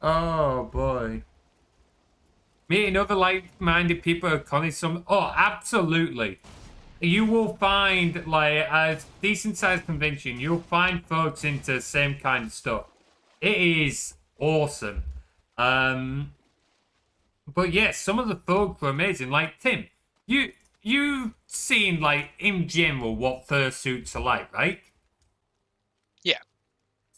Oh boy. Meeting other like-minded people at Connie some. Oh, absolutely. You will find like a decent-sized convention. You'll find folks into the same kind of stuff. It is awesome. But yes, some of the folks were amazing. Like Tim, you've seen like in general what fursuits are like, right? Yeah.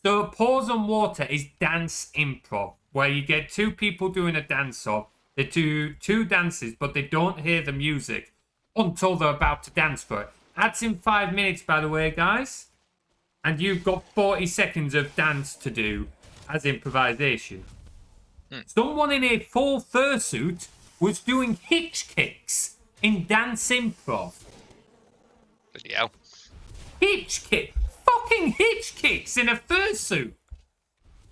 So Paws on Water is dance improv, where you get two people doing a dance off. They do two dances, but they don't hear the music until they're about to dance for it. That's in 5 minutes, by the way, guys. And you've got 40 seconds of dance to do as improvisation. Someone in a full fursuit was doing hitch kicks in dance improv. Bloody hell. Hitch kick, fucking hitch kicks in a fursuit.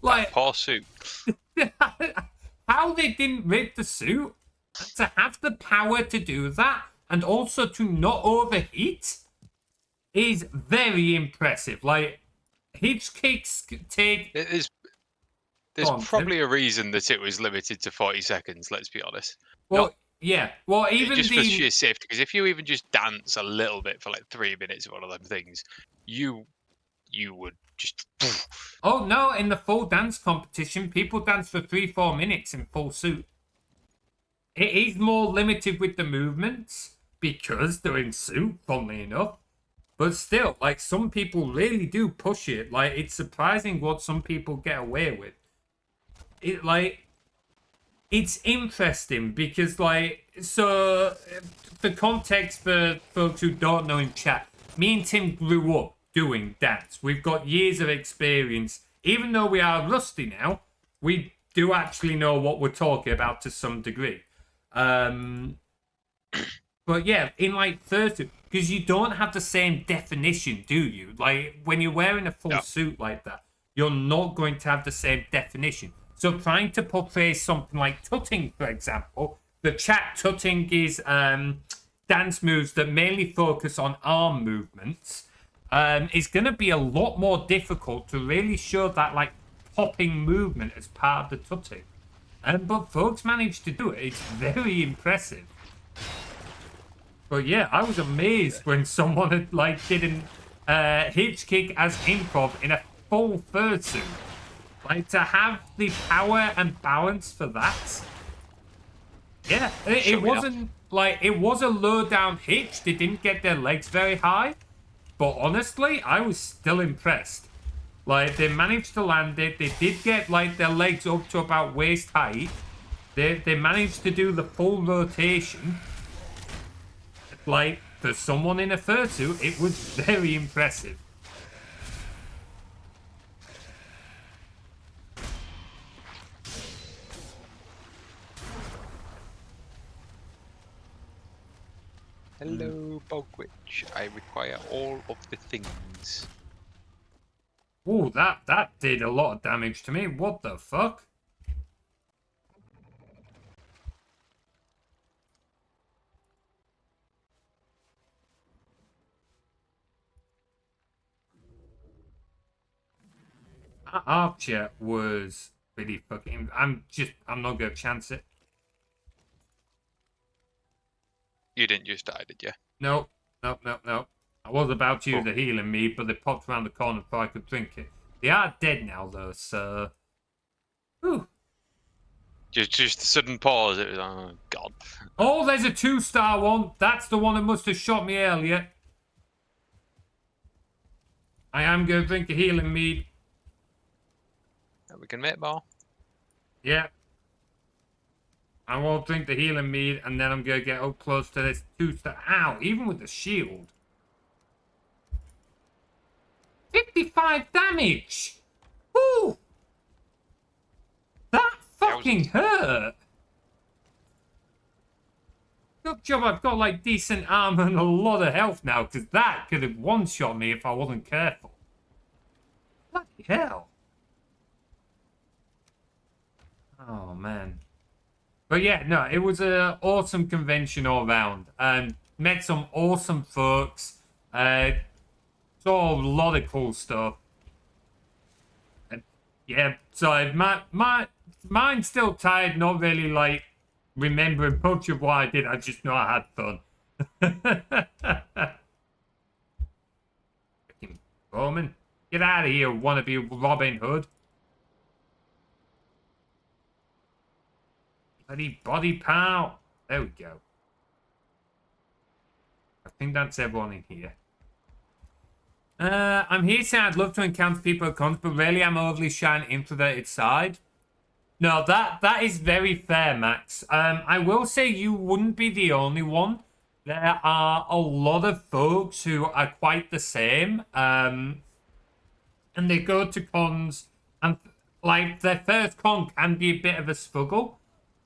Like Poor suit. how they didn't rig the suit to have the power to do that and also to not overheat is very impressive. Like hitch kicks take. There's probably a reason that it was limited to 40 seconds. Let's be honest. Well, yeah. Well, even just the for sheer safety, because if you even just dance a little bit for like 3 minutes of one of them things, you would just. Oh no! In the full dance competition, people dance for 3-4 minutes in full suit. It is more limited with the movements because they're in suit, funnily enough. But still, like some people really do push it. Like it's surprising what some people get away with. It's interesting because so for context for folks who don't know in chat, me and Tim grew up doing dance. We've got years of experience. Even though we are rusty now, we do actually know what we're talking about to some degree. But yeah, in like 30, because you don't have the same definition, do you? Like when you're wearing a full suit like that, you're not going to have the same definition. So trying to portray something like tutting, for example, the chat tutting is dance moves that mainly focus on arm movements, is going to be a lot more difficult to really show that like popping movement as part of the tutting. But folks managed to do it. It's very impressive. But yeah, I was amazed when someone had did an hitch kick as improv in a full fursuit. Like to have the power and balance for that. Yeah, it wasn't it was a low down hitch. They didn't get their legs very high, but honestly, I was still impressed. Like they managed to land it. They did get their legs up to about waist height. They managed to do the full rotation. Like for someone in a fursuit, it was very impressive. Hello, Bogwitch. I require all of the things. Oh, that did a lot of damage to me. What the fuck? That archer was really fucking. I'm not gonna chance it. You didn't just die, did you? No. I was about to use the healing mead, but they popped around the corner before I could drink it. They are dead now, though, so. Whew. Just a sudden pause. It was, oh god. Oh, there's a 2-star one. That's the one that must have shot me earlier. I am going to drink a healing mead. We can make more. Yeah. I will drink the healing mead, and then I'm going to get up close to this 2-star. Ow, even with the shield. 55 damage! Woo! That fucking hurt! Good job I've got decent armor and a lot of health now, because that could have one-shot me if I wasn't careful. Bloody hell. Oh, man. But yeah, no, it was an awesome convention all round. Met some awesome folks. Saw a lot of cool stuff. And yeah, so mine's still tired, not really like remembering much of what I did. I just know I had fun. Fucking Roman, get out of here, wannabe Robin Hood. Bloody body pow. There we go. I think that's everyone in here. I'm here saying I'd love to encounter people at cons, but really I'm overly shy and introverted side. No, that is very fair, Max. I will say you wouldn't be the only one. There are a lot of folks who are quite the same. And they go to cons and like their first con can be a bit of a struggle.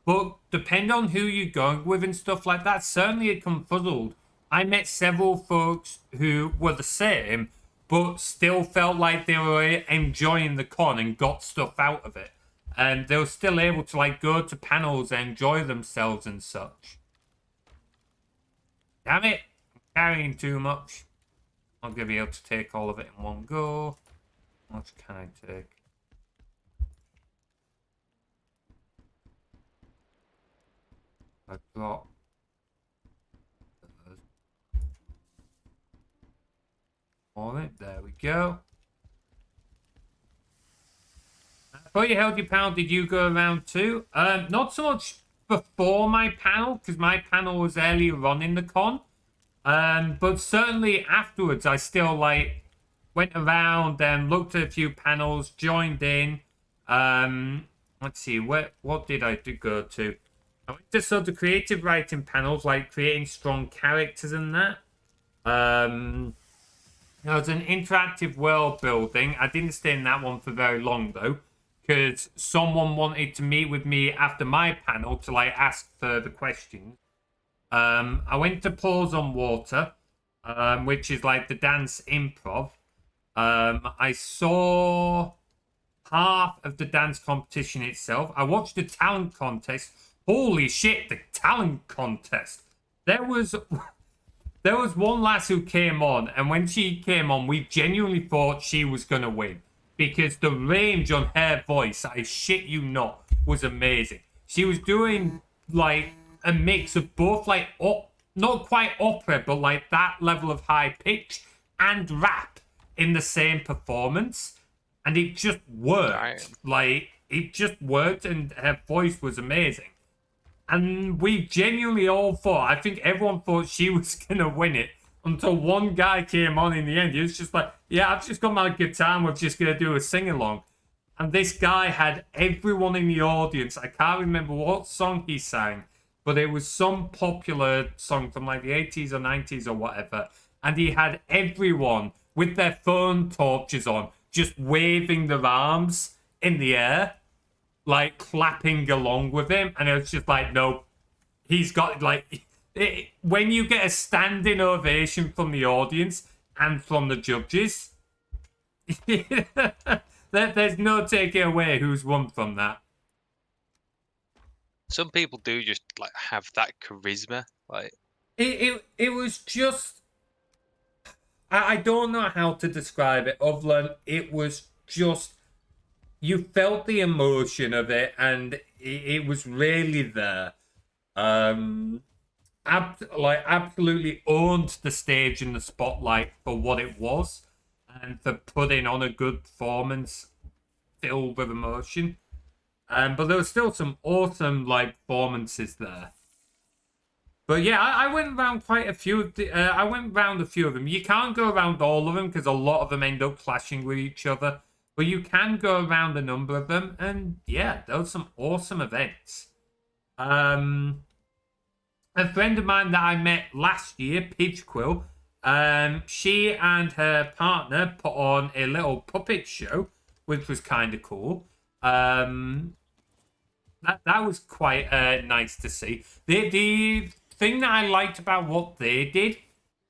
But depending on who you're going with and stuff like that, certainly it confuzzled. I met several folks who were the same, but still felt like they were enjoying the con and got stuff out of it. And they were still able to like go to panels and enjoy themselves and such. Damn it, I'm carrying too much. I'm going to be able to take all of it in one go. What can I take? I've got all right, there we go. I thought you held your panel. Did you go around too? Not so much before my panel, because my panel was earlier on in the con. But certainly afterwards, I still like went around and looked at a few panels, joined in. Let's see, what did I go to? I went to sort of creative writing panels, like creating strong characters and that. There was an interactive world building. I didn't stay in that one for very long though, because someone wanted to meet with me after my panel to like ask further questions. I went to Pause on Water, which is like the dance improv. I saw half of the dance competition itself. I watched the talent contest. Holy shit, the talent contest. There was one lass who came on, and when she came on, we genuinely thought she was going to win. Because the range on her voice, I shit you not, was amazing. She was doing, like, a mix of both, like, not quite opera, but, like, that level of high pitch and rap in the same performance. And it just worked. Right. Like, it just worked, and her voice was amazing. And we genuinely all thought, I think everyone thought she was going to win it until one guy came on in the end. He was just like, yeah, I've just got my guitar and we're just going to do a sing-along. And this guy had everyone in the audience. I can't remember what song he sang, but it was some popular song from like the 80s or 90s or whatever. And he had everyone with their phone torches on, just waving their arms in the air, like clapping along with him. And it was just like, no, he's got like, when you get a standing ovation from the audience and from the judges, there's no taking away who's won from that. Some people do just like have that charisma. Like it was just, I don't know how to describe it other than it was just, you felt the emotion of it, and it was really there. Absolutely owned the stage and the spotlight for what it was, and for putting on a good performance filled with emotion. But there was still some awesome like performances there. But yeah, I went around quite a few of the. I went around a few of them. You can't go around all of them because a lot of them end up clashing with each other. But you can go around a number of them, and yeah, those some awesome events. A friend of mine that I met last year, Pidge Quill, she and her partner put on a little puppet show, which was kind of cool. That was quite nice to see. The thing that I liked about what they did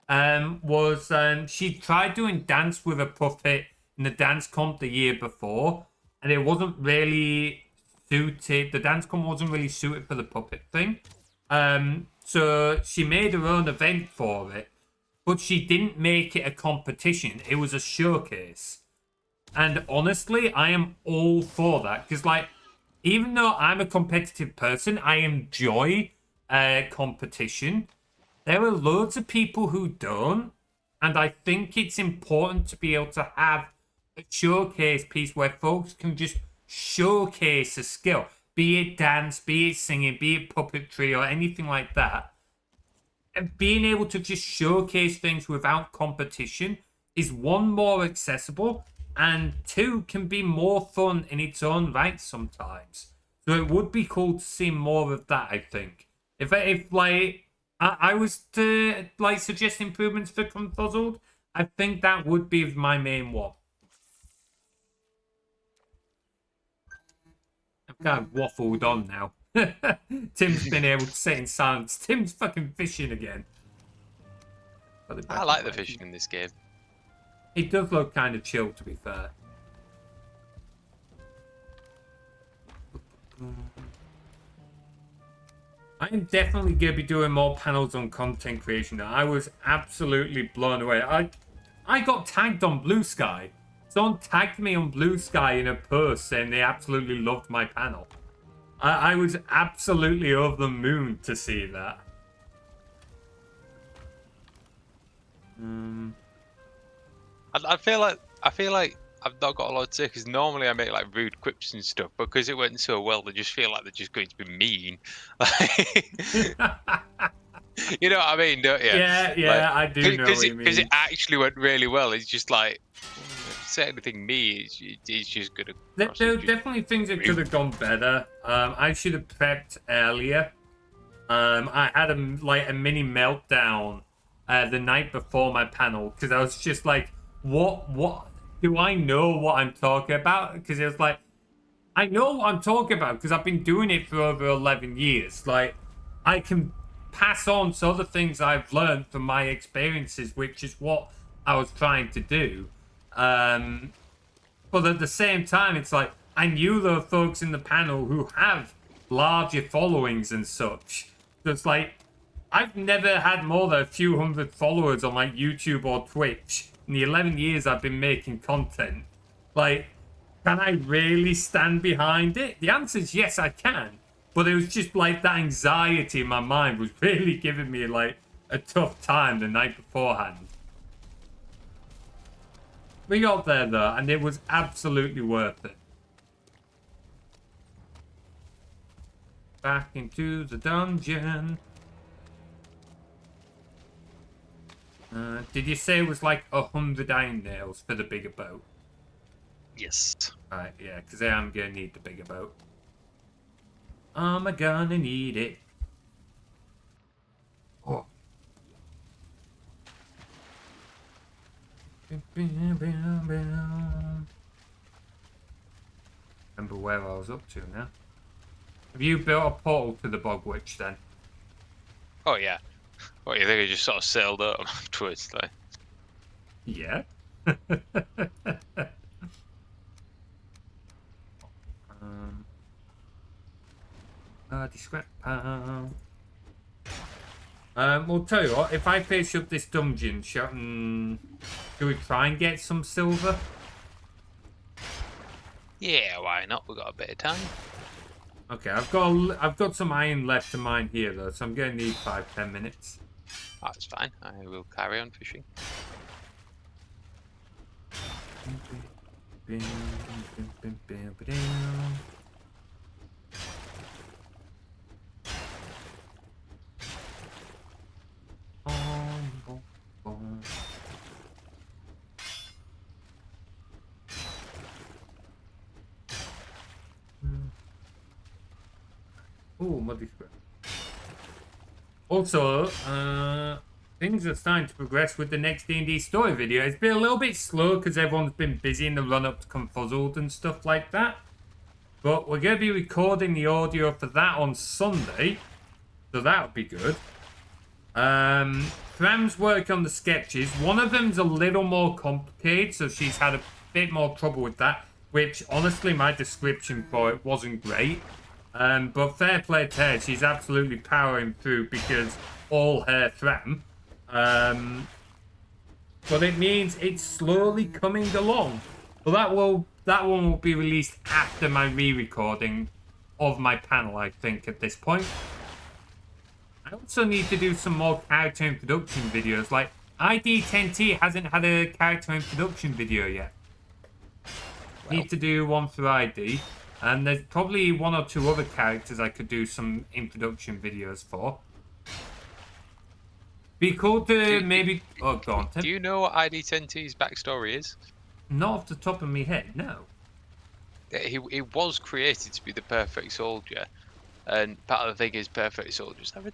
was she tried doing dance with a puppet in the dance comp the year before, and it wasn't really suited. The dance con wasn't really suited for the puppet thing. So she made her own event for it, but she didn't make it a competition. It was a showcase. And honestly, I am all for that. Because, like, even though I'm a competitive person, I enjoy competition. There are loads of people who don't. And I think it's important to be able to have a showcase piece where folks can just showcase a skill. Be it dance, be it singing, be it puppetry, or anything like that. And being able to just showcase things without competition is one, more accessible, and two, can be more fun in its own right sometimes. So it would be cool to see more of that, I think. If like I was to like suggest improvements for Confuzzled, I think that would be my main one. I've kind of waffled on now. Tim's been able to sit in silence. Tim's fucking fishing again. I like the fishing in this game. It does look kind of chill, to be fair. I am definitely going to be doing more panels on content creation. I was absolutely blown away. I got tagged on Blue Sky. Someone tagged me on Blue Sky in a post saying they absolutely loved my panel. I was absolutely over the moon to see that. I feel like I've not got a lot to say because normally I make like rude quips and stuff, but because it went so well, they just feel like they're just going to be mean. You know what I mean, don't you? Yeah, like, I do know what you mean. Because it actually went really well. It's just like, say anything mean, it's just gonna. There are definitely things that could have gone better. I should have prepped earlier. I had a mini meltdown the night before my panel because I was just like, what do I know what I'm talking about? Because it was like, I know what I'm talking about because I've been doing it for over 11 years. Like, I can pass on to other things I've learned from my experiences, which is what I was trying to do. But at the same time, it's like, I knew there were folks in the panel who have larger followings and such. So it's like, I've never had more than a few hundred followers on like YouTube or Twitch in the 11 years I've been making content. Like, can I really stand behind it? The answer is yes, I can. But it was just like that anxiety in my mind was really giving me like a tough time the night beforehand. We got there though, and it was absolutely worth it. Back into the dungeon. Did you say it was like 100 iron nails for the bigger boat? Yes. Right, yeah, because I am going to need the bigger boat. I'm gonna need it. Oh. Remember where I was up to now. Have you built a portal to the Bog Witch then? Oh yeah. What, you think I just sort of sailed up afterwards? Like? Yeah. We'll tell you what, if I finish up this dungeon, do we try and get some silver? Yeah, why not? We've got a bit of time. Okay, I've got some iron left to mine here though, so I'm going to need 5-10 minutes. That's fine. I will carry on fishing. Oh, muddy square. Also, things are starting to progress with the next D&D story video. It's been a little bit slow because everyone's been busy in the run-up to Confuzzled and stuff like that. But we're going to be recording the audio for that on Sunday. So that'll be good. Fram's work on the sketches. One of them's a little more complicated, so she's had a bit more trouble with that. which honestly my description for it wasn't great. But fair play to her, she's absolutely powering through because all her Fram. But it means it's slowly coming along. Well, that one will be released after my re-recording of my panel, I think, at this point. I also need to do some more character introduction videos. Like, ID10T hasn't had a character introduction video yet. Well. Need to do one for ID. And there's probably one or two other characters I could do some introduction videos for. Be cool to maybe... Oh, go on, Tim. Do you know what ID10T's backstory is? Not off the top of my head, no. He was created to be the perfect soldier. And part of the thing is perfect soldiers. They're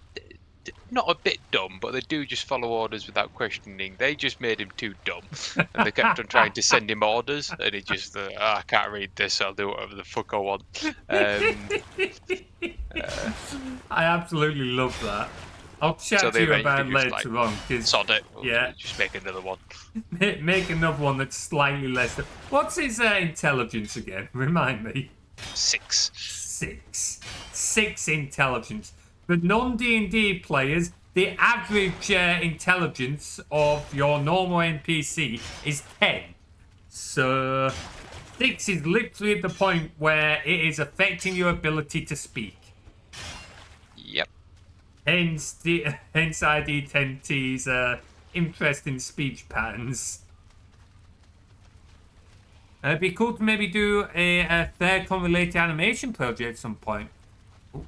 not a bit dumb, but they do just follow orders without questioning. They just made him too dumb. And they kept on trying to send him orders. And he just, I can't read this, I'll do whatever the fuck I want. I absolutely love that. I'll chat So to they you about it eventually later just, on. Cause, sod it. Yeah. Just make another one. Make another one that's slightly less... What's his intelligence again? Remind me. 6. 6 intelligence. The non-D&D players, the average intelligence of your normal NPC is 10. So 6 is literally at the point where it is affecting your ability to speak. Yep. Hence ID10T's interest in speech patterns. It'd be cool to maybe do a Faircon-related animation project at some point. Ooh,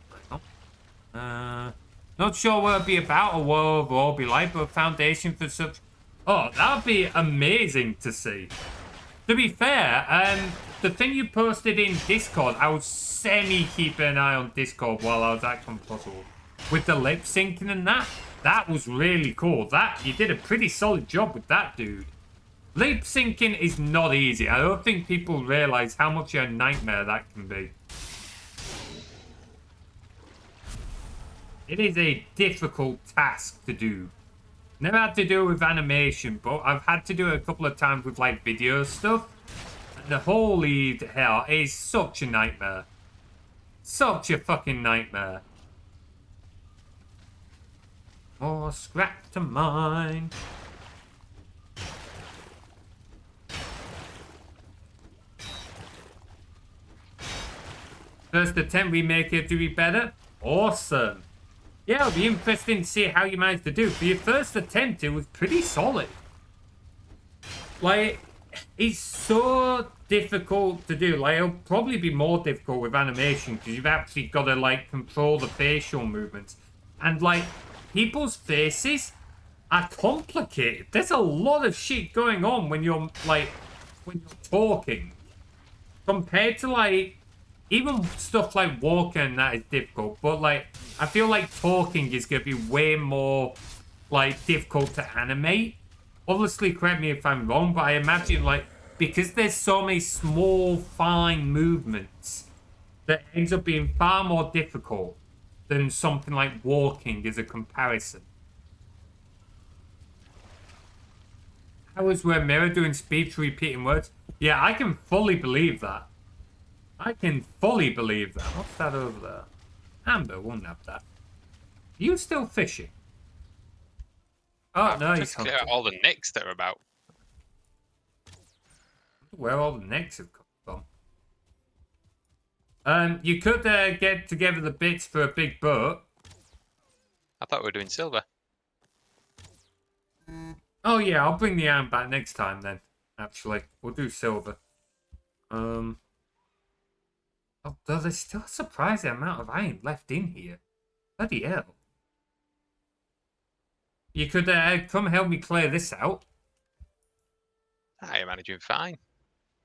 not sure what it'd be about or what it'll overall be like, but a foundation for such... Oh, that'd be amazing to see. To be fair, the thing you posted in Discord, I was semi-keeping an eye on Discord while I was at Confuzzled. With the lip syncing and that was really cool. You did a pretty solid job with that, dude. Lip syncing is not easy. I don't think people realize how much of a nightmare that can be. It is a difficult task to do. Never had to do it with animation, but I've had to do it a couple of times with like video stuff. And the holy hell, it is such a nightmare. Such a fucking nightmare. More scrap to mine. First attempt we make it to be better. Awesome. Yeah, it'll be interesting to see how you managed to do. For your first attempt, it was pretty solid. Like, it's so difficult to do. Like, it'll probably be more difficult with animation because you've actually got to, like, control the facial movements. And, like, people's faces are complicated. There's a lot of shit going on when you're, like, when you're talking. Compared to, like, even stuff like walking and that is difficult, but like I feel like talking is gonna be way more like difficult to animate. Obviously, correct me if I'm wrong, but I imagine like because there's so many small, fine movements that ends up being far more difficult than something like walking as a comparison. How is Willomena doing speed for repeating words? Yeah, I can fully believe that. I can fully believe that. What's that over there? Amber won't have that. Are you still fishing? Oh, no, he's Just clear out all the nicks that are about. Where all the necks have come from. You could get together the bits for a big boat. I thought we were doing silver. Oh, yeah, I'll bring the iron back next time then. Actually, we'll do silver. Although there's still a surprising amount of iron left in here. Bloody hell. You could come help me clear this out. I am managing fine.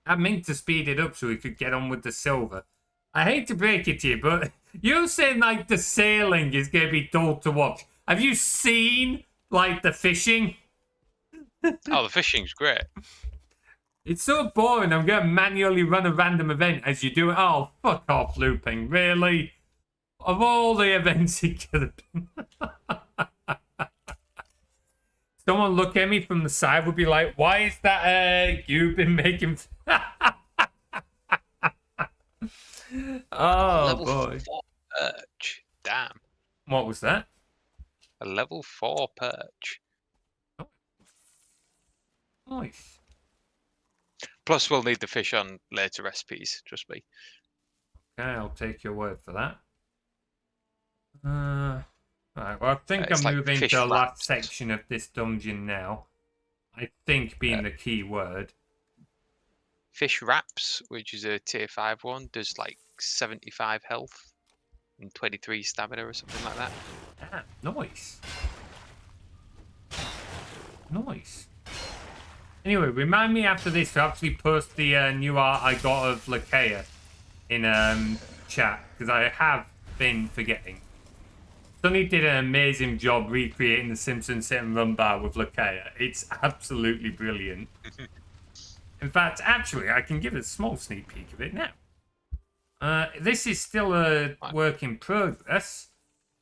I meant to speed it up so we could get on with the silver. I hate to break it to you, but you're saying like the sailing is going to be dull to watch. Have you seen like the fishing? Oh, the fishing's great. It's so boring, I'm going to manually run a random event as you do it. Oh, fuck off, looping. Really? Of all the events it could have been. Someone look at me from the side would be like, why is that you been making... Oh Level boy. 4 perch. Damn. What was that? A level 4 perch. Oh, nice. Plus, we'll need the fish on later recipes. Trust me. Okay, I'll take your word for that. Right, well, I think It's I'm like moving fish to the last wraps. section of this dungeon now. I think being the key word. Fish wraps, which is a tier 5 one, does like 75 health and 23 stamina or something like that. Ah, nice. Nice. Anyway, remind me after this to actually post the new art I got of Lakea in chat, because I have been forgetting. Sonny did an amazing job recreating the Simpsons sit and run bar with Lakea. It's absolutely brilliant. In fact, actually, I can give a small sneak peek of it now. This is still a work in progress.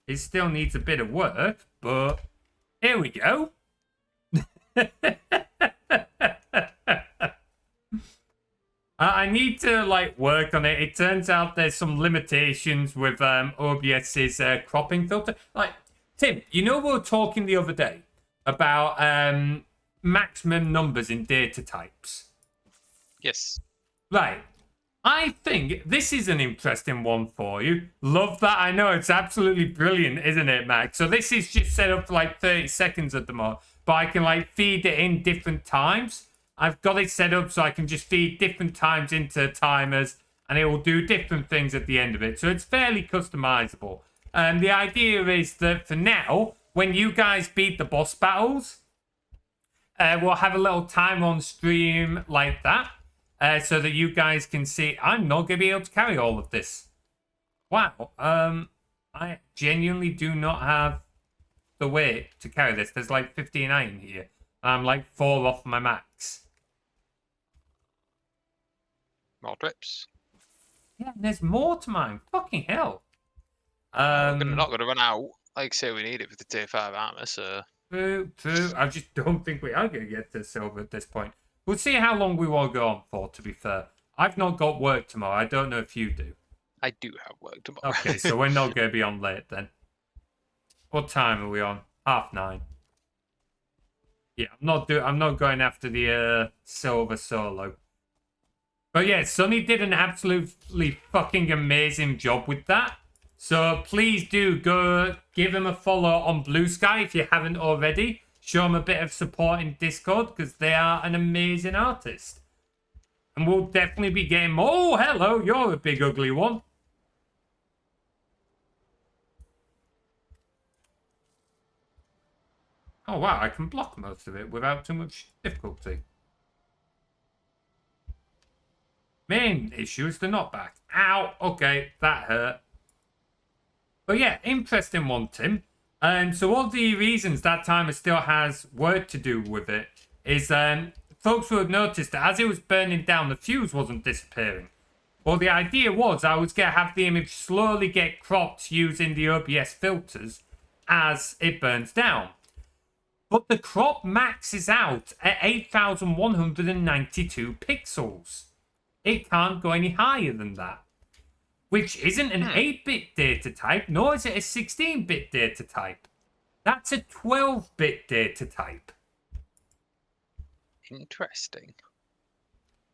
It still needs a bit of work, but here we go. I need to like work on it. It turns out there's some limitations with OBS's cropping filter. Like, Tim, you know we were talking the other day about maximum numbers in data types. Yes. Right. I think this is an interesting one for you. Love that. I know it's absolutely brilliant, isn't it, Max? So this is just set up for like 30 seconds at the moment, but I can like feed it in different times. I've got it set up so I can just feed different times into timers and it will do different things at the end of it. So it's fairly customizable. And the idea is that for now, when you guys beat the boss battles, we'll have a little timer on stream like that. So that you guys can see, I'm not going to be able to carry all of this. Wow. I genuinely do not have the weight to carry this. There's like 15 iron here. I'm like 4 off my max. More drips. Yeah, and there's more to mine. Fucking hell. We're not going to run out. Like I say, we need it for the tier 5 armor, so... True. I just don't think we are going to get to silver at this point. We'll see how long we want to go on for, to be fair. I've not got work tomorrow. I don't know if you do. I do have work tomorrow. Okay, so we're not going to be on late then. What time are we on? 9:30. Yeah, I'm not going after the silver solo. But yeah, Sonny did an absolutely fucking amazing job with that. So please do go give him a follow on Blue Sky if you haven't already. Show them a bit of support in Discord because they are an amazing artist. And we'll definitely be getting more. Oh, hello, you're a big ugly one. Oh, wow, I can block most of it without too much difficulty. Main issue is the knockback. Ow, okay, that hurt. But yeah, interesting one, Tim. So one of the reasons that timer still has work to do with it is folks will have noticed that as it was burning down, the fuse wasn't disappearing. Well, the idea was I was going to have the image slowly get cropped using the OBS filters as it burns down. But the crop maxes out at 8,192 pixels. It can't go any higher than that. Which isn't an 8-bit data type, nor is it a 16-bit data type. That's a 12-bit data type. Interesting.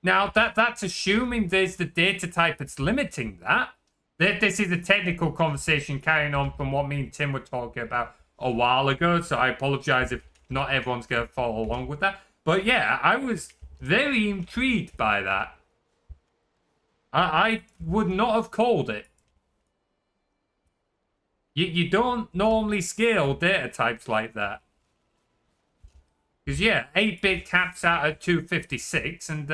Now, that's assuming there's the data type that's limiting that. This is a technical conversation carrying on from what me and Tim were talking about a while ago, so I apologize if not everyone's going to follow along with that. But yeah, I was very intrigued by that. I would not have called it. You don't normally scale data types like that. Because, yeah, 8-bit caps out at 256 and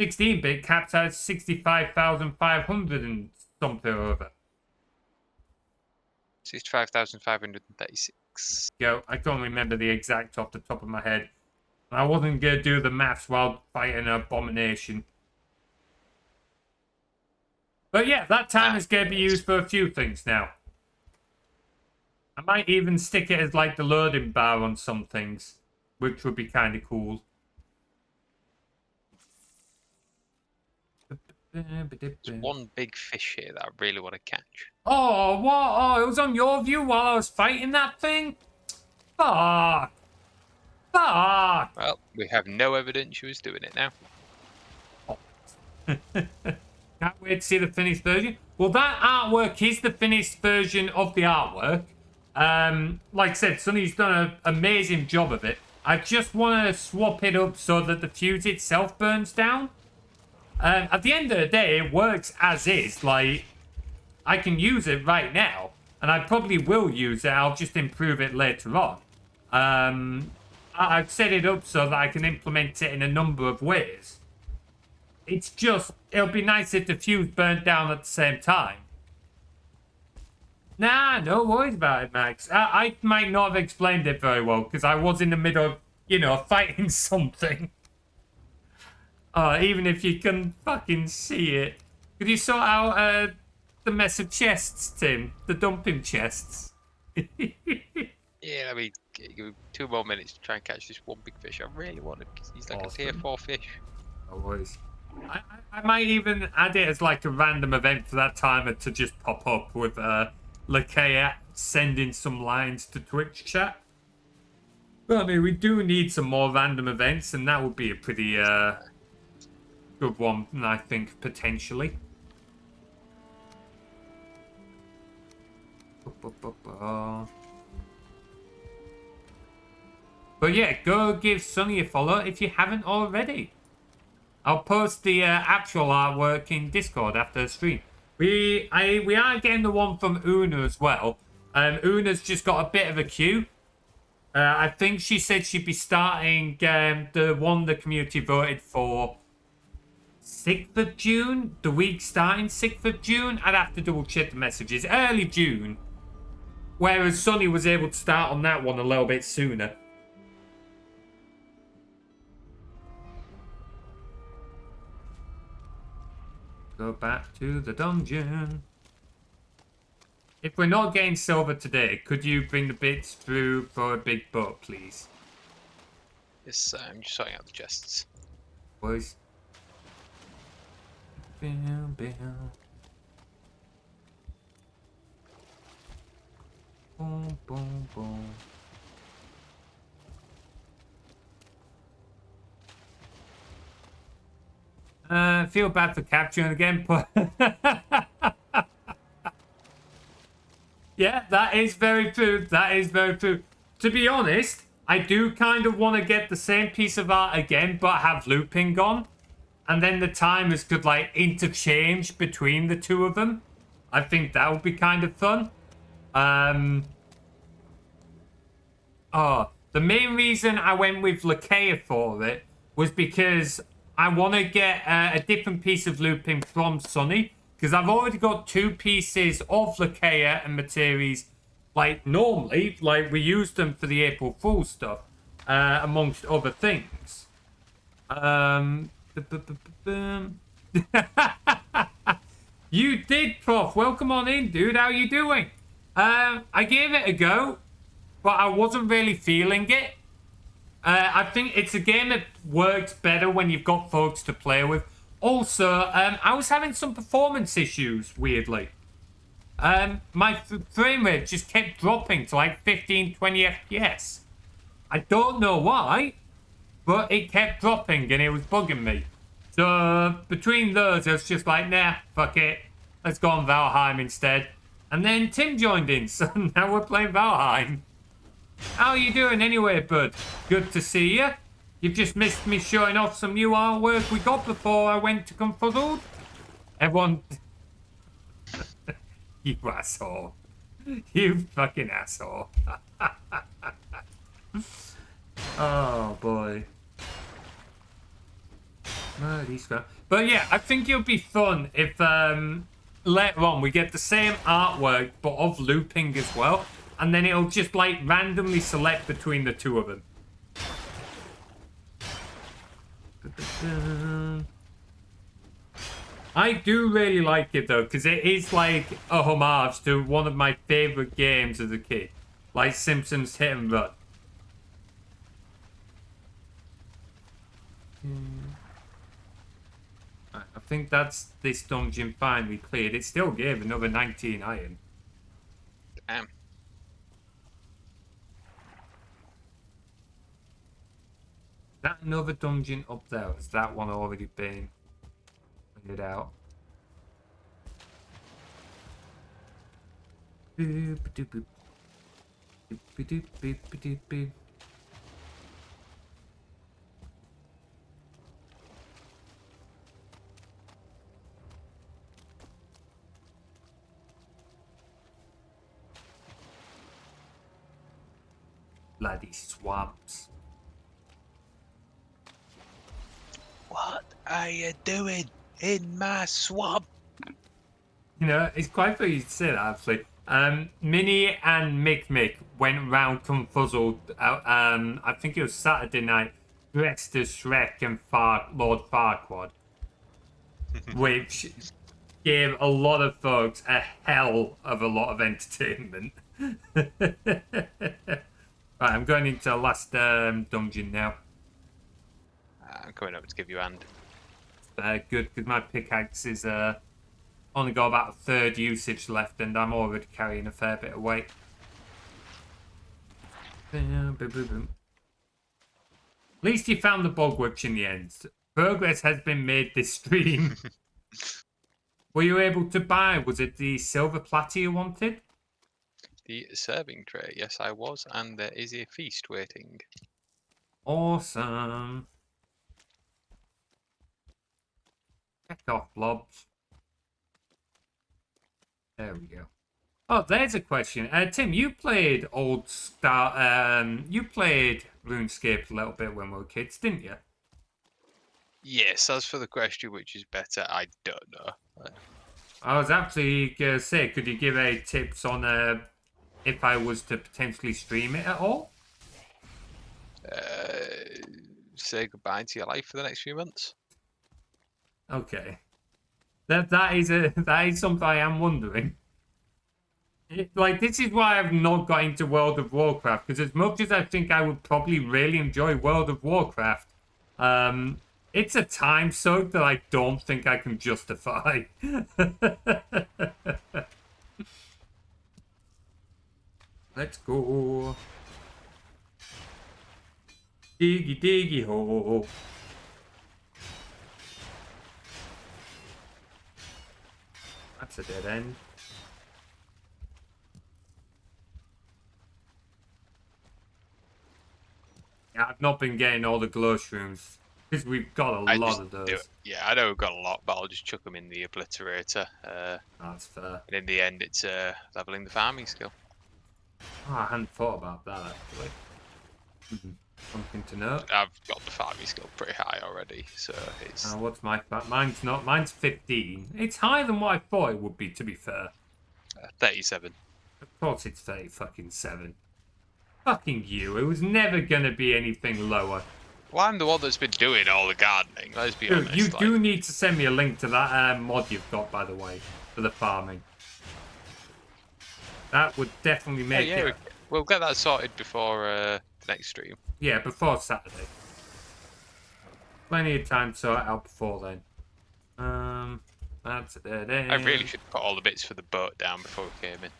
16-bit caps out at 65,500 and something over. 65,536. Yo, I don't remember the exact off the top of my head. I wasn't going to do the maths while fighting an abomination. But yeah, that time is going to be used for a few things now. I might even stick it as like the loading bar on some things, which would be kind of cool. There's one big fish here that I really want to catch. Oh, what? Oh, it was on your view while I was fighting that thing? Fuck. Fuck. Well, we have no evidence she was doing it now. Can't wait to see the finished version. Well, that artwork is the finished version of the artwork. Like I said, Sunny's done an amazing job of it. I just want to swap it up so that the fuse itself burns down. At the end of the day, it works as is. Like, I can use it right now, and I probably will use it. I'll just improve it later on. I've set it up so that I can implement it in a number of ways. It's just, it'll be nice if the fuse burnt down at the same time. Nah, no worries about it, Max. I might not have explained it very well, because I was in the middle of, you know, fighting something. Even if you can fucking see it. Could you sort out the mess of chests, Tim? The dumping chests? Yeah, I mean, give me 2 more minutes to try and catch this one big fish. I really want to. He's like Awesome. a tier 4 fish. No worries. I might even add it as like a random event for that timer to just pop up with Lakea sending some lines to Twitch chat. But I mean, we do need some more random events, and that would be a pretty good one, I think, potentially. But yeah, go give Sunny a follow if you haven't already. I'll post the actual artwork in Discord after the stream. We are getting the one from Una as well. Una's just got a bit of a queue. I think she said she'd be starting the one the community voted for 6th of June. The week starting 6th of June. I'd have to double check the messages. Early June. Whereas Sunny was able to start on that one a little bit sooner. Go back to the dungeon. If we're not getting silver today, could you bring the bits through for a big boat, please? Yes, I'm just sorting out the chests. Boys. Boom, boom. Boom, boom, boom. Feel bad for capturing again, but yeah, that is very true. That is very true. To be honest, I do kind of want to get the same piece of art again, but have looping on, and then the timers could like interchange between the two of them. I think that would be kind of fun. The main reason I went with Lakea for it was because I want to get a different piece of looping from Sunny, because I've already got 2 pieces of Lakea and Materies, like normally, like we used them for the April Fool stuff, amongst other things. You did, Prof. Welcome on in, dude. How you doing? I gave it a go, but I wasn't really feeling it. I think it's a game that works better when you've got folks to play with. Also, I was having some performance issues, weirdly. My frame rate just kept dropping to like 15, 20 FPS. I don't know why, but it kept dropping and it was bugging me. So, between those, I was just like, nah, fuck it. Let's go on Valheim instead. And then Tim joined in, so now we're playing Valheim. How are you doing anyway, bud? Good to see you. You've just missed me showing off some new artwork we got before I went to Confuzzled. Everyone... You asshole. You fucking asshole. Oh, boy. But yeah, I think it'll be fun if later on we get the same artwork, but of looping as well. And then it'll just like randomly select between the two of them. I do really like it though, because it is like a homage to one of my favorite games as a kid, like Simpsons Hit and Run. I think that's this dungeon finally cleared. It still gave another 19 iron. Damn. Is that another dungeon up there? Or has that one already been cleared out? Boop, boop, boop. Boop, boop, boop, boop, boop. Bloody swamps. What are you doing in my swamp? You know, it's quite funny you say that, actually. Minnie and Mick Mick went round confuzzled, I think it was Saturday night, dressed as Shrek and Lord Farquaad, which gave a lot of folks a hell of a lot of entertainment. Right, I'm going into the last dungeon now. I'm coming up to give you a hand. Good, because my pickaxe is only got about a third usage left, and I'm already carrying a fair bit of weight. At least you found the bog witch in the end. Progress has been made this stream. Were you able to buy? Was it the silver platter you wanted? The serving tray, yes, I was, and there is a feast waiting. Awesome. Check off, blobs. There we go. Oh, there's a question. Tim, you played you played RuneScape a little bit when we were kids, didn't you? Yes, as for the question which is better, I don't know. I was actually gonna say, could you give any tips on if I was to potentially stream it at all? Say goodbye to your life for the next few months. Okay. That is something I am wondering. Like, this is why I've not got into World of Warcraft, because as much as I think I would probably really enjoy World of Warcraft, it's a time suck that I don't think I can justify. Let's go. Diggy diggy ho. That's a dead end. Yeah, I've not been getting all the glow shrooms because we've got a lot of those. Yeah, I know we've got a lot, but I'll just chuck them in the obliterator. That's fair. And in the end, it's leveling the farming skill. Oh, I hadn't thought about that actually. Something to note. I've got the farming skill pretty high already, so it's. What's my mine's not. Mine's 15. It's higher than what I thought it would be. To be fair. 37. Of course, it's 30 Fucking you. It was never gonna be anything lower. Well, I'm the one that's been doing all the gardening, let's be honest. You do need to send me a link to that mod you've got, by the way, for the farming. That would definitely make it. We'll get that sorted before the next stream. Yeah, before Saturday. Plenty of time to sort it out before then. That's a dead end. I really should put all the bits for the boat down before we came in.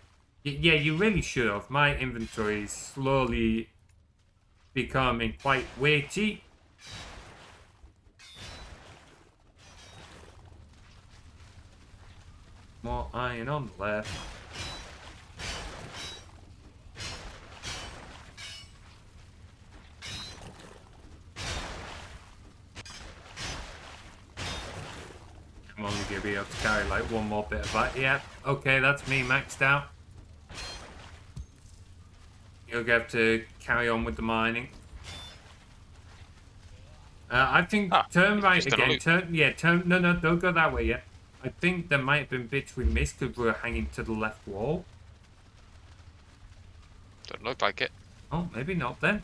Yeah, you really should have. My inventory is slowly becoming quite weighty. More iron on the left. I'm only going to be able to carry like one more bit of that. Yeah, okay, that's me maxed out. You'll have to carry on with the mining. I think turn right again. Turn. No, don't go that way yet. I think there might have been bits we missed because we were hanging to the left wall. Don't look like it. Oh, maybe not then.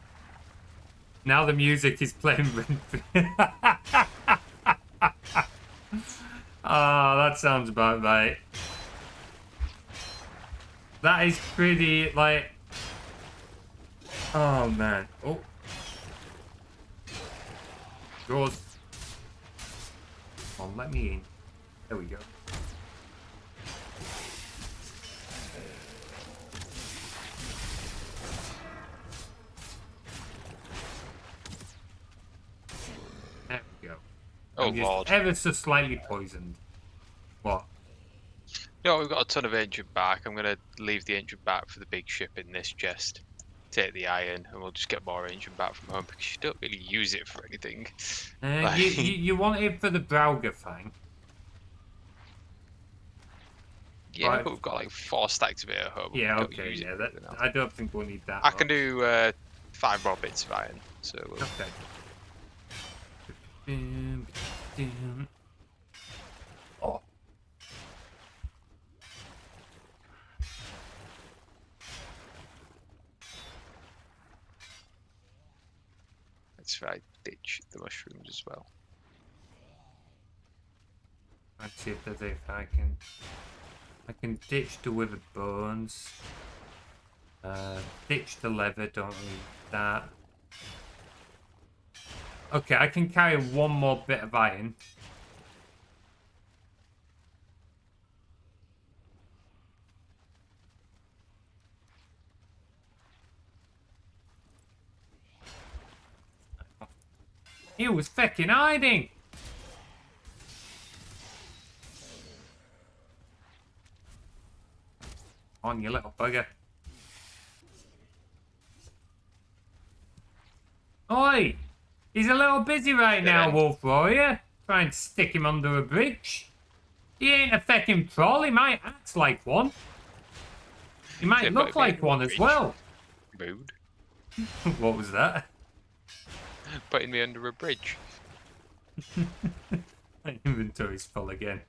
Now the music is playing. That sounds about right. That is pretty, like... Oh, man. Oh. Yours. Come on, let me in. There we go. There we go. Oh I'm just lord. ever so slightly poisoned. What? No, we've got a ton of ancient bark. I'm gonna leave the ancient bark for the big ship in this chest. Take the iron, and we'll just get more ancient bark from home because you don't really use it for anything. You want it for the Brauger thing? Yeah, Right. but we've got like 4 stacks of it at home. Yeah, We don't okay, use it yeah. for anything else. I don't think we'll need that. I can much. do 5 more bits of iron. So we'll... Okay. Oh. That's right. Ditch the mushrooms as well. Let's see if there's if I can ditch the withered bones. Ditch the leather, don't need that. Okay, I can carry one more bit of iron. He was fucking hiding! On, you little bugger. Oi! He's a little busy right now, end. Wolf Warrior. Try and stick him under a bridge. He ain't a feckin' troll, he might act like one. He might Yeah, look but like maybe one as bridge. well. Rude. What was that? Putting me under a bridge. My inventory's full again.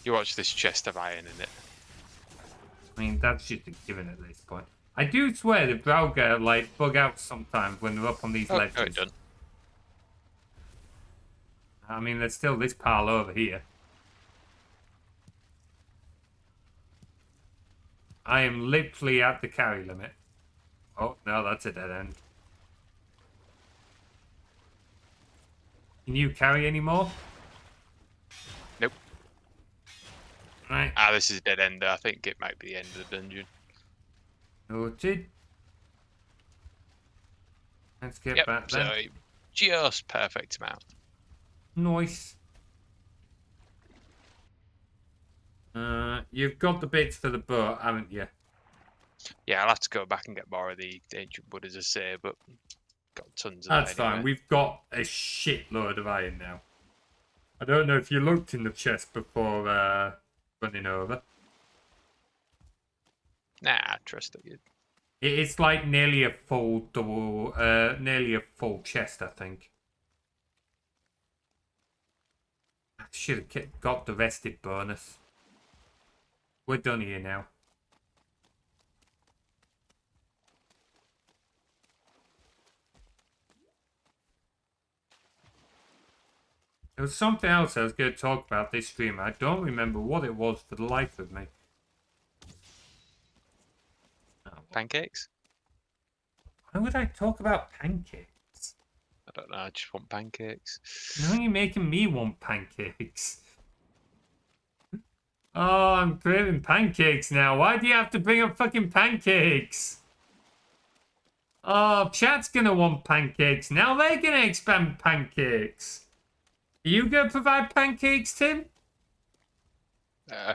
You watch this chest of iron in it. I mean, that's just a given at this point. I do swear the Brauger, like, bug out sometimes when they're up on these Oh, ledges. no, it done. I mean, there's still this pile over here. I am literally at the carry limit. Oh, no, that's a dead end. Can you carry any more? Nope. Right. Ah, this is a dead end. I think it might be the end of the dungeon. Noted. Let's get Yep, back so then. just perfect amount. Nice. You've got the bits for the boat, haven't you? Yeah, I'll have to go back and get more of the ancient wood, as I say, but got tons of That's that anyway. fine. We've got a shitload of iron now. I don't know if you looked in the chest before running over. Nah, I trust it. It's like nearly a full double, nearly a full chest, I think. I should have got the rested bonus. We're done here now. There was something else I was going to talk about this stream. I don't remember what it was for the life of me. Pancakes? Why would I talk about pancakes? I don't know, I just want pancakes. Now you're making me want pancakes. Oh, I'm craving pancakes now. Why do you have to bring up fucking pancakes? Oh, chat's gonna want pancakes. Now they're gonna expand pancakes. Are you gonna provide pancakes, Tim?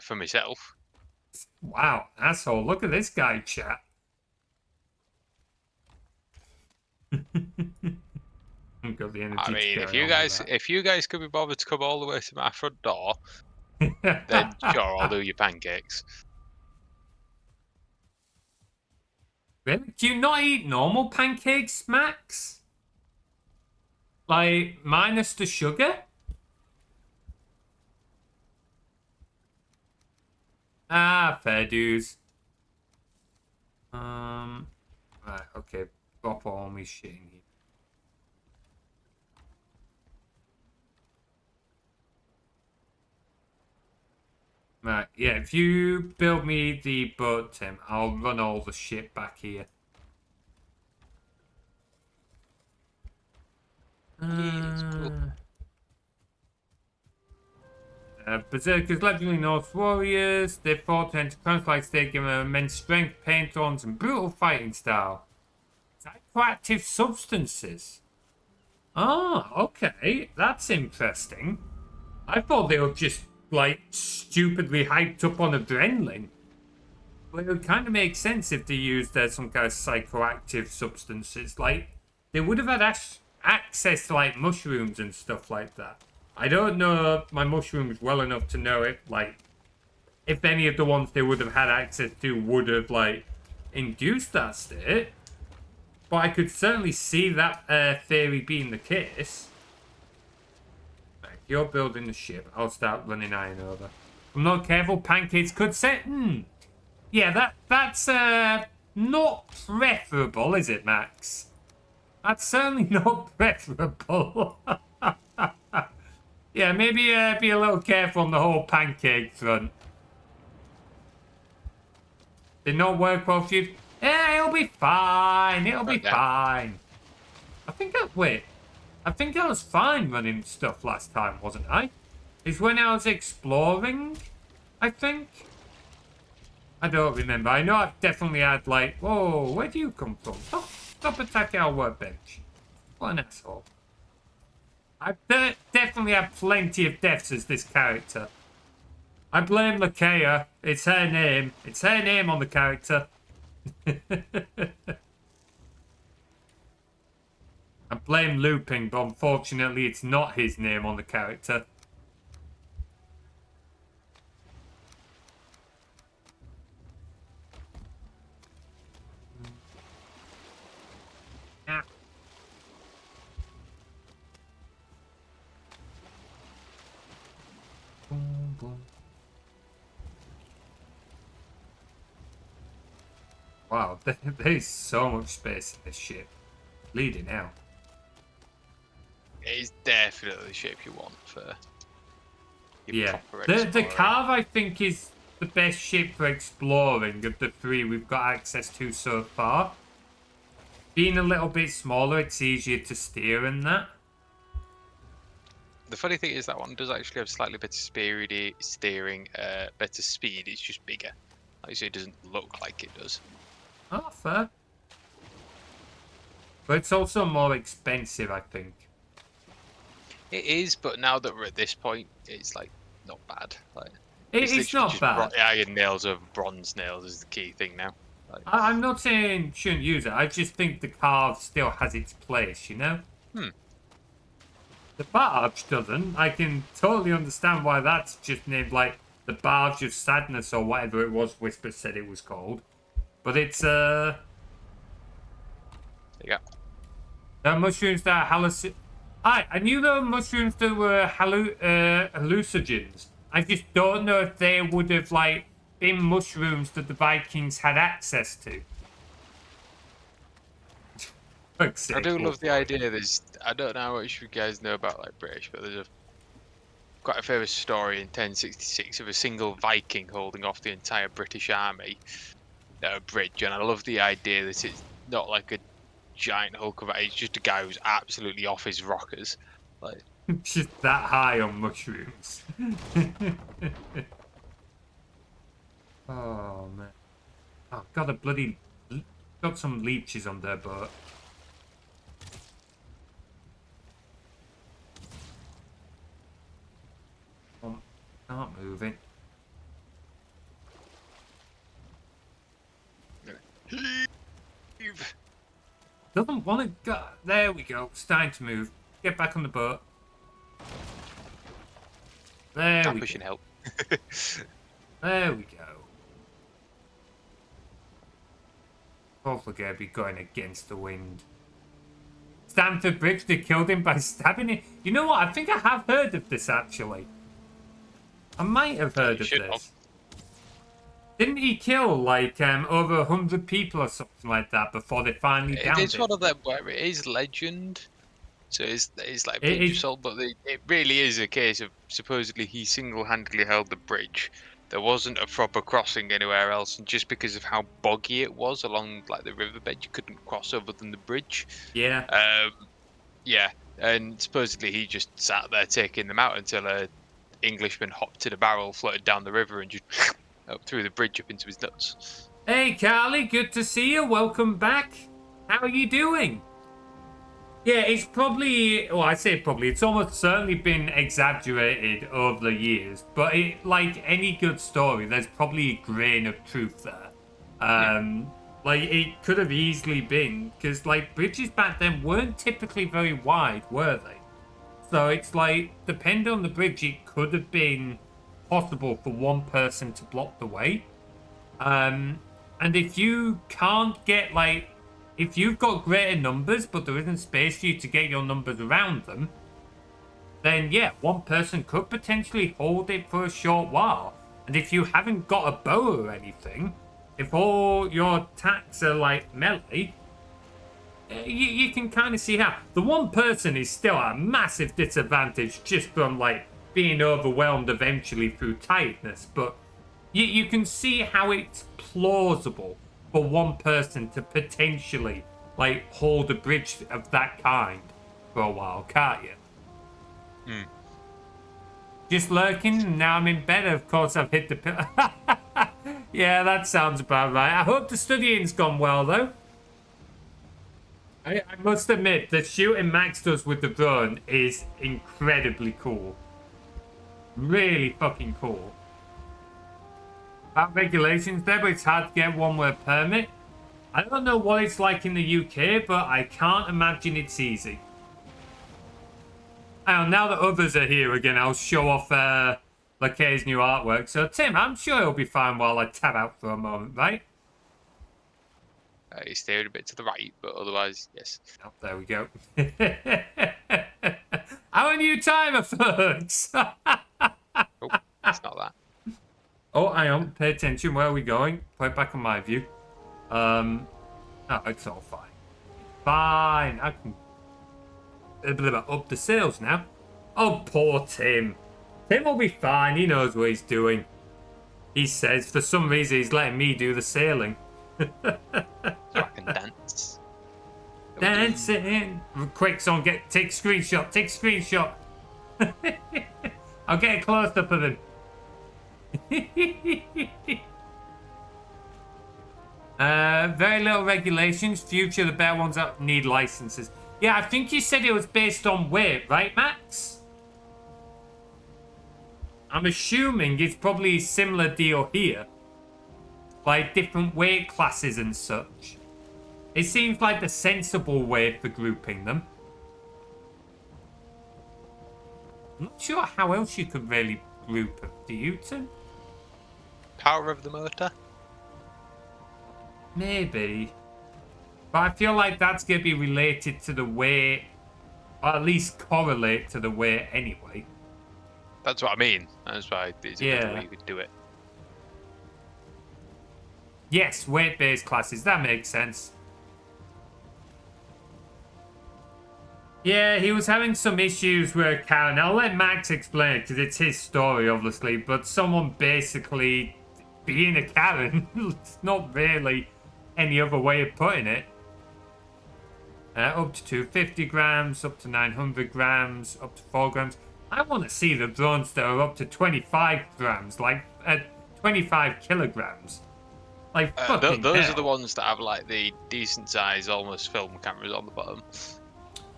For myself. Wow, asshole. Look at this guy, chat. I've got the energy I to mean, carry on with that. if you guys could be bothered to come all the way to my front door, then sure, I'll do your pancakes. Really? Do you not eat normal pancakes, Max? Like, minus the sugar? Ah, fair dues. Right, okay. Drop all my shit in here. Right, yeah, if you build me the boat, Tim, I'll run all the shit back here. Yes, cool. Berserkers, legendary Norse warriors. They fought to enter conflict state, giving them immense strength, pain thorns, and brutal fighting style. Psychoactive substances. Oh, okay. That's interesting. I thought they were just, like, stupidly hyped up on adrenaline. But it would kind of make sense if they used some kind of psychoactive substances. Like, they would have had access to, like, mushrooms and stuff like that. I don't know my mushrooms well enough to know if, like, if any of the ones they would have had access to would have, like, induced that state. But I could certainly see that theory being the case. Right, you're building the ship. I'll start running iron over. If I'm not careful, pancakes could set. Yeah, that's not preferable, is it, Max? That's certainly not preferable. Yeah, maybe be a little careful on the whole pancake front. Did not work well for you. Yeah, it'll be fine. It'll be fine. I think I was fine running stuff last time, wasn't I? It's when I was exploring, I think. I don't remember. I know I've definitely had, like, whoa, where do you come from? Stop attacking our workbench. What an asshole. I've definitely had plenty of deaths as this character. I blame Lakea. It's her name. It's her name on the character. I blame looping, but unfortunately it's not his name on the character. Boom, boom. Wow, there's so much space in this ship. Leading out. It is definitely the shape you want for your proper The exploring. Carve, I think, is the best ship for exploring of the three we've got access to so far. Being a little bit smaller, it's easier to steer in that. The funny thing is that one does actually have slightly better steering, better speed. It's just bigger. Like, so it doesn't look like it does. Oh, fair. But it's also more expensive, I think. It is, but now that we're at this point, it's like not bad. Like It's literally not just bad. Iron nails over bronze nails is the key thing now. Like, I'm not saying shouldn't use it. I just think the Carve still has its place, you know? The Barge doesn't. I can totally understand why that's just named, like, the Barge of Sadness or whatever it was Whisper said it was called. But it's, there you go. there are mushrooms that are I knew there were mushrooms that were hallucinogens. I just don't know if they would have, like, been mushrooms that the Vikings had access to. I do love the idea. I don't know how much you guys know about like British, but there's quite a famous story in 1066 of a single Viking holding off the entire British army at a bridge, and I love the idea that it's not like a giant hulk of it. It's just a guy who's absolutely off his rockers, like just that high on mushrooms. Oh man! Oh, got some leeches on their boat. Not moving. Doesn't want to go. There we go. It's time to move. Get back on the boat. There I'm we pushing go. help. There we go. Hopefully gonna be going against the wind. Stamford Bridge, they killed him by stabbing him. You know what? I think I have heard of this actually. I might have heard of this. Didn't he kill like over 100 people or something like that before they finally downed him? It's one of them where it is legend, so it's like bridge assault, but it really is a case of supposedly he single-handedly held the bridge. There wasn't a proper crossing anywhere else, and just because of how boggy it was along like the riverbed, you couldn't cross other than the bridge. Yeah. Yeah, and supposedly he just sat there taking them out until a Englishman hopped in a barrel, floated down the river, and just up through the bridge up into his nuts. Hey, Carly, good to see you. Welcome back. How are you doing? Yeah, it's probably, well, I say probably, it's almost certainly been exaggerated over the years, but like any good story, there's probably a grain of truth there. Like, it could have easily been, because, like, bridges back then weren't typically very wide, were they? So it's like, depending on the bridge, it could have been possible for one person to block the way. And if you can't get, like, if you've got greater numbers, but there isn't space for you to get your numbers around them, then yeah, one person could potentially hold it for a short while. And if you haven't got a bow or anything, if all your attacks are like melee, you can kind of see how the one person is still at a massive disadvantage just from like being overwhelmed eventually through tiredness. But you can see how it's plausible for one person to potentially like hold a bridge of that kind for a while, can't you? Just lurking, and now I'm in bed. Of course, I've hit the pillar. Yeah, that sounds about right. I hope the studying's gone well, though. I must admit, the shooting Max does with the drone is incredibly cool. Really fucking cool. About regulations there, but it's hard to get one with a permit. I don't know what it's like in the UK, but I can't imagine it's easy. And now that others are here again, I'll show off Lakea's new artwork. So, Tim, I'm sure he'll be fine while I tab out for a moment, right? He's steered a bit to the right, but otherwise, yes. Oh, there we go. Our new timer, folks! Oh, it's not that. Oh, hang on. Pay attention. Where are we going? Put it back on my view. Oh, it's all fine. Fine. I can up the sails now. Oh, poor Tim. Tim will be fine. He knows what he's doing. He says for some reason he's letting me do the sailing. So I can dance. Dancing. Quick, son, take screenshot. Take screenshot. I'll get a close up of him. Very little regulations. Future, the better ones that need licenses. Yeah, I think you said it was based on weight, right, Max? I'm assuming it's probably a similar deal here. Like different weight classes and such. It seems like the sensible way for grouping them. I'm not sure how else you could really group them. Do you, Tim? Power of the motor? Maybe. But I feel like that's going to be related to the weight, or at least correlate to the weight anyway. That's what I mean. That's why there's a better way you could do it. Yes, weight-based classes. That makes sense. Yeah, he was having some issues with Karen. I'll let Max explain it because it's his story, obviously. But someone basically being a Karen, it's not really any other way of putting it. Up to 250 grams, up to 900 grams, up to 4 grams. I want to see the drones that are up to 25 grams, like 25 kilograms. Like fucking those hell. are the ones that have like the decent size, almost film cameras on the bottom.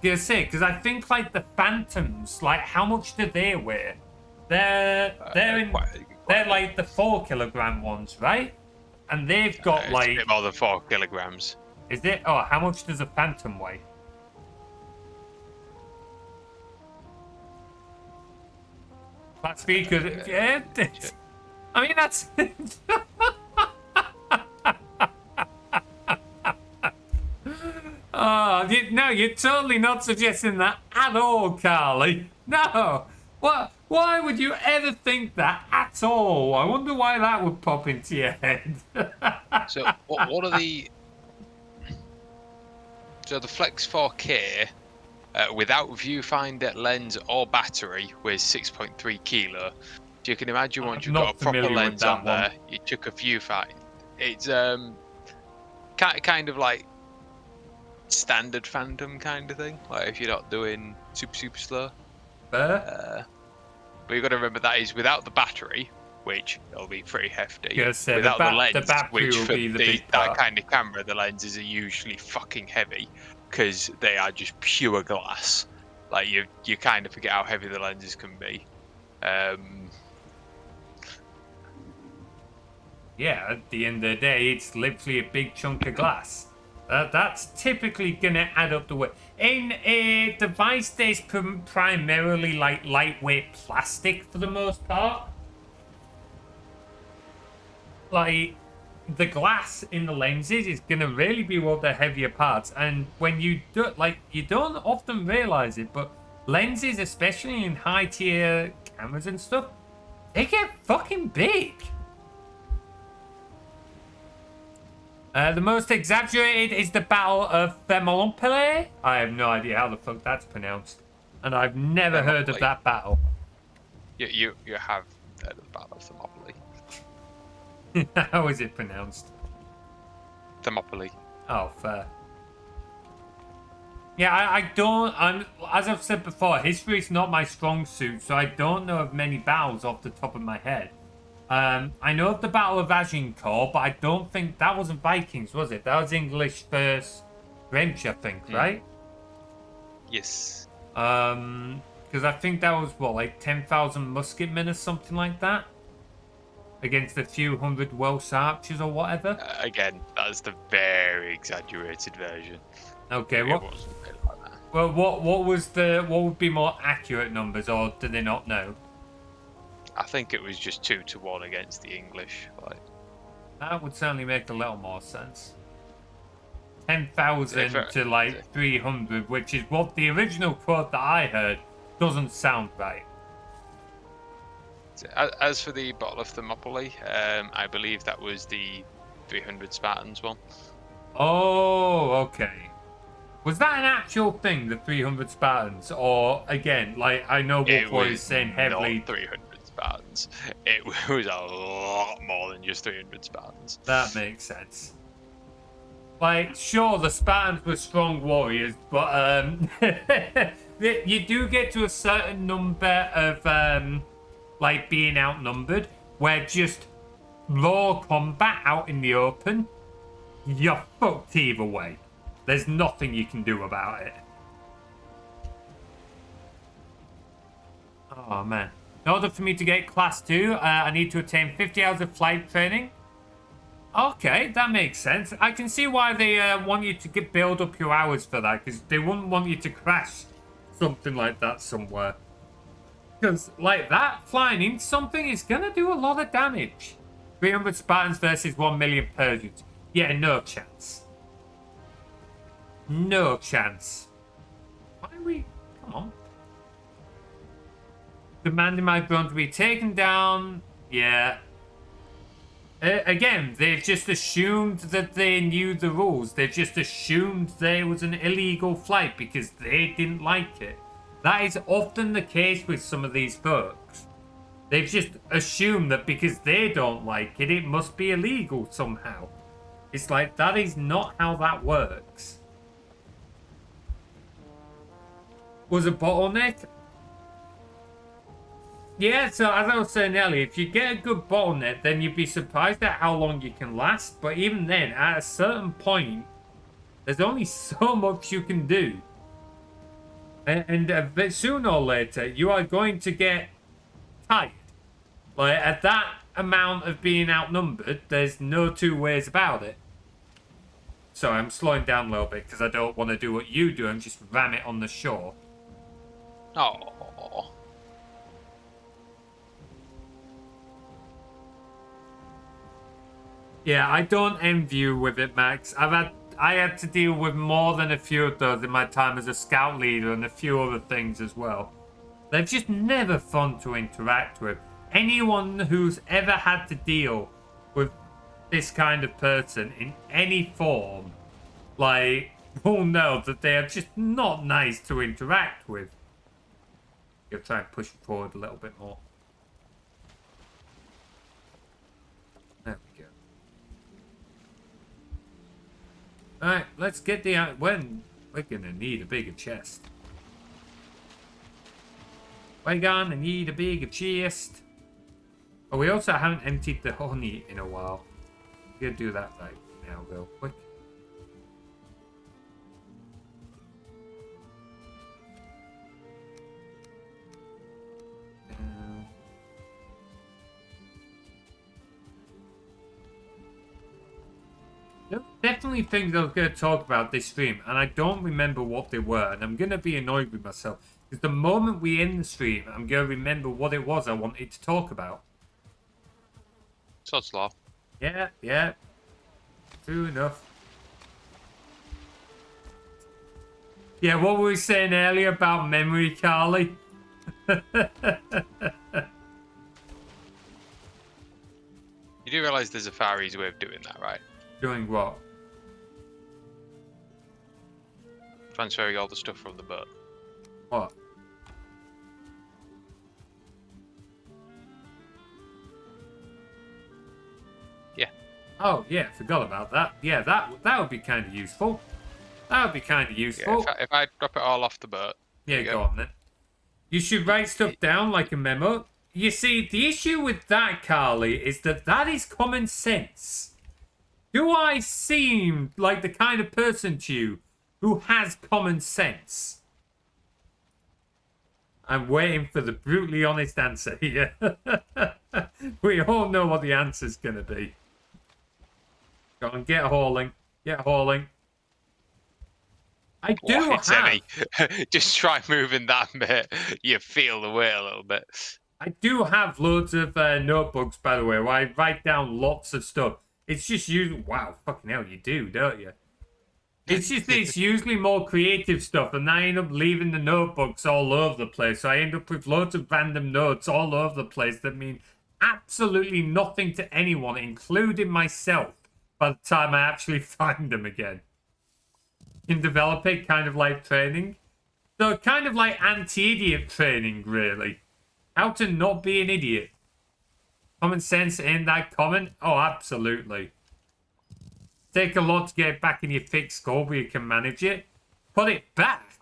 Gonna say, because I think like the Phantoms, like how much do they weigh? They're like the 4 kilogram ones, right? And they've got like a bit more than 4 kilograms. Is it? Oh, how much does a Phantom weigh? That's because yeah. I mean that's. Oh, no, you're totally not suggesting that at all, Carly. No. What? Why would you ever think that at all? I wonder why that would pop into your head. So, what are the... So the Flex 4K, without viewfinder, lens or battery, weighs 6.3 kilo. So you can imagine once you've got a proper lens on there, you chuck a viewfinder. It's kind of like standard Phantom kind of thing, like if you're not doing super slow. but you've got to remember that is without the battery, which will be pretty hefty. Gonna say, Without the lens, battery which will for be the big that part. kind of camera, the lenses are usually fucking heavy because they are just pure glass. Like you kind of forget how heavy the lenses can be. Yeah, at the end of the day, it's literally a big chunk of glass. That's typically gonna add up the weight. In a device that's primarily like lightweight plastic for the most part, like the glass in the lenses is gonna really be one of the heavier parts. And when you do, like, you don't often realize it, but lenses, especially in high tier cameras and stuff, they get fucking big. The most exaggerated is the Battle of Thermopylae. I have no idea how the fuck that's pronounced, and I've never heard of that battle. You have heard of the Battle of Thermopylae. How is it pronounced? Thermopylae. Oh, fair. Yeah, I don't. As I've said before, history is not my strong suit, so I don't know of many battles off the top of my head. I know of the Battle of Agincourt, but I don't think that wasn't Vikings, was it? That was English versus French, I think, right? Yes. Because I think that was what, like 10,000 musketmen or something like that, against a few hundred Welsh archers or whatever. Again, that's the very exaggerated version. Okay, It wasn't really like that. well, what would be more accurate numbers, or do they not know? I think it was just 2-1 against the English. Like That would certainly make a little more sense. 10,000 to like 300, which is what the original quote that I heard doesn't sound right. As for the Battle of Thermopylae, I believe that was the 300 Spartans one. Oh, okay. Was that an actual thing, the 300 Spartans? Or, again, like, I know what is saying heavily... Not 300 Spartans. It was a lot more than just 300 Spartans. That makes sense. Like, sure, the Spartans were strong warriors, but, you do get to a certain number of, like, being outnumbered, where just raw combat out in the open, you're fucked either way. There's nothing you can do about it. Oh, man. In order for me to get class 2, I need to attain 50 hours of flight training. Okay, that makes sense. I can see why they want you to build up your hours for that, because they wouldn't want you to crash something like that somewhere. Because, like that, flying into something is going to do a lot of damage. 300 Spartans versus 1 million Persians. Yeah, no chance. No chance. Why are we... Come on. Demanding my drone to be taken down. Yeah. Again, they've just assumed that they knew the rules. They've just assumed there was an illegal flight because they didn't like it. That is often the case with some of these folks. They've just assumed that because they don't like it, it must be illegal somehow. It's like, that is not how that works. Was a bottleneck? Yeah, so as I was saying earlier, if you get a good bottleneck, then you'd be surprised at how long you can last. But even then, at a certain point, there's only so much you can do. And sooner or later, you are going to get tired. Like, at that amount of being outnumbered, there's no two ways about it. Sorry, I'm slowing down a little bit because I don't want to do what you do and just ram it on the shore. Oh. Yeah, I don't envy you with it, Max. I had to deal with more than a few of those in my time as a scout leader and a few other things as well. They're just never fun to interact with. Anyone who's ever had to deal with this kind of person in any form, like, will know that they are just not nice to interact with. You'll try and push it forward a little bit more. There we go. Alright, let's get the... We're gonna need a bigger chest. Wagon, I need a bigger chest. Oh, we also haven't emptied the honey in a while. We're gonna do that right now real quick. There were definitely things I was going to talk about this stream, and I don't remember what they were, and I'm going to be annoyed with myself. Because the moment we end the stream, I'm going to remember what it was I wanted to talk about. Sod's law. Yeah, yeah. True enough. Yeah, what were we saying earlier about memory, Carly? You do realise there's a far easy way of doing that, right? Doing what? Transferring all the stuff from the boat. What? Yeah. Oh, yeah, forgot about that. Yeah, that would be kind of useful. That would be kind of useful. Yeah, if I drop it all off the boat. Yeah, go on then. You should write stuff down like a memo. You see, the issue with that, Carly, is that is common sense. Do I seem like the kind of person to you who has common sense? I'm waiting for the brutally honest answer here. We all know what the answer's going to be. Go on, get hauling. Get hauling. I do it's heavy. Just try moving that bit. You feel the weight a little bit. I do have loads of notebooks, by the way, where I write down lots of stuff. It's just usually... Wow, fucking hell, you do, don't you? It's just it's usually more creative stuff, and I end up leaving the notebooks all over the place. So I end up with loads of random notes all over the place that mean absolutely nothing to anyone, including myself, by the time I actually find them again. You can develop it kind of like training. So kind of like anti-idiot training, really. How to not be an idiot. Common sense ain't that common? Oh, absolutely. Take a lot to get it back in your fixed score, but you can manage it. Put it back.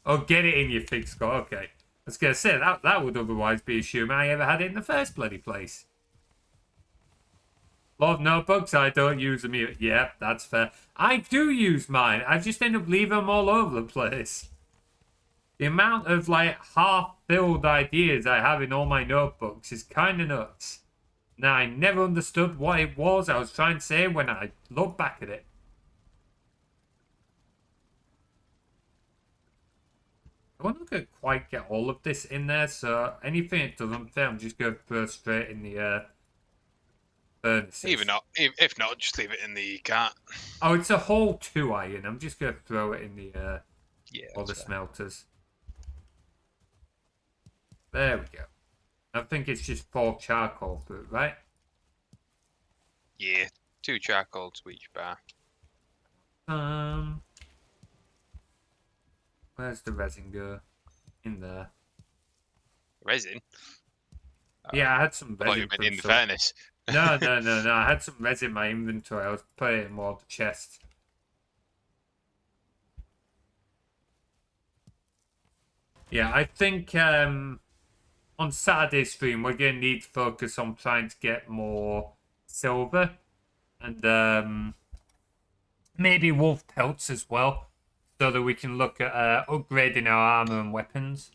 Or get it in your fixed score. Okay. I was going to say, that would otherwise be assuming I ever had it in the first bloody place. A lot of notebooks, I don't use them either. Yeah, that's fair. I do use mine. I just end up leaving them all over the place. The amount of, like, half-filled ideas I have in all my notebooks is kind of nuts. Now, I never understood what it was I was trying to say when I look back at it. I wonder if I could quite get all of this in there, so anything it doesn't fit, I'm just going to throw straight in the furnaces. Even not, if not, just leave it in the cart. Oh, it's a whole 2 iron. I'm just going to throw it in the all the fair. smelters. There we go. I think it's just 4 charcoal for it, right? Yeah, 2 charcoal to each bar. Where's the resin go? In there. Resin? Yeah, I had some I thought resin. you meant from in the some... furnace. No. I had some resin in my inventory. I was putting it in more of the chest. Yeah, I think on Saturday's stream we're going to need to focus on trying to get more silver and maybe wolf pelts as well, so that we can look at upgrading our armor and weapons.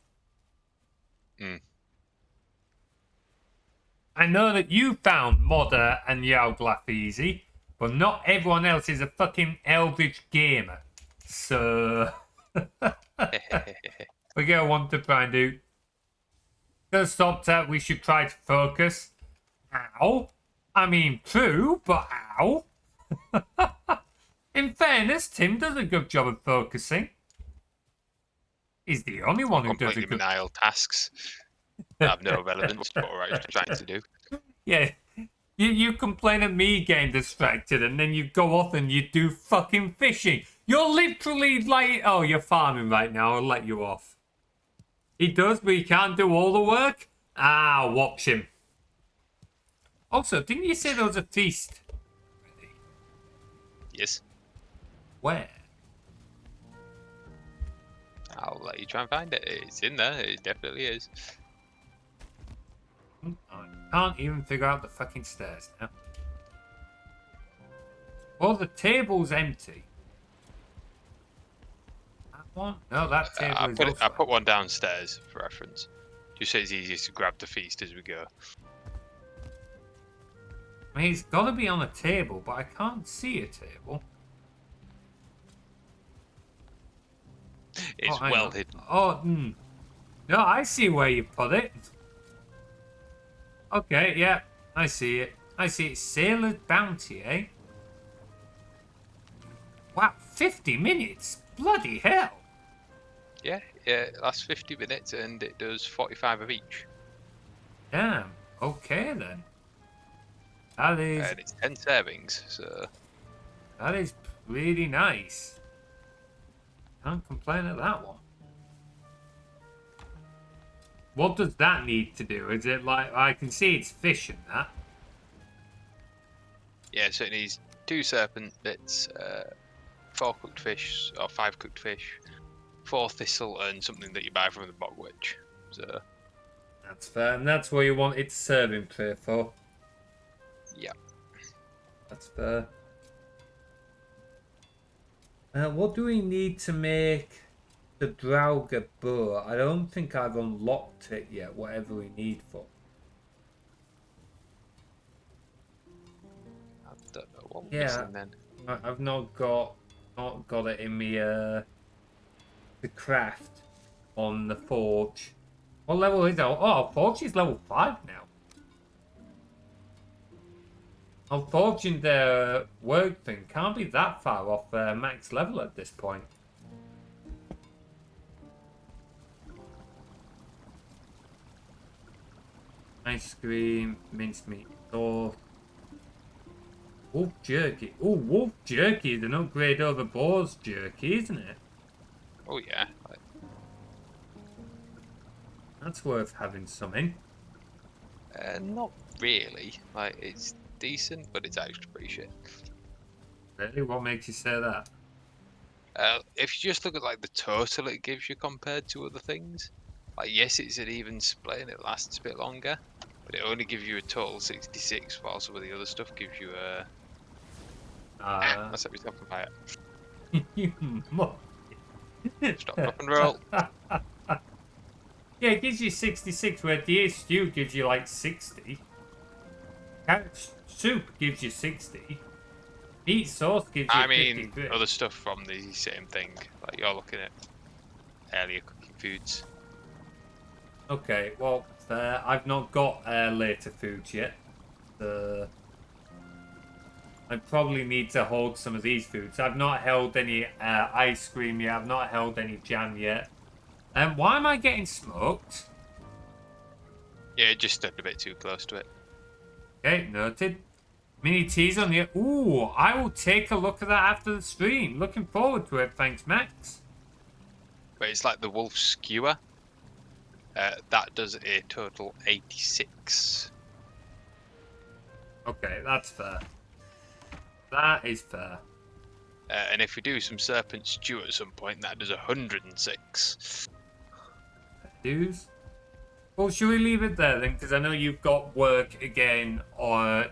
I know that you found Modder and Yowglath easy, but not everyone else is a fucking Eldritch gamer. So we're going to want to try and do. Gonna stop that. We should try to focus. Ow. I mean, true, but ow. In fairness, Tim does a good job of focusing. He's the only one who does a good... menial tasks that have no relevance to what we're actually trying to do. Yeah. You complain at me getting distracted, and then you go off and you do fucking fishing. You're literally like... Oh, you're farming right now. I'll let you off. He does, but he can't do all the work? Ah, watch him. Also, didn't you say there was a feast? Yes. Where? I'll let you try and find it. It's in there. It definitely is. I can't even figure out the fucking stairs now. Oh, the table's empty. That one? No, that table is also I put one downstairs for reference. Just so it's easiest to grab the feast as we go. I mean, it's got to be on a table, but I can't see a table. It's hang well on. hidden. Oh, no, I see where you put it. Okay, yeah, I see it. I see it. Sailor's Bounty, eh? Wow, 50 minutes? Bloody hell. Yeah, it lasts 50 minutes and it does 45 of each. Damn. Okay, then. That is... And it's 10 servings, so... That is pretty nice. Can't complain at that one. What does that need to do? Is it like... I can see it's fish in that. Yeah, so it needs 2 serpent bits, 4 cooked fish, or 5 cooked fish, 4 thistle, and something that you buy from the bog witch. So... That's fair, and that's what you want its serving tray for. Yeah. That's fair. What do we need to make the Drauga bow? I don't think I've unlocked it yet, whatever we need for. I don't know what we're missing then. I've not got it in me the craft on the forge. What level is it? Oh, forge is level 5 now. I'm forging the work thing. Can't be that far off max level at this point. Ice cream, mincemeat sauce. Wolf jerky. Oh, wolf jerky is an upgrade over boar's jerky, isn't it? Oh yeah. That's worth having some in. Not really. Like, it's decent, but it's actually pretty shit. Really? What makes you say that? If you just look at like the total it gives you compared to other things, like yes, it's an even split and it lasts a bit longer, but it only gives you a total 66, while some of the other stuff gives you a. Let's let myself buy it. You must. Stop, drop, and roll. Yeah, it gives you 66, where DA Stew gives you like 60. Carrot Soup gives you 60. Meat Sauce gives you 53. Other stuff from the same thing. Like you're looking at earlier cooking foods. Okay, well, I've not got later foods yet. I probably need to hold some of these foods. I've not held any ice cream yet. I've not held any jam yet. Why am I getting smoked? Yeah, just stepped a bit too close to it. Okay, noted. Mini teas on the... Ooh, I will take a look at that after the stream. Looking forward to it. Thanks, Max. But it's like the wolf skewer. That does a total 86. Okay, that's fair. That is fair. And if we do some serpent stew at some point, that does 106. Dues. Well, should we leave it there then? Because I know you've got work again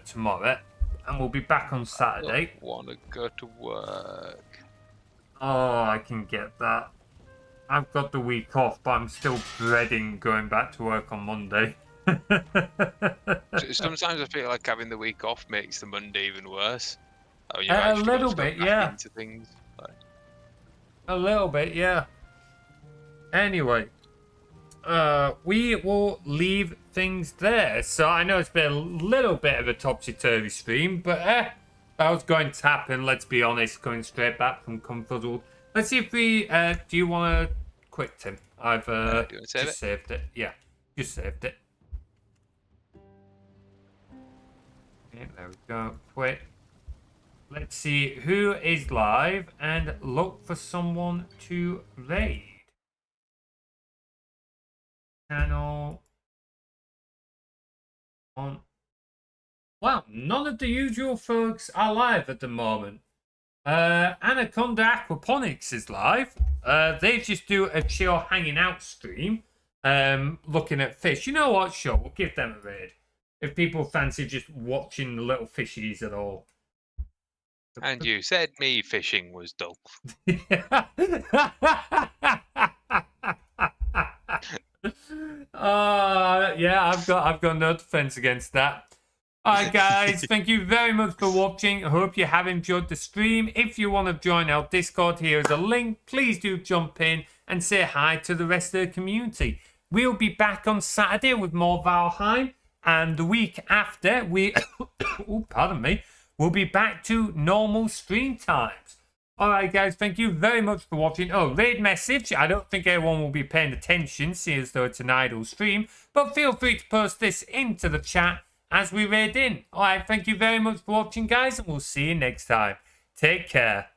tomorrow. And we'll be back on Saturday. I don't want to go to work. Oh, I can get that. I've got the week off, but I'm still dreading going back to work on Monday. Sometimes I feel like having the week off makes the Monday even worse. Oh, A little bit, yeah. Into things. Like... A little bit, yeah. Anyway, we will leave things there. So I know it's been a little bit of a topsy-turvy stream, but that was going to happen, let's be honest, coming straight back from Confuzzled. Let's see if we, do you want to quit, Tim? I've just saved it. Yeah, just saved it. Okay, there we go, quit. Let's see who is live and look for someone to raid. Channel on. Well, none of the usual folks are live at the moment. Anaconda Aquaponics is live. They just do a chill hanging out stream, looking at fish. You know what? Sure, we'll give them a raid. If people fancy just watching the little fishies at all. And you said me fishing was dull. Yeah, I've got no defense against that. Alright guys, thank you very much for watching. I hope you have enjoyed the stream. If you want to join our Discord, here is a link. Please do jump in and say hi to the rest of the community. We'll be back on Saturday with more Valheim, and the week after we'll be back to normal stream times. Alright guys, thank you very much for watching. Oh, raid message. I don't think everyone will be paying attention, seeing as though it's an idle stream, but feel free to post this into the chat as we raid in. Alright, thank you very much for watching guys, and we'll see you next time. Take care.